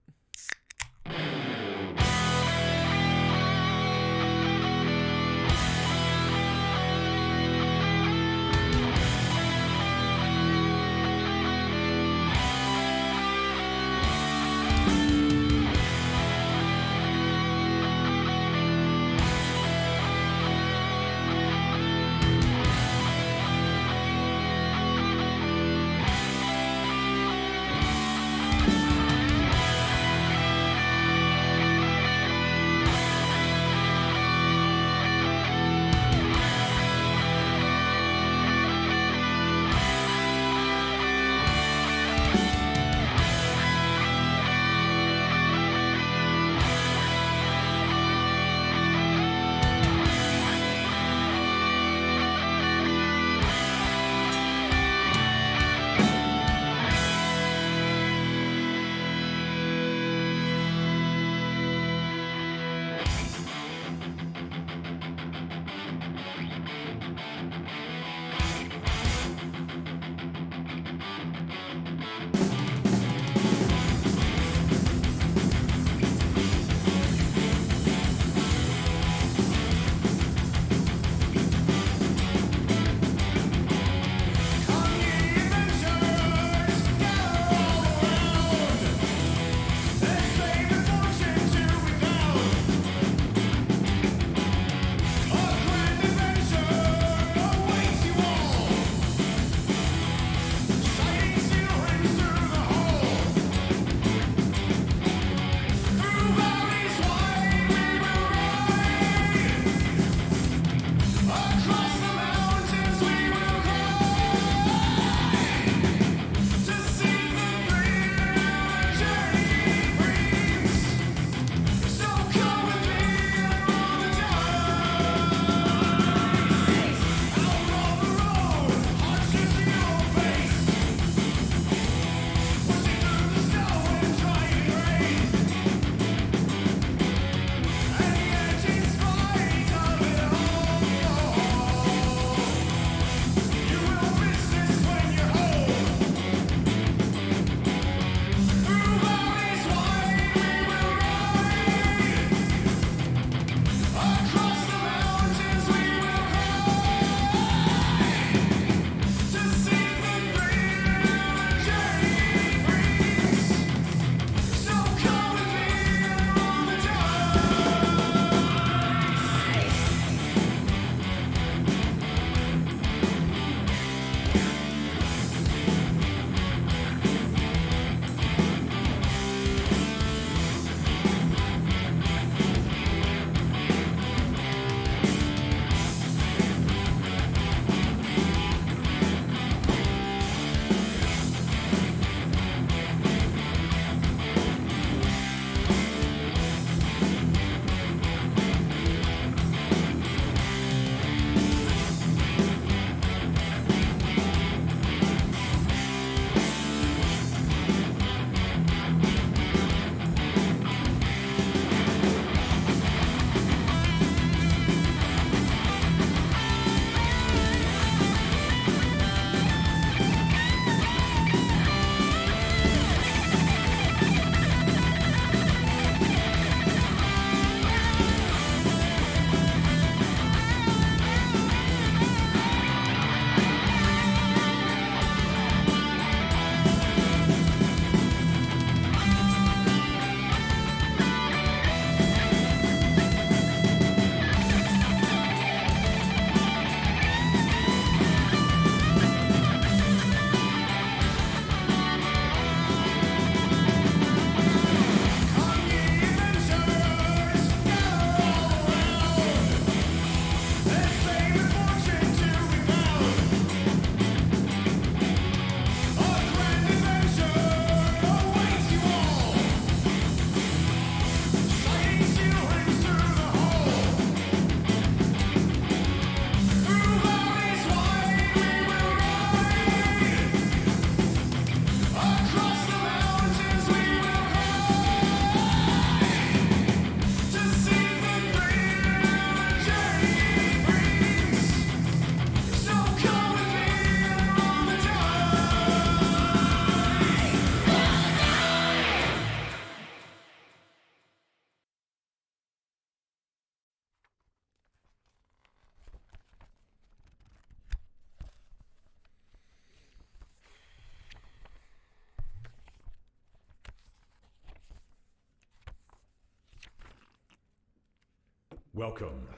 [SPEAKER 1] Welcome.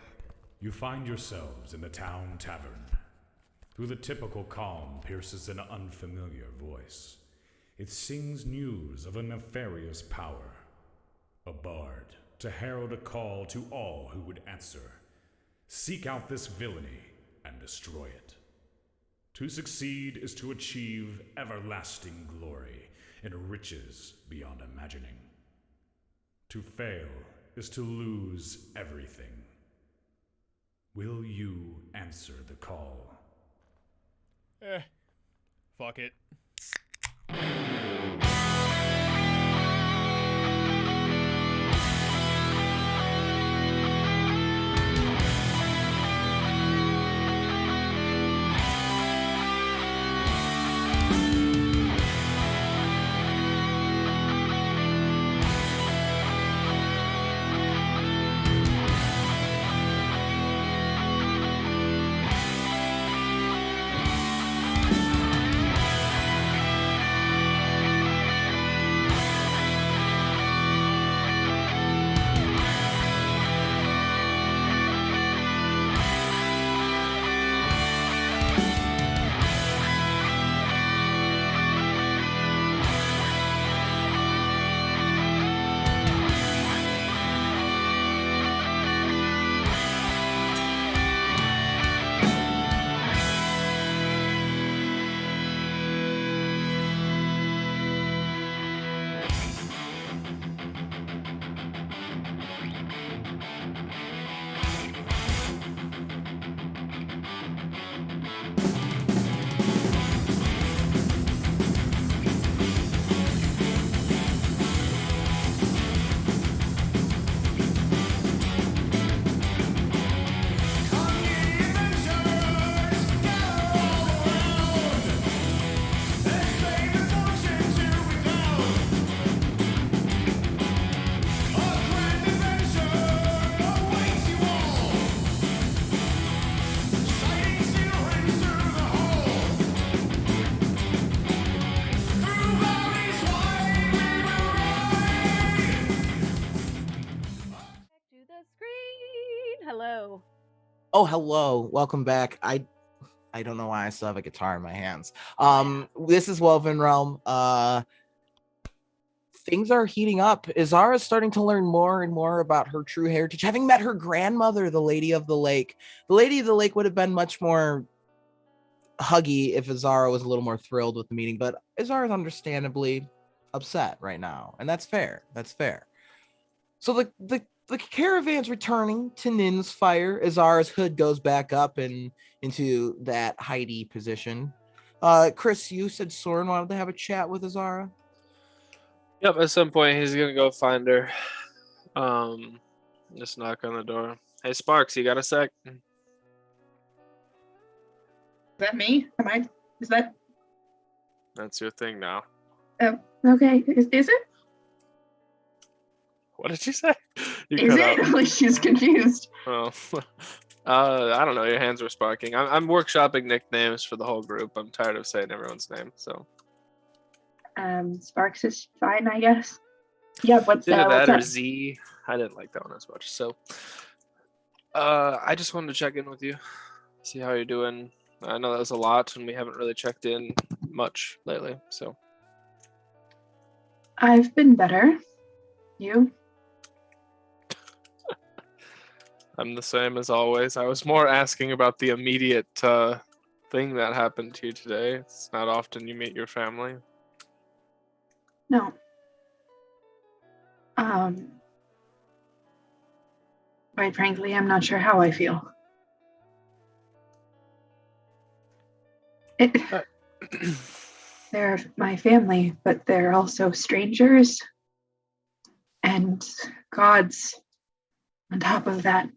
[SPEAKER 1] You find yourselves in the town tavern. Through the typical calm pierces an unfamiliar voice. It sings news of a nefarious power. A bard to herald a call to all who would answer. Seek out this villainy and destroy it. To succeed is to achieve everlasting glory and riches beyond imagining. To fail is to lose everything. Will you answer the call?
[SPEAKER 7] Fuck it.
[SPEAKER 2] Hello.
[SPEAKER 4] Oh, hello. Welcome back. I don't know why I still have a guitar in my hands. This is WovenRealm. Things are heating up. Izara is starting to learn more and more about her true heritage, having met her grandmother, the Lady of the Lake. The Lady of the Lake would have been much more huggy if Izara was a little more thrilled with the meeting, but Izara is understandably upset right now, and that's fair. That's fair. So the caravan's returning to Nin's fire. Izara's hood goes back up and into that Heidi position. Chris, you said Soren wanted to have a chat with Izara.
[SPEAKER 5] Yep, at some point he's gonna go find her. Just knock on the door. Hey Sparks, you got a sec?
[SPEAKER 6] Is that me? Is that
[SPEAKER 5] That's your thing now.
[SPEAKER 6] okay? Is it?
[SPEAKER 5] What did you say? You
[SPEAKER 6] Is
[SPEAKER 5] cut
[SPEAKER 6] it?
[SPEAKER 5] out.
[SPEAKER 6] Like she's confused.
[SPEAKER 5] Oh. I don't know. Your hands were sparking. I'm workshopping nicknames for the whole group. I'm tired of saying everyone's name. So.
[SPEAKER 6] Sparks is fine, I guess. Yeah. What's
[SPEAKER 5] Either that
[SPEAKER 6] what's
[SPEAKER 5] or
[SPEAKER 6] up?
[SPEAKER 5] Z. I didn't like that one as much. So. I just wanted to check in with you, see how you're doing. I know that was a lot, and we haven't really checked in much lately. So.
[SPEAKER 6] I've been better. You?
[SPEAKER 5] I'm the same as always. I was more asking about the immediate thing that happened to you today. It's not often you meet your family.
[SPEAKER 6] No. Quite frankly, I'm not sure how I feel. They're my family, but they're also strangers and gods on top of that.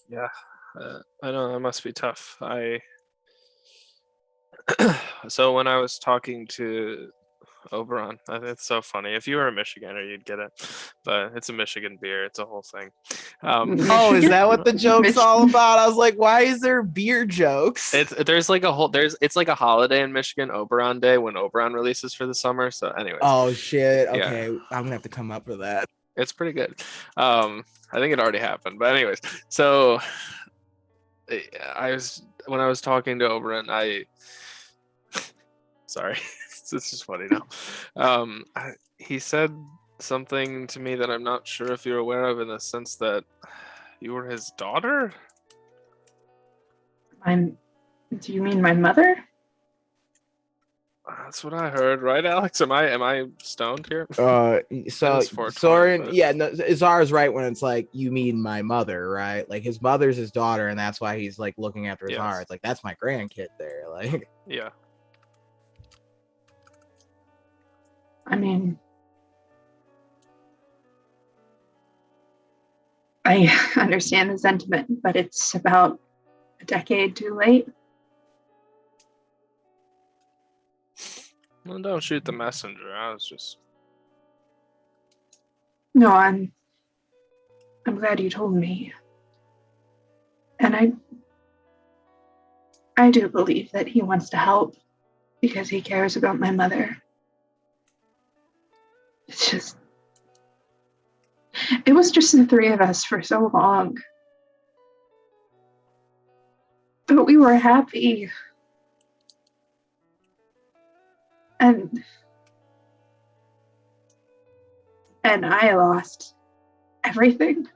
[SPEAKER 5] Yeah, I know that must be tough. So when I was talking to Oberon. It's so funny. If you were a Michiganer, you'd get it. But it's a Michigan beer. It's a whole thing.
[SPEAKER 4] Oh, is that what the joke's all about? I was like, why is there beer jokes?
[SPEAKER 5] It's like a holiday in Michigan, Oberon Day, when Oberon releases for the summer. So, anyways.
[SPEAKER 4] Oh shit.
[SPEAKER 5] Yeah.
[SPEAKER 4] Okay, I'm gonna have to come up with that.
[SPEAKER 5] It's pretty good. I think it already happened, but anyways. So, when I was talking to Oberon, sorry, this is funny now. He said something to me that I'm not sure if you're aware of, in the sense that you were his daughter.
[SPEAKER 6] Do you mean my mother?
[SPEAKER 5] That's what I heard, right, Alex? Am I stoned here?
[SPEAKER 4] So
[SPEAKER 5] It's 420,
[SPEAKER 4] Soren,
[SPEAKER 5] but-
[SPEAKER 4] yeah, no, Zara's right when it's like, you mean my mother, right? Like his mother's his daughter, and that's why he's like looking after
[SPEAKER 5] Yes.
[SPEAKER 4] Zara. It's like, that's my grandkid there. Like,
[SPEAKER 5] Yeah.
[SPEAKER 6] I mean, I understand the sentiment, but it's about a decade too late.
[SPEAKER 5] Well, don't shoot the messenger. I was just.
[SPEAKER 6] No, I'm glad you told me. And I do believe that he wants to help because he cares about my mother. It was just the three of us for so long. But we were happy. And I lost everything.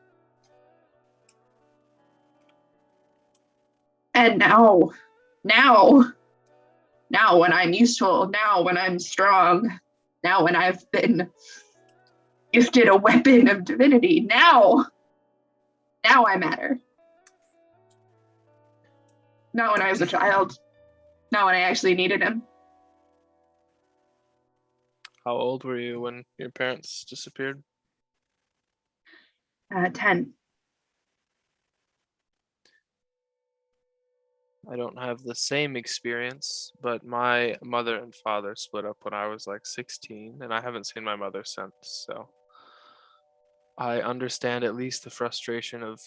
[SPEAKER 6] And now when I'm useful, now when I'm strong, now when I've been gifted a weapon of divinity, now I matter. Not when I was a child, not when I actually needed him.
[SPEAKER 5] How old were you when your parents disappeared?
[SPEAKER 6] 10.
[SPEAKER 5] I don't have the same experience, but my mother and father split up when I was like 16, and I haven't seen my mother since. So I understand at least the frustration of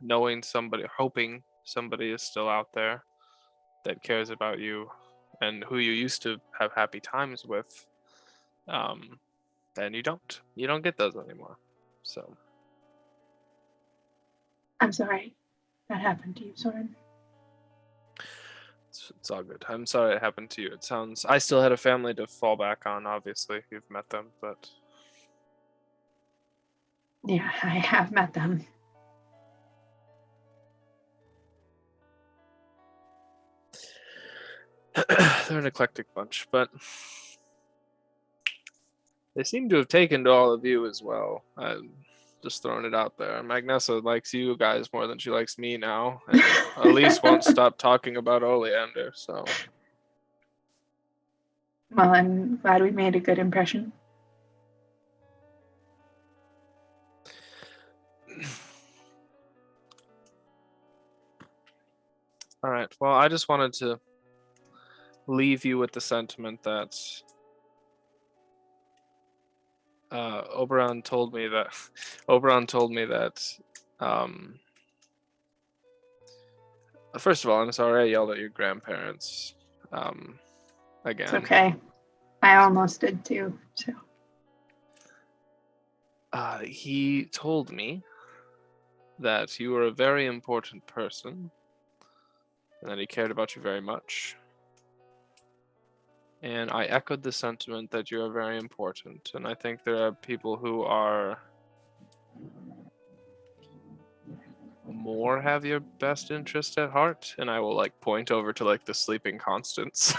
[SPEAKER 5] knowing somebody, hoping somebody is still out there that cares about you and who you used to have happy times with. And you don't get those anymore. So
[SPEAKER 6] I'm sorry that happened to you, Soren.
[SPEAKER 5] it's all good. I'm sorry it happened to you. I still had a family to fall back on, obviously. You've met them, but
[SPEAKER 6] Yeah, I have met them.
[SPEAKER 5] they're an eclectic bunch, but they seem to have taken to all of you as well. I'm just throwing it out there. Magnessa likes you guys more than she likes me now. And Elise won't stop talking about Oleander, so.
[SPEAKER 6] Well, I'm glad we made a good impression.
[SPEAKER 5] All right. Well, I just wanted to leave you with the sentiment that Oberon told me that first of all, I'm sorry I yelled at your grandparents again.
[SPEAKER 6] It's okay. I almost did too. So
[SPEAKER 5] he told me that you were a very important person and that he cared about you very much. And I echoed the sentiment that you are very important. And I think there are people who are more have your best interest at heart. And I will like point over to like the sleeping Constance.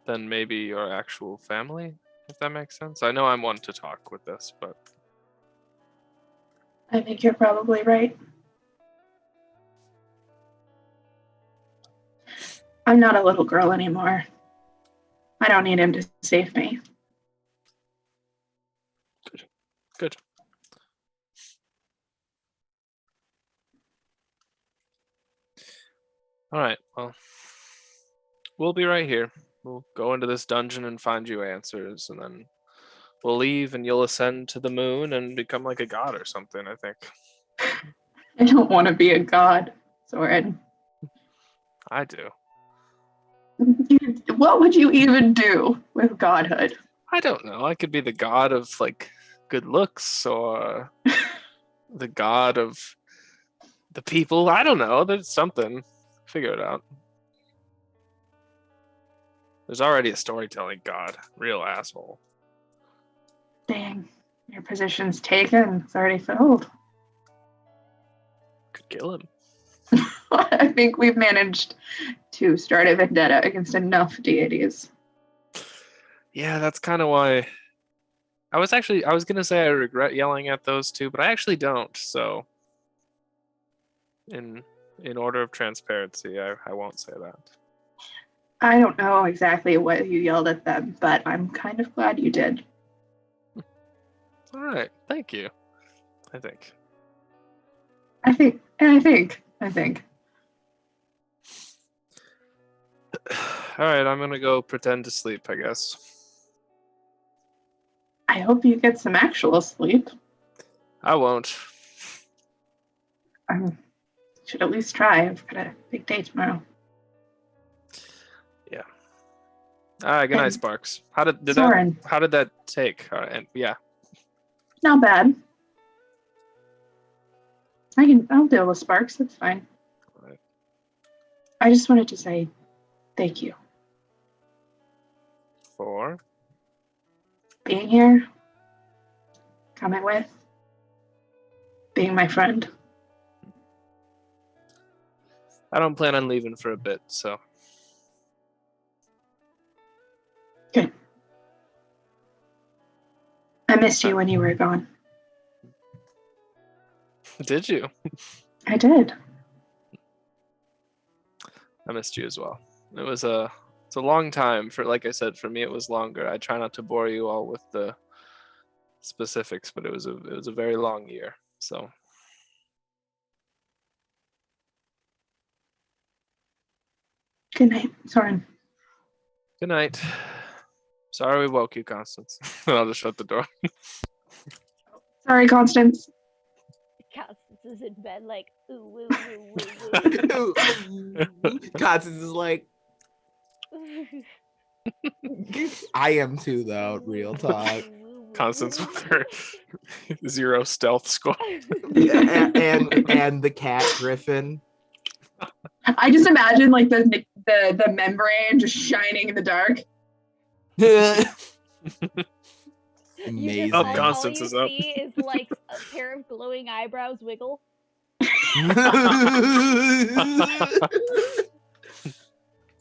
[SPEAKER 5] Than maybe your actual family, if that makes sense. I know I'm one to talk with this, but
[SPEAKER 6] I think you're probably right. I'm not a little girl anymore. I don't need him to save me.
[SPEAKER 5] good. All right, well, We'll be right here. We'll go into this dungeon and find you answers, and then we'll leave, and you'll ascend to the moon and become like a god or something, I think.
[SPEAKER 6] I don't want to be a god, Soren.
[SPEAKER 5] I do.
[SPEAKER 6] What would you even do with godhood?
[SPEAKER 5] I don't know. I could be the god of, like, good looks, or the god of the people. I don't know. There's something. Figure it out. There's already a storytelling god. Real asshole.
[SPEAKER 6] Dang, your position's taken. It's already filled.
[SPEAKER 5] Could kill him.
[SPEAKER 6] I think we've managed to start a vendetta against enough deities.
[SPEAKER 5] Yeah, that's kind of why. I was gonna say I regret yelling at those two, but I actually don't. So, in order of transparency, I won't say that.
[SPEAKER 6] I don't know exactly what you yelled at them, but I'm kind of glad you did.
[SPEAKER 5] All right, thank you. I think.
[SPEAKER 6] I think.
[SPEAKER 5] All right, I'm gonna go pretend to sleep, I guess.
[SPEAKER 6] I hope you get some actual sleep.
[SPEAKER 5] I won't.
[SPEAKER 6] I should at least try. I've got a big day tomorrow.
[SPEAKER 5] Yeah. All right, good night,
[SPEAKER 6] And
[SPEAKER 5] Sparks. How did
[SPEAKER 6] Soren.
[SPEAKER 5] that take? And yeah.
[SPEAKER 6] Not bad. I'll deal with Sparks. That's fine.
[SPEAKER 5] Right.
[SPEAKER 6] I just wanted to say thank you.
[SPEAKER 5] For
[SPEAKER 6] Being here, coming with, being my friend.
[SPEAKER 5] I don't plan on leaving for a bit, so.
[SPEAKER 6] Good. I missed you when you were gone.
[SPEAKER 5] Did you?
[SPEAKER 6] I did.
[SPEAKER 5] I missed you as well. It's a long time like I said, for me it was longer. I try not to bore you all with the specifics, but it was a very long year. So
[SPEAKER 6] Good night, Soren.
[SPEAKER 5] good night. Sorry we woke you, Constance. And I'll just shut the door.
[SPEAKER 6] Sorry, Constance.
[SPEAKER 2] Constance is in bed like, ooh, woo, woo, woo, woo.
[SPEAKER 4] Constance is like, I am too, though. Real talk.
[SPEAKER 5] Constance with her 0 stealth score.
[SPEAKER 4] Yeah, and the cat Griffin.
[SPEAKER 6] I just imagine like the membrane just shining in the dark.
[SPEAKER 4] Amazing.
[SPEAKER 5] Oh, Constance is
[SPEAKER 2] all
[SPEAKER 5] up.
[SPEAKER 2] you see is like a pair of glowing eyebrows wiggle.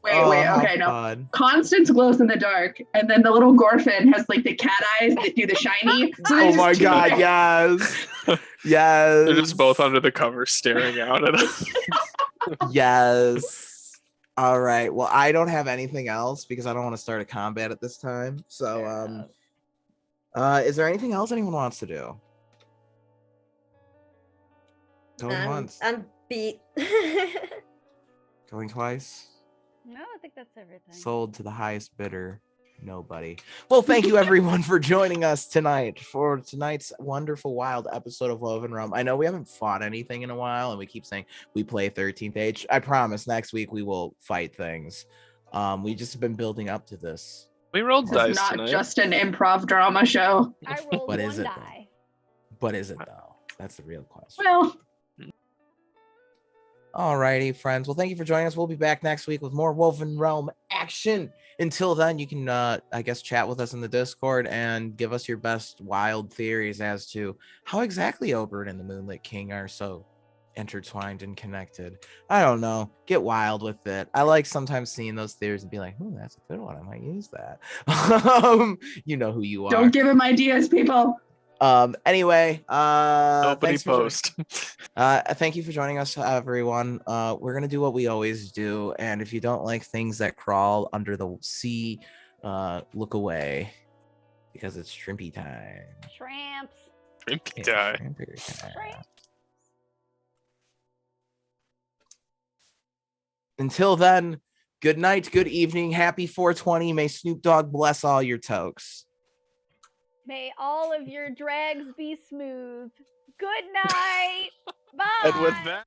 [SPEAKER 6] Wait, okay, no.
[SPEAKER 4] Fun.
[SPEAKER 6] Constance glows in the dark, and then the little Gorfin has like the cat eyes that do the shiny. So
[SPEAKER 4] Oh my god, yes. Yes.
[SPEAKER 5] They're just both under the cover staring out at us.
[SPEAKER 4] Yes. All right. Well, I don't have anything else because I don't want to start a combat at this time. So, is there anything else anyone wants to do? Going once.
[SPEAKER 3] I'm beat.
[SPEAKER 4] Going twice.
[SPEAKER 2] No, I think that's everything.
[SPEAKER 4] Sold to the highest bidder. Nobody. Well, thank you everyone for joining us tonight for tonight's wonderful, wild episode of WovenRealm. I know we haven't fought anything in a while, and we keep saying we play 13th Age. I promise next week we will fight things. We just have been building up to this.
[SPEAKER 5] We rolled
[SPEAKER 6] It's
[SPEAKER 5] dice
[SPEAKER 6] not
[SPEAKER 5] tonight.
[SPEAKER 6] just an improv drama show.
[SPEAKER 2] I rolled
[SPEAKER 4] What
[SPEAKER 2] one
[SPEAKER 4] is it,
[SPEAKER 2] die.
[SPEAKER 4] What is it though? That's the real question.
[SPEAKER 6] Well,
[SPEAKER 4] Alrighty, friends. Well, thank you for joining us. We'll be back next week with more WovenRealm action. Until then, you can, I guess, chat with us in the Discord and give us your best wild theories as to how exactly Oberyn and the Moonlit King are so intertwined and connected. I don't know. Get wild with it. I like sometimes seeing those theories and be like, "Ooh, that's a good one. I might use that." You know who you are.
[SPEAKER 6] don't give him ideas, people.
[SPEAKER 4] Anyway,
[SPEAKER 5] Nobody
[SPEAKER 4] thanks for
[SPEAKER 5] post.
[SPEAKER 4] thank you for joining us, everyone. We're gonna do what we always do, and if you don't like things that crawl under the sea, look away because it's shrimpy time.
[SPEAKER 2] Tramps.
[SPEAKER 5] Shrimpy
[SPEAKER 4] It's
[SPEAKER 5] guy.
[SPEAKER 4] shrimpy time.
[SPEAKER 2] Tramps.
[SPEAKER 4] Until then, Good night, good evening, happy 420. May Snoop Dogg bless all your tokes.
[SPEAKER 2] May all of your drags be smooth. Good night. Bye.
[SPEAKER 5] And with that.